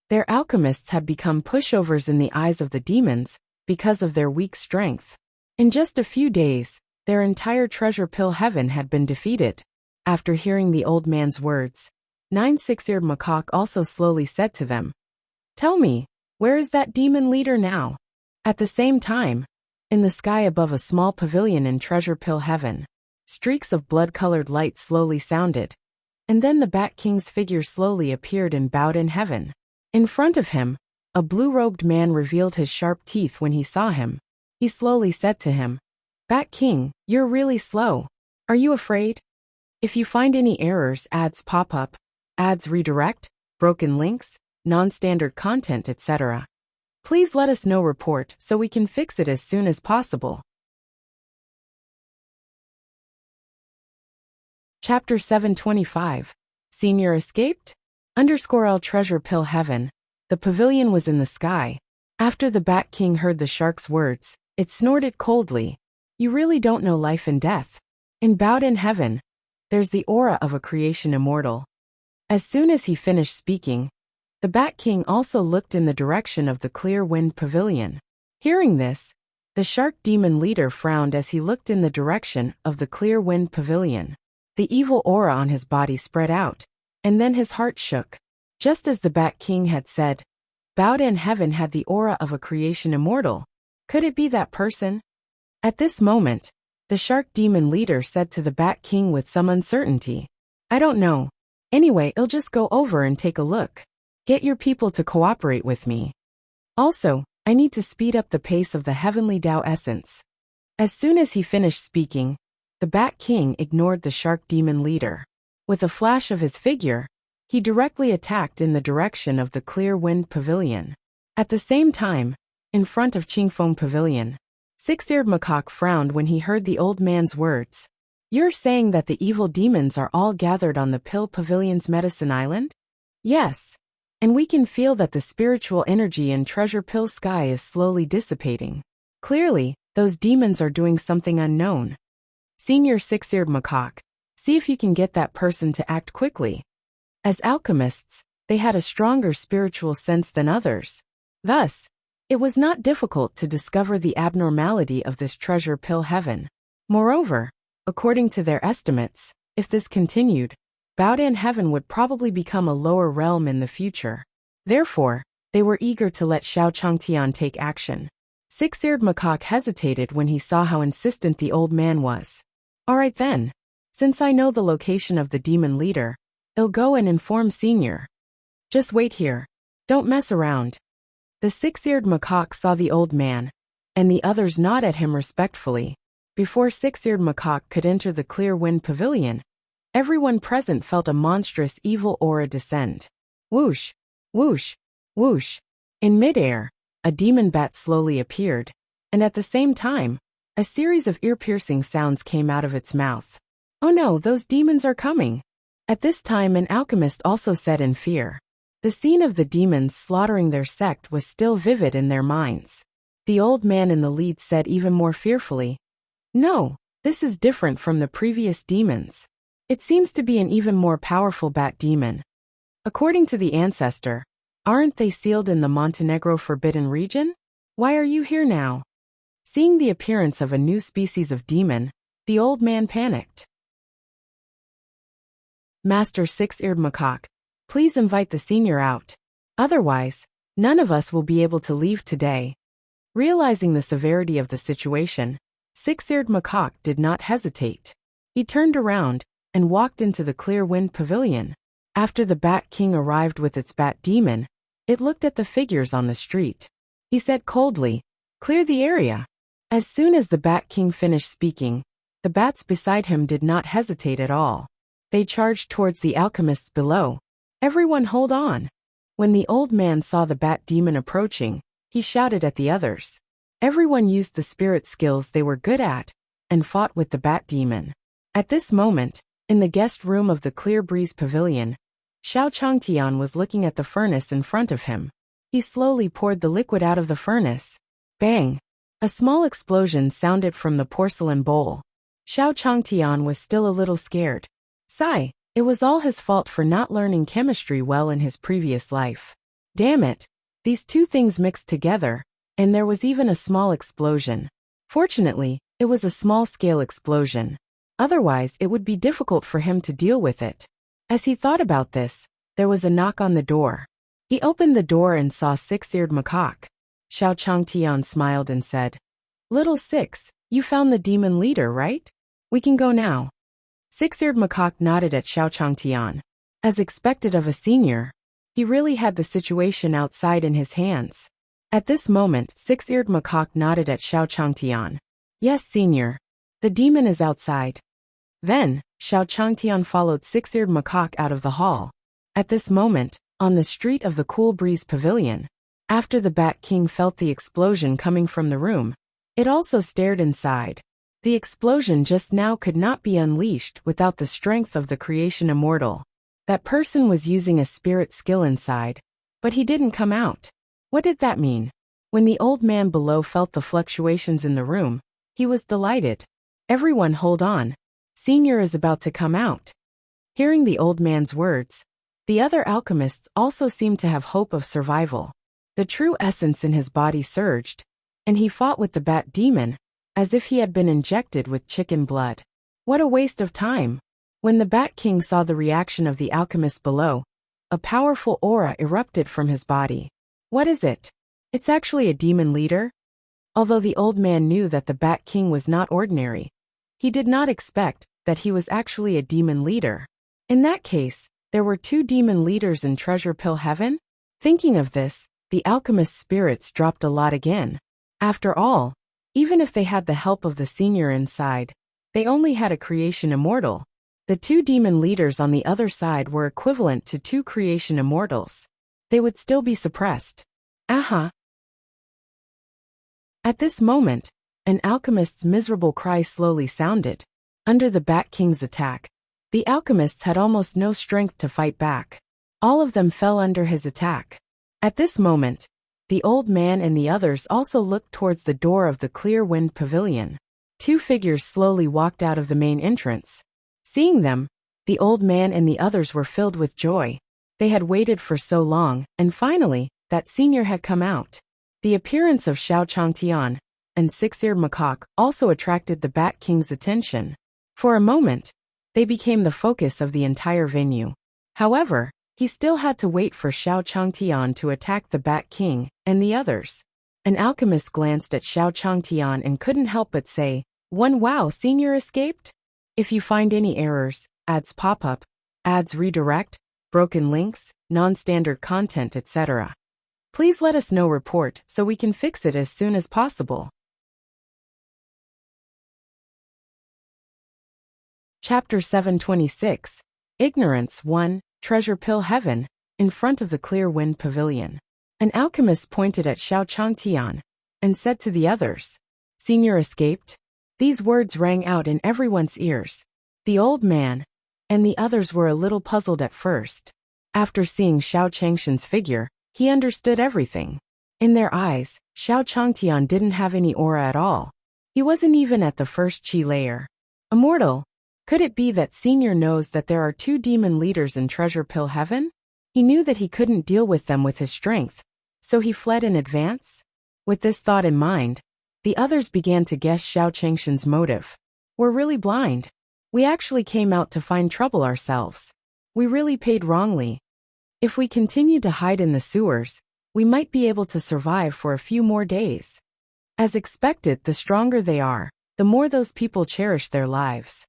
Their alchemists had become pushovers in the eyes of the demons because of their weak strength. In just a few days, their entire treasure pill heaven had been defeated. After hearing the old man's words, Six-Eared Macaque also slowly said to them, Tell me, where is that demon leader now? At the same time, in the sky above a small pavilion in treasure pill heaven, streaks of blood-colored light slowly sounded, and then the Bat King's figure slowly appeared and bowed in heaven. In front of him, a blue-robed man revealed his sharp teeth when he saw him. He slowly said to him, Bat King, you're really slow. Are you afraid? If you find any errors, ads pop up, ads redirect, broken links, non-standard content, etc., please let us know report so we can fix it as soon as possible. Chapter 725. Senior escaped? _L treasure pill heaven. The pavilion was in the sky. After the Bat King heard the shark's words, it snorted coldly. You really don't know life and death. In Bowden heaven, there's the aura of a creation immortal. As soon as he finished speaking, the Bat King also looked in the direction of the Clear Wind Pavilion. Hearing this, the shark demon leader frowned as he looked in the direction of the Clear Wind Pavilion. The evil aura on his body spread out, and then his heart shook. Just as the Bat King had said, Bowden heaven had the aura of a creation immortal. Could it be that person? At this moment, the shark demon leader said to the Bat King with some uncertainty, I don't know. Anyway, I'll just go over and take a look. Get your people to cooperate with me. Also, I need to speed up the pace of the heavenly Tao essence. As soon as he finished speaking, the Bat King ignored the shark demon leader. With a flash of his figure, he directly attacked in the direction of the Clear Wind Pavilion. At the same time, in front of Qingfeng Pavilion, Six-Eared Macaque frowned when he heard the old man's words. You're saying that the evil demons are all gathered on the Pill Pavilion's Medicine Island? Yes. And we can feel that the spiritual energy in Treasure Pill Sky is slowly dissipating. Clearly, those demons are doing something unknown. Senior Six-Eared Macaque, see if you can get that person to act quickly. As alchemists, they had a stronger spiritual sense than others. Thus, it was not difficult to discover the abnormality of this treasure pill heaven. Moreover, according to their estimates, if this continued, Bowden heaven would probably become a lower realm in the future. Therefore, they were eager to let Xiao Changtian take action. Six-eared macaque hesitated when he saw how insistent the old man was. All right then. Since I know the location of the demon leader, I'll go and inform Senior. Just wait here. Don't mess around. The six-eared macaque saw the old man, and the others nod at him respectfully. Before six-eared macaque could enter the clear wind pavilion, everyone present felt a monstrous evil aura descend. Whoosh, whoosh, whoosh. In midair, a demon bat slowly appeared, and at the same time, a series of ear-piercing sounds came out of its mouth. Oh no, those demons are coming. At this time an alchemist also said in fear. The scene of the demons slaughtering their sect was still vivid in their minds. The old man in the lead said even more fearfully, "No, this is different from the previous demons. It seems to be an even more powerful bat demon. According to the ancestor, aren't they sealed in the Montenegro forbidden region? Why are you here now?" Seeing the appearance of a new species of demon, the old man panicked. Master Six-Eared Macaque, please invite the senior out. Otherwise, none of us will be able to leave today. Realizing the severity of the situation, Six-Eared Macaque did not hesitate. He turned around and walked into the clear wind pavilion. After the Bat King arrived with its bat demon, it looked at the figures on the street. He said coldly, "Clear the area." As soon as the Bat King finished speaking, the bats beside him did not hesitate at all. They charged towards the alchemists below. Everyone hold on. When the old man saw the bat demon approaching, he shouted at the others. Everyone used the spirit skills they were good at and fought with the bat demon. At this moment, in the guest room of the Clear Breeze Pavilion, Xiao Changtian was looking at the furnace in front of him. He slowly poured the liquid out of the furnace. Bang! A small explosion sounded from the porcelain bowl. Xiao Changtian was still a little scared. Sigh, it was all his fault for not learning chemistry well in his previous life. Damn it, these two things mixed together, and there was even a small explosion. Fortunately, it was a small-scale explosion. Otherwise, it would be difficult for him to deal with it. As he thought about this, there was a knock on the door. He opened the door and saw Six-Eared Macaque. Xiao Changtian smiled and said, "Little Six, you found the demon leader, right? We can go now." Six-Eared Macaque nodded at Xiao Changtian. As expected of a senior, he really had the situation outside in his hands. At this moment, Six-Eared Macaque nodded at Xiao Changtian. "Yes, senior. The demon is outside." Then, Xiao Changtian followed Six-Eared Macaque out of the hall. At this moment, on the street of the Cool Breeze Pavilion, after the Bat King felt the explosion coming from the room, it also stared inside. The explosion just now could not be unleashed without the strength of the creation immortal. That person was using a spirit skill inside, but he didn't come out. What did that mean? When the old man below felt the fluctuations in the room, he was delighted. Everyone hold on. Senior is about to come out. Hearing the old man's words, the other alchemists also seemed to have hope of survival. The true essence in his body surged, and he fought with the bat demon, as if he had been injected with chicken blood. What a waste of time! When the Bat King saw the reaction of the alchemist below, a powerful aura erupted from his body. What is it? It's actually a demon leader? Although the old man knew that the Bat King was not ordinary, he did not expect that he was actually a demon leader. In that case, there were two demon leaders in Treasure Pill Heaven? Thinking of this, the alchemist's spirits dropped a lot again. After all, even if they had the help of the senior inside, they only had a creation immortal. The two demon leaders on the other side were equivalent to two creation immortals. They would still be suppressed. Aha! At this moment, an alchemist's miserable cry slowly sounded. Under the Bat King's attack, the alchemists had almost no strength to fight back. All of them fell under his attack. At this moment, the old man and the others also looked towards the door of the Clear Wind Pavilion. Two figures slowly walked out of the main entrance. Seeing them, the old man and the others were filled with joy. They had waited for so long, and finally, that senior had come out. The appearance of Xiao Changtian and Six-Eared Macaque also attracted the Bat King's attention. For a moment, they became the focus of the entire venue. However, He still had to wait for Xiao Changtian to attack the Bat King and the others. An alchemist glanced at Xiao Changtian and couldn't help but say, Wow, senior escaped? If you find any errors, ads pop up, ads redirect, broken links, non-standard content, etc. Please let us know report so we can fix it as soon as possible. Chapter 726. Ignorance 1, Treasure Pill Heaven, in front of the Clear Wind Pavilion. An alchemist pointed at Xiao Changtian and said to the others, Senior escaped? These words rang out in everyone's ears. The old man and the others were a little puzzled at first. After seeing Xiao Changshan's figure, he understood everything. In their eyes, Xiao Changtian didn't have any aura at all. He wasn't even at the first chi layer. Immortal? Could it be that Senior knows that there are 2 demon leaders in Treasure Pill Heaven? He knew that he couldn't deal with them with his strength, so he fled in advance? With this thought in mind, the others began to guess Xiao Changshan's motive. We're really blind. We actually came out to find trouble ourselves. We really paid wrongly. If we continue to hide in the sewers, we might be able to survive for a few more days. As expected, the stronger they are, the more those people cherish their lives.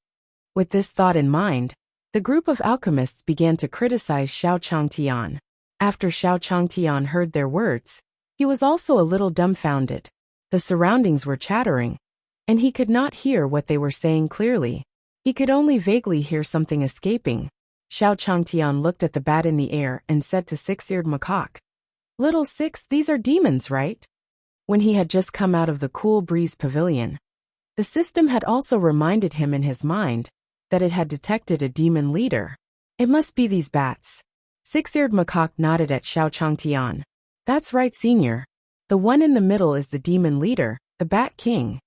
With this thought in mind, the group of alchemists began to criticize Xiao Changtian. After Xiao Changtian heard their words, he was also a little dumbfounded. The surroundings were chattering, and he could not hear what they were saying clearly. He could only vaguely hear something escaping. Xiao Changtian looked at the bat in the air and said to Six-Eared Macaque, Little Six, these are demons, right? When he had just come out of the Cool Breeze Pavilion, the system had also reminded him in his mind that it had detected a demon leader. It must be these bats. Six-Eared Macaque nodded at Xiao Changtian. That's right, Senior. The one in the middle is the demon leader, the Bat King.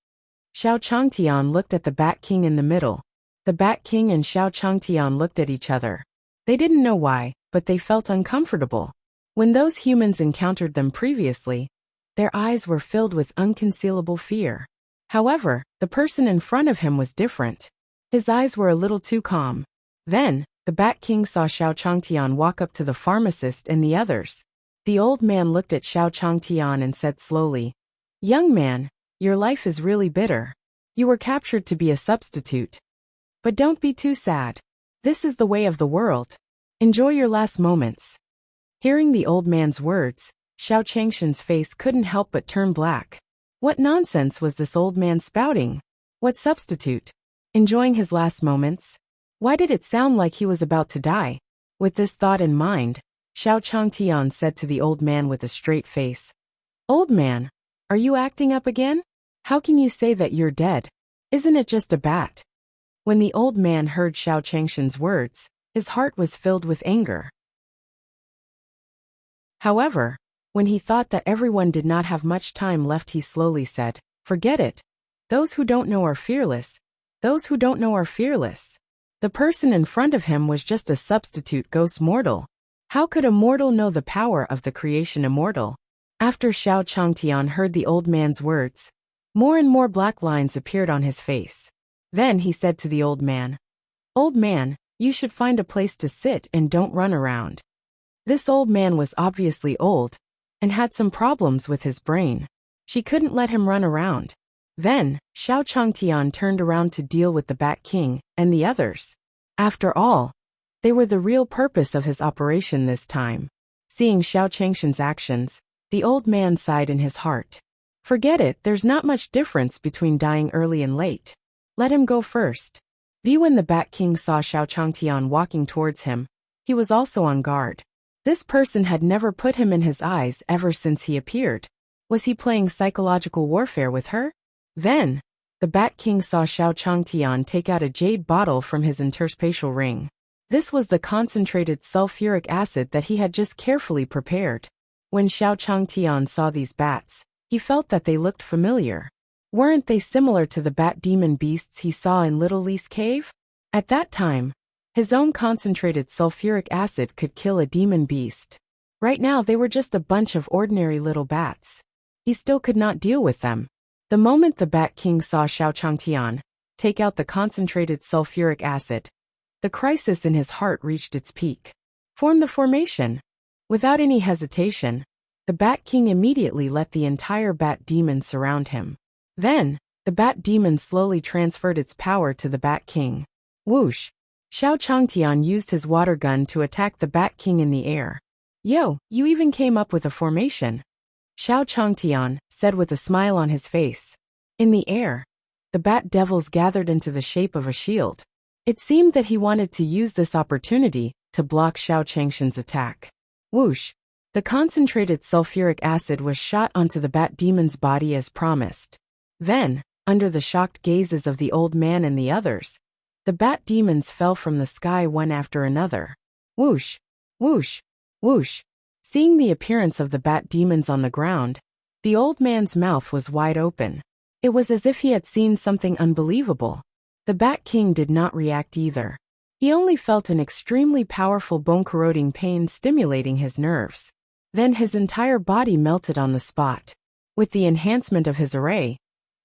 Xiao Changtian looked at the Bat King in the middle. The Bat King and Xiao Changtian looked at each other. They didn't know why, but they felt uncomfortable. When those humans encountered them previously, their eyes were filled with unconcealable fear. However, the person in front of him was different. His eyes were a little too calm. Then, the Bat King saw Xiao Changtian walk up to the pharmacist and the others. The old man looked at Xiao Changtian and said slowly, Young man, your life is really bitter. You were captured to be a substitute. But don't be too sad. This is the way of the world. Enjoy your last moments. Hearing the old man's words, Xiao Changshan's face couldn't help but turn black. What nonsense was this old man spouting? What substitute? Enjoying his last moments? Why did it sound like he was about to die? With this thought in mind, Xiao Changtian said to the old man with a straight face, Old man, are you acting up again? How can you say that you're dead? Isn't it just a bat? When the old man heard Xiao Changshan's words, his heart was filled with anger. However, when he thought that everyone did not have much time left, he slowly said, Forget it. Those who don't know are fearless. Those who don't know are fearless. The person in front of him was just a substitute ghost mortal. How could a mortal know the power of the creation immortal? After Xiao Changtian heard the old man's words, more and more black lines appeared on his face. Then he said to the old man, Old man, you should find a place to sit and don't run around. This old man was obviously old and had some problems with his brain. She couldn't let him run around. Then, Xiao Changtian turned around to deal with the Bat King and the others. After all, they were the real purpose of his operation this time. Seeing Xiao Changshan's actions, the old man sighed in his heart. Forget it, there's not much difference between dying early and late. Let him go first. When the Bat King saw Xiao Changtian walking towards him, he was also on guard. This person had never put him in his eyes ever since he appeared. Was he playing psychological warfare with her? Then, the Bat King saw Xiao Changtian take out a jade bottle from his interspatial ring. This was the concentrated sulfuric acid that he had just carefully prepared. When Xiao Changtian saw these bats, he felt that they looked familiar. Weren't they similar to the bat demon beasts he saw in Little Lee's cave? At that time, his own concentrated sulfuric acid could kill a demon beast. Right now they were just a bunch of ordinary little bats. He still could not deal with them. The moment the Bat King saw Xiao Changtian take out the concentrated sulfuric acid, the crisis in his heart reached its peak. Form the formation. Without any hesitation, the Bat King immediately let the entire Bat Demon surround him. Then, the Bat Demon slowly transferred its power to the Bat King. Whoosh! Xiao Changtian used his water gun to attack the Bat King in the air. Yo, you even came up with a formation. Xiao Changtian said with a smile on his face. In the air, the Bat Devils gathered into the shape of a shield. It seemed that he wanted to use this opportunity to block Xiao Changshan's attack. Whoosh! The concentrated sulfuric acid was shot onto the Bat Demon's body as promised. Then, under the shocked gazes of the old man and the others, the Bat Demons fell from the sky one after another. Whoosh! Whoosh! Whoosh! Seeing the appearance of the Bat Demons on the ground, the old man's mouth was wide open. It was as if he had seen something unbelievable. The Bat King did not react either. He only felt an extremely powerful bone-corroding pain stimulating his nerves. Then his entire body melted on the spot. With the enhancement of his array,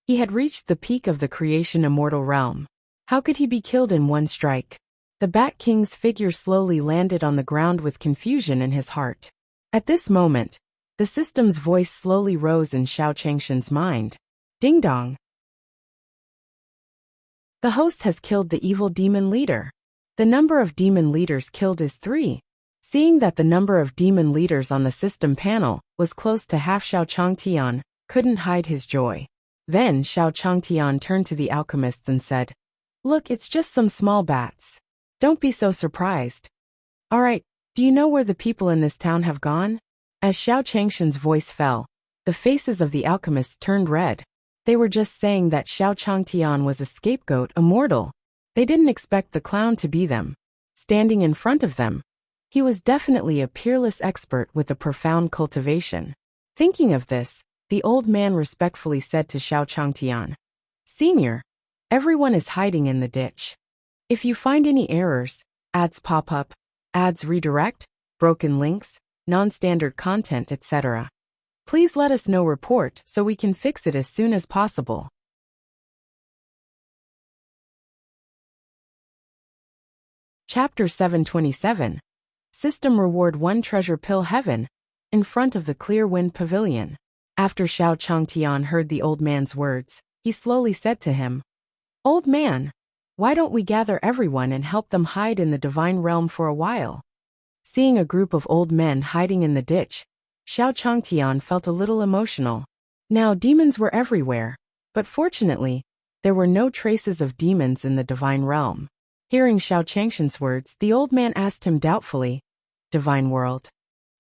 he had reached the peak of the creation immortal realm. How could he be killed in one strike? The Bat King's figure slowly landed on the ground with confusion in his heart. At this moment, the system's voice slowly rose in Xiao Changshan's mind. Ding dong! The host has killed the evil demon leader. The number of demon leaders killed is 3. Seeing that the number of demon leaders on the system panel was close to half, Xiao Changtian couldn't hide his joy. Then Xiao Changtian turned to the alchemists and said, Look, it's just some small bats. Don't be so surprised. Alright, do you know where the people in this town have gone? As Xiao Changshan's voice fell, the faces of the alchemists turned red. They were just saying that Xiao Changtian was a scapegoat, immortal. They didn't expect the clown to be them. Standing in front of them, he was definitely a peerless expert with a profound cultivation. Thinking of this, the old man respectfully said to Xiao Changtian, Senior, everyone is hiding in the ditch. If you find any errors, ads pop up, ads redirect, broken links, non-standard content, etc., please let us know report so we can fix it as soon as possible. Chapter 727. System Reward 1 Treasure Pill Heaven. In front of the Clear Wind Pavilion. After Xiao Changtian heard the old man's words, he slowly said to him, Old man, why don't we gather everyone and help them hide in the divine realm for a while? Seeing a group of old men hiding in the ditch, Xiao Changtian felt a little emotional. Now demons were everywhere, but fortunately, there were no traces of demons in the divine realm. Hearing Xiao Changshan's words, the old man asked him doubtfully, Divine world?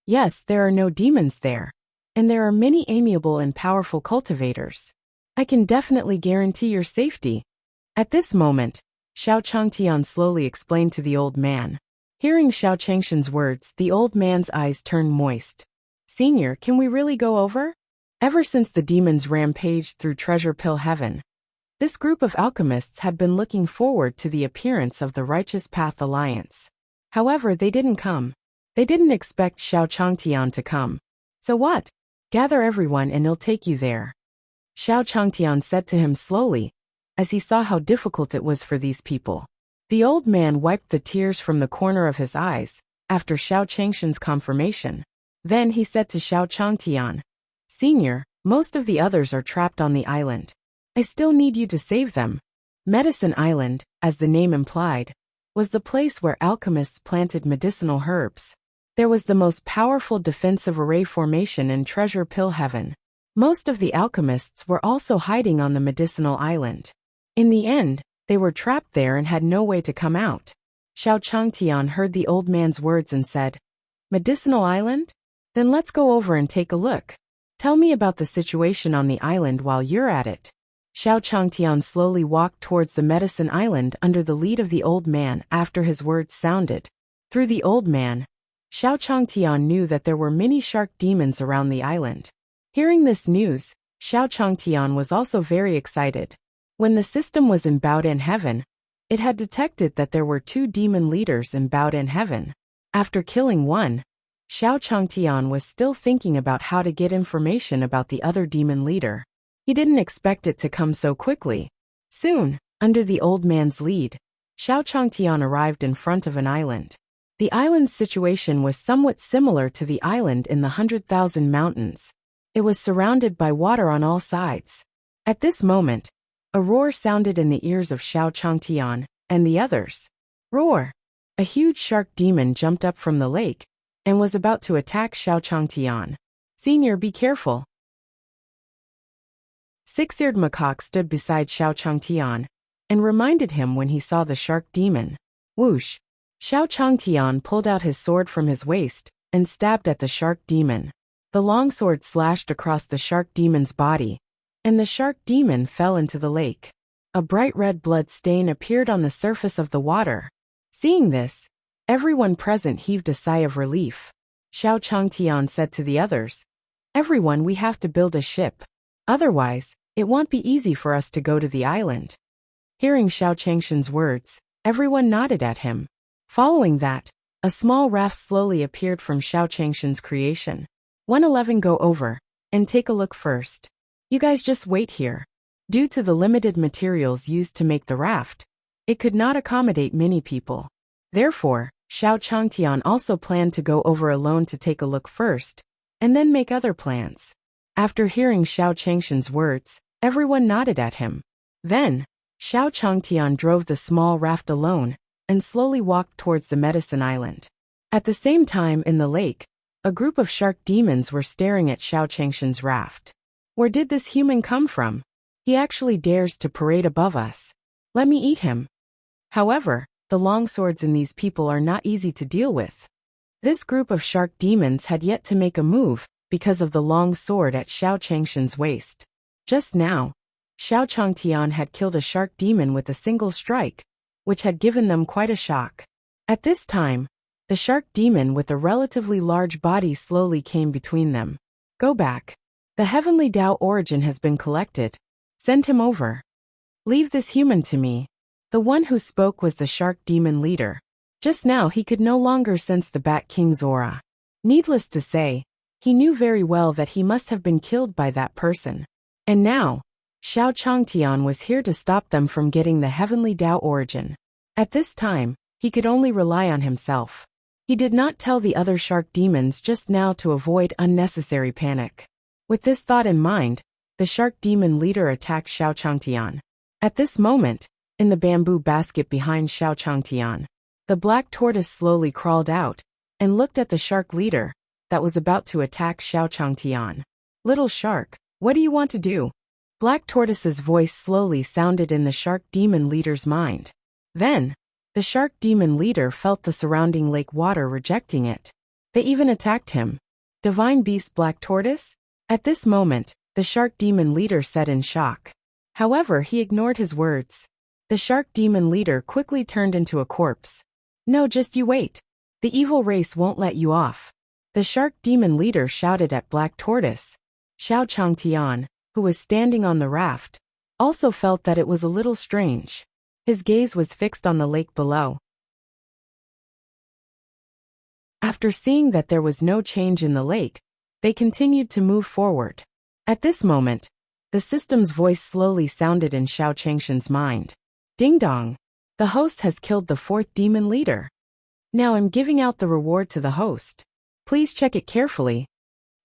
Yes, there are no demons there, and there are many amiable and powerful cultivators. I can definitely guarantee your safety. At this moment, Xiao Changtian slowly explained to the old man. Hearing Xiao Changshan's words, the old man's eyes turned moist. Senior, can we really go over? Ever since the demons rampaged through Treasure Pill Heaven, this group of alchemists had been looking forward to the appearance of the Righteous Path Alliance. However, they didn't come. They didn't expect Xiao Changtian to come. So what? Gather everyone and he'll take you there. Xiao Changtian said to him slowly, as he saw how difficult it was for these people. The old man wiped the tears from the corner of his eyes, after Xiao Changshan's confirmation. Then he said to Xiao Changtian, Senior, most of the others are trapped on the island. I still need you to save them. Medicine Island, as the name implied, was the place where alchemists planted medicinal herbs. There was the most powerful defensive array formation in Treasure Pill Heaven. Most of the alchemists were also hiding on the medicinal island. In the end, they were trapped there and had no way to come out. Xiao Changtian heard the old man's words and said, Medicinal island? Then let's go over and take a look. Tell me about the situation on the island while you're at it. Xiao Changtian slowly walked towards the medicine island under the lead of the old man after his words sounded. Through the old man, Xiao Changtian knew that there were many shark demons around the island. Hearing this news, Xiao Changtian was also very excited. When the system was in Baodan Heaven, it had detected that there were 2 demon leaders in Baodan Heaven. After killing one, Xiao Changtian was still thinking about how to get information about the other demon leader. He didn't expect it to come so quickly. Soon, under the old man's lead, Xiao Changtian arrived in front of an island. The island's situation was somewhat similar to the island in the 100,000 Mountains. It was surrounded by water on all sides. At this moment, a roar sounded in the ears of Xiao Changtian and the others. Roar! A huge shark demon jumped up from the lake and was about to attack Xiao Changtian. Senior, be careful. Six-eared macaque stood beside Xiao Changtian and reminded him when he saw the shark demon. Whoosh! Xiao Changtian pulled out his sword from his waist and stabbed at the shark demon. The longsword slashed across the shark demon's body, and the shark demon fell into the lake. A bright red blood stain appeared on the surface of the water. Seeing this, everyone present heaved a sigh of relief. Xiao Changtian said to the others, "Everyone, we have to build a ship. Otherwise, it won't be easy for us to go to the island." Hearing Xiao Changshan's words, everyone nodded at him. Following that, a small raft slowly appeared from Xiao Changshan's creation. 111, go over and take a look first. You guys just wait here. Due to the limited materials used to make the raft, it could not accommodate many people. Therefore, Xiao Changtian also planned to go over alone to take a look first, and then make other plans. After hearing Xiao Changshan's words, everyone nodded at him. Then, Xiao Changtian drove the small raft alone and slowly walked towards the medicine island. At the same time in the lake, a group of shark demons were staring at Xiao Changshan's raft. Where did this human come from? He actually dares to parade above us. Let me eat him. However, the longswords in these people are not easy to deal with. This group of shark demons had yet to make a move because of the long sword at Xiao Changshan's waist. Just now, Xiao Changtian had killed a shark demon with a single strike, which had given them quite a shock. At this time, the shark demon with a relatively large body slowly came between them. Go back. The heavenly Tao origin has been collected. Send him over. Leave this human to me. The one who spoke was the shark demon leader. Just now he could no longer sense the Bat King's aura. Needless to say, he knew very well that he must have been killed by that person. And now, Xiao Changtian was here to stop them from getting the heavenly Tao origin. At this time, he could only rely on himself. He did not tell the other shark demons just now to avoid unnecessary panic. With this thought in mind, the shark demon leader attacked Xiao Changtian. At this moment, in the bamboo basket behind Xiao Changtian, the black tortoise slowly crawled out and looked at the shark leader that was about to attack Xiao Changtian. Little shark, what do you want to do? Black tortoise's voice slowly sounded in the shark demon leader's mind. Then, the shark demon leader felt the surrounding lake water rejecting it. They even attacked him. Divine beast Black Tortoise? At this moment, the shark demon leader said in shock. However, he ignored his words. The shark demon leader quickly turned into a corpse. No, just you wait. The evil race won't let you off. The shark demon leader shouted at Black Tortoise. Xiao Changtian, who was standing on the raft, also felt that it was a little strange. His gaze was fixed on the lake below. After seeing that there was no change in the lake, they continued to move forward. At this moment, the system's voice slowly sounded in Xiao Changshan's mind. Ding dong! The host has killed the fourth demon leader. Now I'm giving out the reward to the host. Please check it carefully.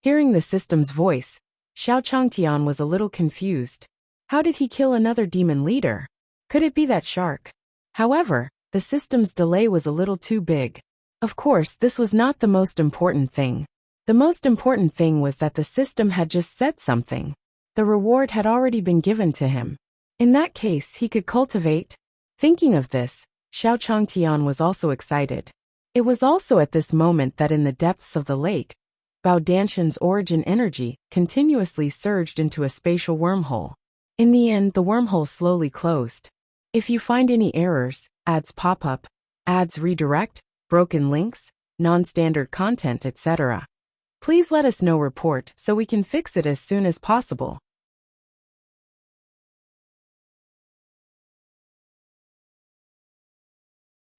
Hearing the system's voice, Xiao Changtian was a little confused. How did he kill another demon leader? Could it be that shark? However, the system's delay was a little too big. Of course, this was not the most important thing. The most important thing was that the system had just said something. The reward had already been given to him. In that case, he could cultivate. Thinking of this, Xiao Changtian was also excited. It was also at this moment that in the depths of the lake, Bao Danshan's origin energy continuously surged into a spatial wormhole. In the end, the wormhole slowly closed. If you find any errors, ads pop up, ads redirect, broken links, non-standard content, etc., please let us know report so we can fix it as soon as possible.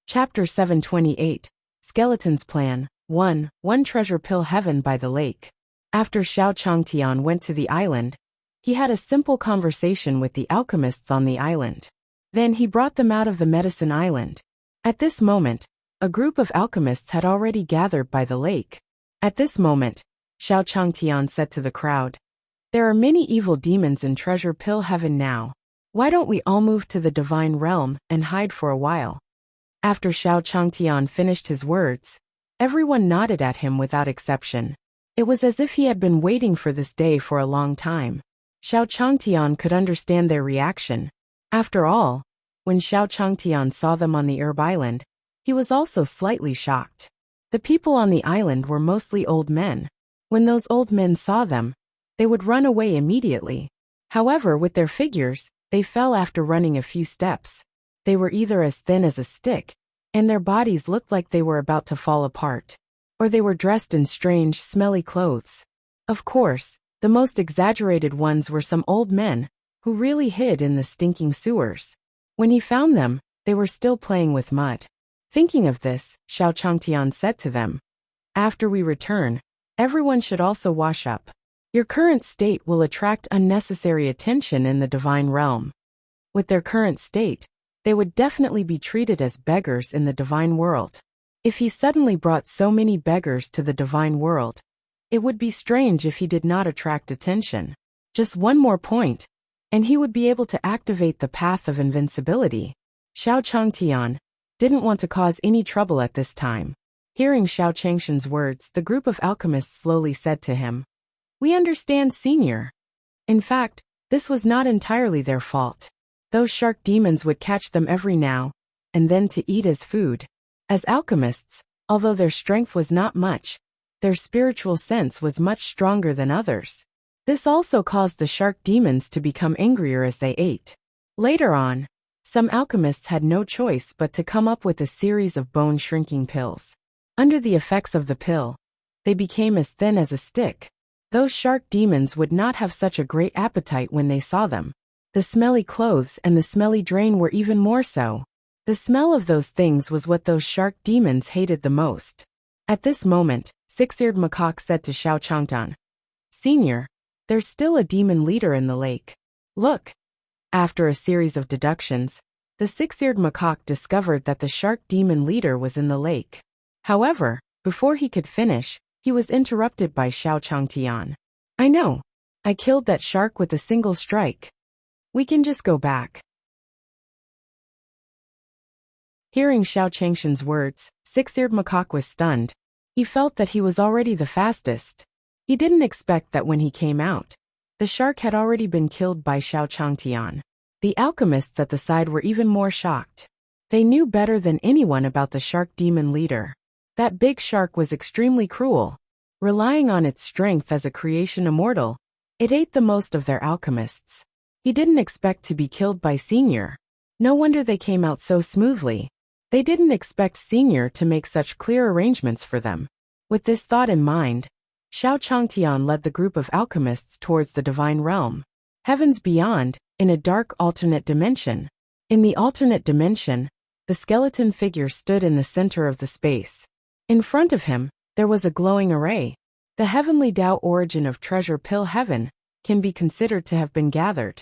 Chapter 728, Skeleton's Plan, 1. One Treasure Pill Heaven by the Lake. After Xiao Changtian went to the island, he had a simple conversation with the alchemists on the island. Then he brought them out of the medicine island. At this moment, A group of alchemists had already gathered by the lake. At this moment, Xiao Changtian said to the crowd, "There are many evil demons in Treasure Pill Heaven now. Why don't we all move to the divine realm and hide for a while?" After Xiao Changtian finished his words, everyone nodded at him without exception. It was as if he had been waiting for this day for a long time. Xiao Changtian could understand their reaction. After all, when Xiao Changtian saw them on the Herb Island, he was also slightly shocked. The people on the island were mostly old men. When those old men saw them, they would run away immediately. However, with their figures, they fell after running a few steps. They were either as thin as a stick, and their bodies looked like they were about to fall apart, or they were dressed in strange, smelly clothes. Of course, the most exaggerated ones were some old men, who really hid in the stinking sewers. When he found them, they were still playing with mud. Thinking of this, Xiao Changtian said to them, "After we return, everyone should also wash up. Your current state will attract unnecessary attention in the divine realm. With their current state, they would definitely be treated as beggars in the divine world. If he suddenly brought so many beggars to the divine world, it would be strange if he did not attract attention. Just one more point, and he would be able to activate the path of invincibility." Xiao Changtian didn't want to cause any trouble at this time. Hearing Xiao Changshan's words, the group of alchemists slowly said to him, "We understand, Senior. In fact, this was not entirely their fault. Those shark demons would catch them every now and then to eat as food. As alchemists, although their strength was not much, their spiritual sense was much stronger than others. This also caused the shark demons to become angrier as they ate. Later on, some alchemists had no choice but to come up with a series of bone-shrinking pills. Under the effects of the pill, they became as thin as a stick. Those shark demons would not have such a great appetite when they saw them. The smelly clothes and the smelly drain were even more so. The smell of those things was what those shark demons hated the most." At this moment, Six-Eared Macaque said to Xiao Changtian, "Senior, there's still a demon leader in the lake. Look." After a series of deductions, the Six-Eared Macaque discovered that the shark demon leader was in the lake. However, before he could finish, he was interrupted by Xiao Changtian. "I know. I killed that shark with a single strike. We can just go back." Hearing Xiao Changshan's words, Six-Eared Macaque was stunned. He felt that he was already the fastest. He didn't expect that when he came out, the shark had already been killed by Xiao Changtian. The alchemists at the side were even more shocked. They knew better than anyone about the shark demon leader. That big shark was extremely cruel. Relying on its strength as a creation immortal, it ate the most of their alchemists. He didn't expect to be killed by Senior. No wonder they came out so smoothly. They didn't expect Senior to make such clear arrangements for them. With this thought in mind, Xiao Changtian led the group of alchemists towards the divine realm. Heavens beyond, in a dark alternate dimension. In the alternate dimension, the skeleton figure stood in the center of the space. In front of him, there was a glowing array. The heavenly Tao origin of Treasure Pill Heaven can be considered to have been gathered.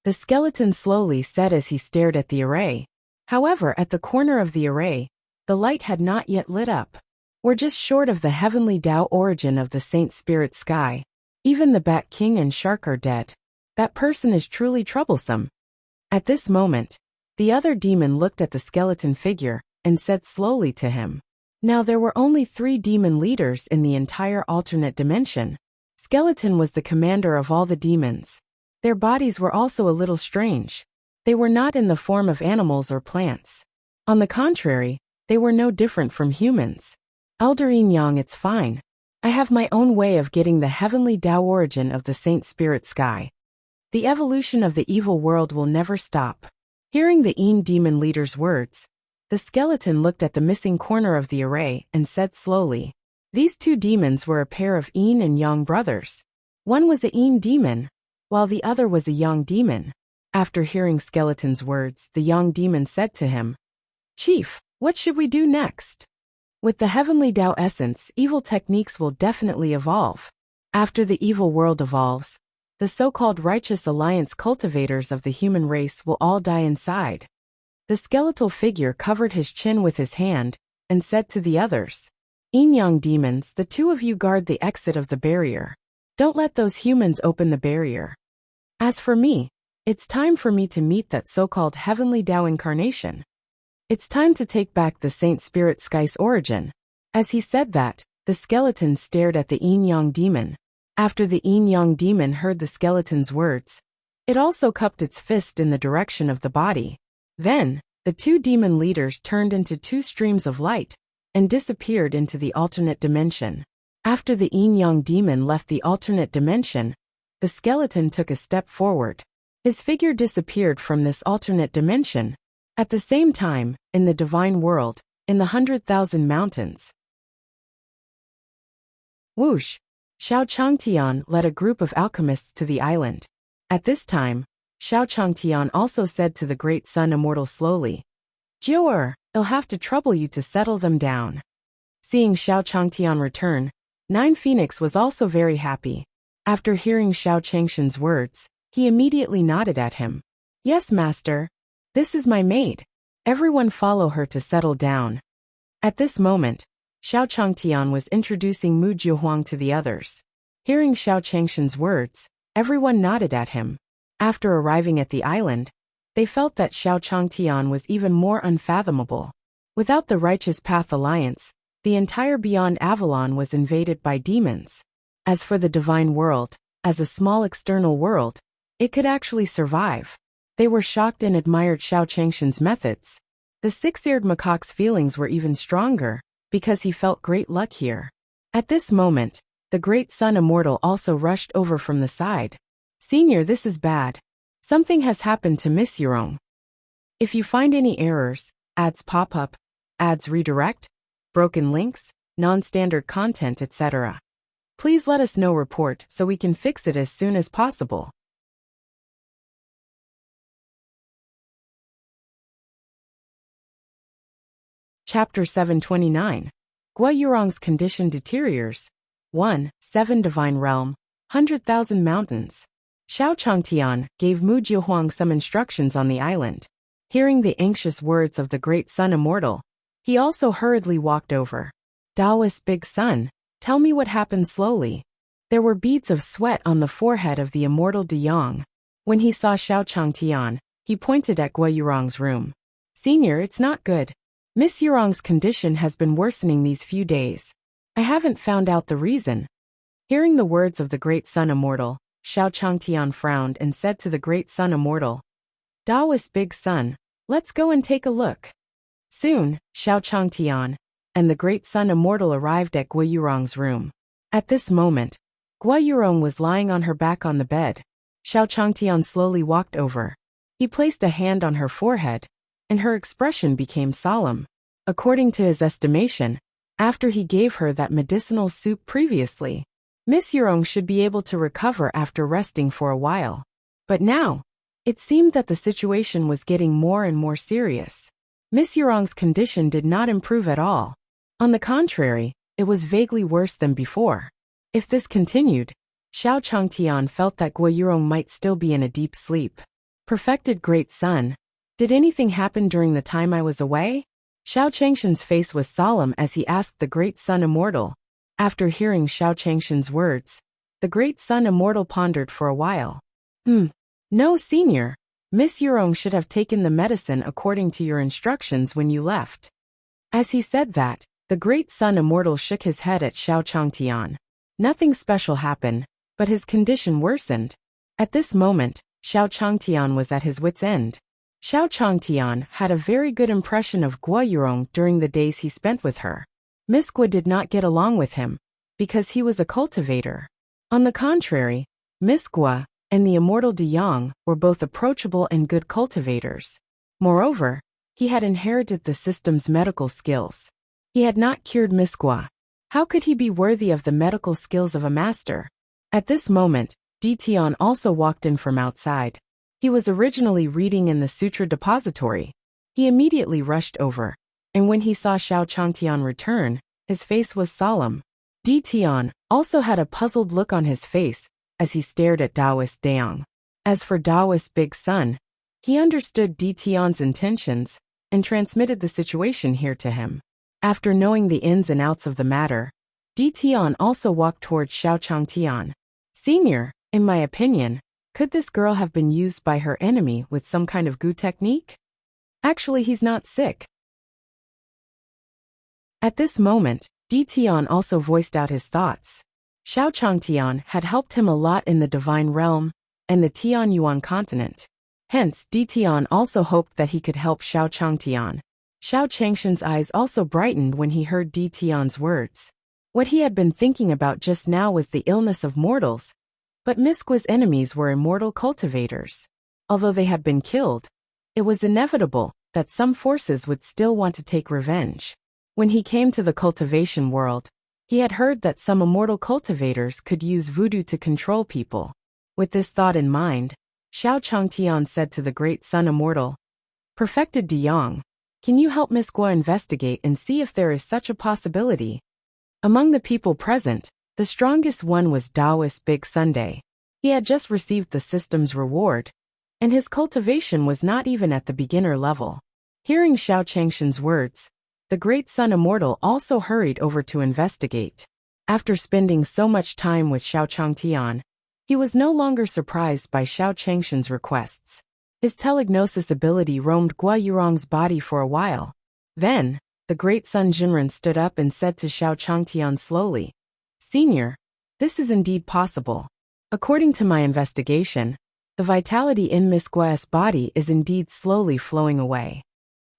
The skeleton slowly said as he stared at the array. However, at the corner of the array, the light had not yet lit up. "We're just short of the heavenly Tao origin of the Saint Spirit Sky. Even the Bat King and Shark are dead. That person is truly troublesome." At this moment, the other demon looked at the skeleton figure and said slowly to him. Now there were only 3 demon leaders in the entire alternate dimension. Skeleton was the commander of all the demons. Their bodies were also a little strange. They were not in the form of animals or plants. On the contrary, they were no different from humans. "Elder Yin Yang, it's fine. I have my own way of getting the heavenly Tao origin of the Saint Spirit Sky. The evolution of the evil world will never stop." Hearing the Yin demon leader's words, the skeleton looked at the missing corner of the array and said slowly, "These 2 demons were a pair of Yin and Yang brothers. One was a Yin demon, while the other was a Yang demon." After hearing Skeleton's words, the Yang demon said to him, "Chief, what should we do next? With the heavenly Tao essence, evil techniques will definitely evolve. After the evil world evolves, the so-called righteous alliance cultivators of the human race will all die inside." The skeletal figure covered his chin with his hand and said to the others, "Yin-yang demons, the two of you guard the exit of the barrier. Don't let those humans open the barrier. As for me, it's time for me to meet that so-called heavenly Tao incarnation. It's time to take back the Saint Spirit Sky's origin." As he said that, the skeleton stared at the yin-yang demon. After the yin-yang demon heard the skeleton's words, it also cupped its fist in the direction of the body. Then, the two demon leaders turned into two streams of light and disappeared into the alternate dimension. After the yin-yang demon left the alternate dimension, the skeleton took a step forward. His figure disappeared from this alternate dimension. At the same time, in the divine world, in the 100,000 mountains. Whoosh! Xiao Changtian led a group of alchemists to the island. At this time, Xiao Changtian also said to the great sun immortal slowly, "Jiu'er, it'll have to trouble you to settle them down." Seeing Xiao Changtian return, Nine Phoenix was also very happy. After hearing Xiao Changshan's words, he immediately nodded at him. "Yes, master. This is my maid. Everyone follow her to settle down." At this moment, Xiao Changtian was introducing Mu Jiuhuang to the others. Hearing Xiao Changshan's words, everyone nodded at him. After arriving at the island, they felt that Xiao Changtian was even more unfathomable. Without the Righteous Path Alliance, the entire Beyond Avalon was invaded by demons. As for the divine world, as a small external world, it could actually survive. They were shocked and admired Xiao Changshan's methods. The six-eared macaque's feelings were even stronger, because he felt great luck here. At this moment, the great sun immortal also rushed over from the side. "Senior, this is bad. Something has happened to Miss Yurong. If you find any errors, ads pop up, ads redirect, broken links, non-standard content, etc., please let us know report so we can fix it as soon as possible." Chapter 729. Gua Yurong's condition deteriorates. 1. 7 Divine Realm, 100,000 Mountains. Xiao Changtian gave Mu Jiuhuang some instructions on the island. Hearing the anxious words of the great sun immortal, he also hurriedly walked over. "Taoist Big Sun, tell me what happened slowly." There were beads of sweat on the forehead of the immortal De Yang. When he saw Xiao Changtian, he pointed at Gua Yurong's room. "Senior, it's not good. Miss Yurong's condition has been worsening these few days. I haven't found out the reason." Hearing the words of the great sun immortal, Xiao Changtian frowned and said to the great sun immortal, "Taoist Big Sun, let's go and take a look." Soon, Xiao Changtian and the great sun immortal arrived at Gua Yurong's room. At this moment, Gua Yurong was lying on her back on the bed. Xiao Changtian slowly walked over. He placed a hand on her forehead, and her expression became solemn. According to his estimation, after he gave her that medicinal soup previously, Miss Yurong should be able to recover after resting for a while. But now, it seemed that the situation was getting more and more serious. Miss Yurong's condition did not improve at all. On the contrary, it was vaguely worse than before. If this continued, Xiao Changtian felt that Gua Yurong might still be in a deep sleep. "Perfected Great Sun, did anything happen during the time I was away?" Xiao Changshan's face was solemn as he asked the great sun immortal. After hearing Xiao Changshan's words, the great sun immortal pondered for a while. No, senior. Miss Yurong should have taken the medicine according to your instructions when you left." As he said that, the great sun immortal shook his head at Xiao Changtian. Nothing special happened, but his condition worsened. At this moment, Xiao Changtian was at his wit's end. Xiao Changtian had a very good impression of Gua Yurong during the days he spent with her. Miss Gua did not get along with him, because he was a cultivator. On the contrary, Miss Gua and the immortal De Yang were both approachable and good cultivators. Moreover, he had inherited the system's medical skills. He had not cured Miss Gua. How could he be worthy of the medical skills of a master? At this moment, Di Tian also walked in from outside. He was originally reading in the Sutra Depository. He immediately rushed over, and when he saw Xiao Changtian return, his face was solemn. Di Tian also had a puzzled look on his face as he stared at Taoist Dayang. As for Taoist Big Sun, he understood Di Tian's intentions and transmitted the situation here to him. After knowing the ins and outs of the matter, Di Tian also walked towards Xiao Changtian. Senior, in my opinion, could this girl have been used by her enemy with some kind of gu technique? Actually, he's not sick. At this moment, Di Tian also voiced out his thoughts. Xiao Changtian had helped him a lot in the Divine Realm and the Tianyuan continent. Hence, Di Tian also hoped that he could help Xiao Changtian. Xiao Changshan's eyes also brightened when he heard Di Tian's words. What he had been thinking about just now was the illness of mortals, but Miss Gua's enemies were immortal cultivators. Although they had been killed, it was inevitable that some forces would still want to take revenge. When he came to the cultivation world, he had heard that some immortal cultivators could use voodoo to control people. With this thought in mind, Xiao Changtian said to the great sun immortal, "Perfected De Yang, can you help Miss Gua investigate and see if there is such a possibility?" Among the people present, the strongest one was Taoist Big Sunday. He had just received the system's reward, and his cultivation was not even at the beginner level. Hearing Xiao Changshan's words, the great sun immortal also hurried over to investigate. After spending so much time with Xiao Changtian, he was no longer surprised by Xiao Changshan's requests. His telegnosis ability roamed Gua Yurong's body for a while. Then, the great Sun Jinren stood up and said to Xiao Changtian slowly, "Senior, this is indeed possible. According to my investigation, the vitality in Miss Gua's body is indeed slowly flowing away."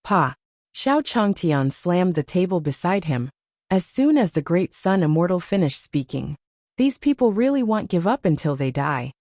Pa! Xiao Changtian slammed the table beside him. As soon as the great sun immortal finished speaking, these people really won't give up until they die.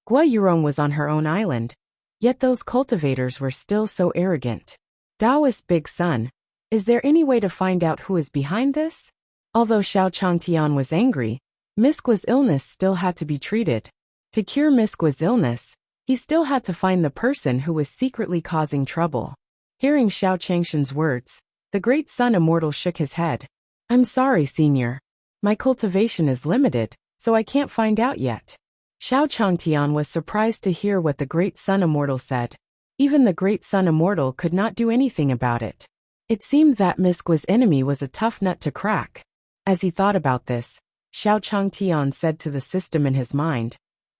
Gua Yurong was on her own island, yet those cultivators were still so arrogant. Taoist Big Sun, is there any way to find out who is behind this? Although Xiao Changtian was angry, Miss Gua's illness still had to be treated. To cure Miss Gua's illness, he still had to find the person who was secretly causing trouble. Hearing Xiao Changshan's words, the great sun immortal shook his head. "I'm sorry, Senior. My cultivation is limited, so I can't find out yet." Xiao Changtian was surprised to hear what the great sun immortal said. Even the great sun immortal could not do anything about it. It seemed that Miss Gua's enemy was a tough nut to crack. As he thought about this, Xiao Changtian said to the system in his mind,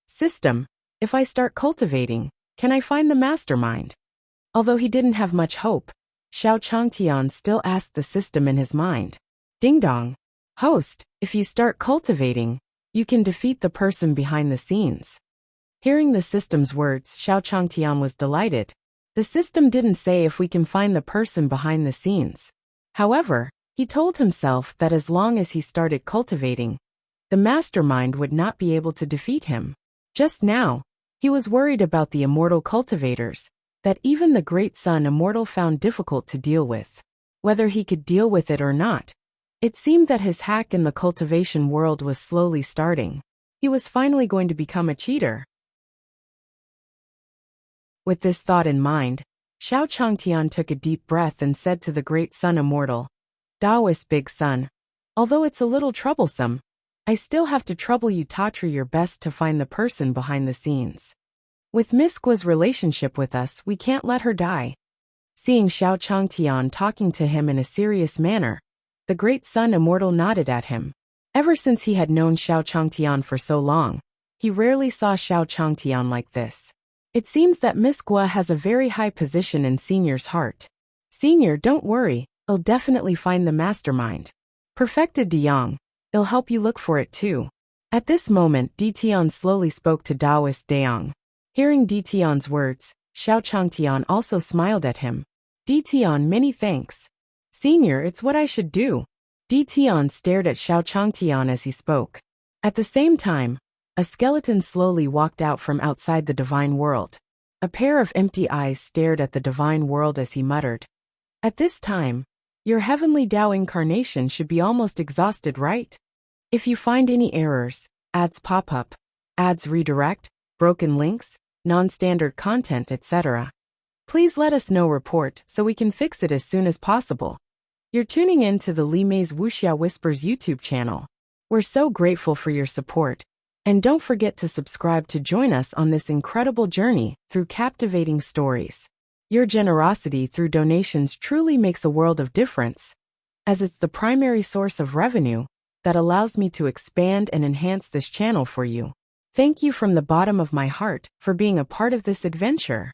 "System, if I start cultivating, can I find the mastermind?" Although he didn't have much hope, Xiao Changtian still asked the system in his mind. "Ding dong. Host, if you start cultivating, you can defeat the person behind the scenes." Hearing the system's words, Xiao Changtian was delighted. The system didn't say if we can find the person behind the scenes. However, he told himself that as long as he started cultivating, the mastermind would not be able to defeat him. Just now, he was worried about the immortal cultivators, that even the great sun immortal found difficult to deal with. Whether he could deal with it or not, it seemed that his hack in the cultivation world was slowly starting. He was finally going to become a cheater. With this thought in mind, Xiao Changtian took a deep breath and said to the great sun immortal, "Taoist Big Sun, although it's a little troublesome, I still have to trouble you to try your best to find the person behind the scenes. With Miss Gua's relationship with us, we can't let her die." Seeing Xiao Changtian talking to him in a serious manner, the great sun immortal nodded at him. Ever since he had known Xiao Changtian for so long, he rarely saw Xiao Changtian like this. It seems that Miss Gua has a very high position in Senior's heart. "Senior, don't worry, I'll definitely find the mastermind. Perfected De Yang, I'll help you look for it too." At this moment, Di Tian slowly spoke to Taoist De Yang. Hearing Di Tian's words, Xiao Changtian also smiled at him. "Di Tian, many thanks. Senior, it's what I should do." Di Tian stared at Xiao Changtian as he spoke. At the same time, a skeleton slowly walked out from outside the divine world. A pair of empty eyes stared at the divine world as he muttered, "At this time, your heavenly Tao incarnation should be almost exhausted, right? If you find any errors, ads pop up, ads redirect, broken links, non-standard content, etc., please let us know report so we can fix it as soon as possible." You're tuning in to the Li Mei's Wuxia Whispers YouTube channel. We're so grateful for your support. And don't forget to subscribe to join us on this incredible journey through captivating stories. Your generosity through donations truly makes a world of difference. as it's the primary source of revenue that allows me to expand and enhance this channel for you. Thank you from the bottom of my heart for being a part of this adventure.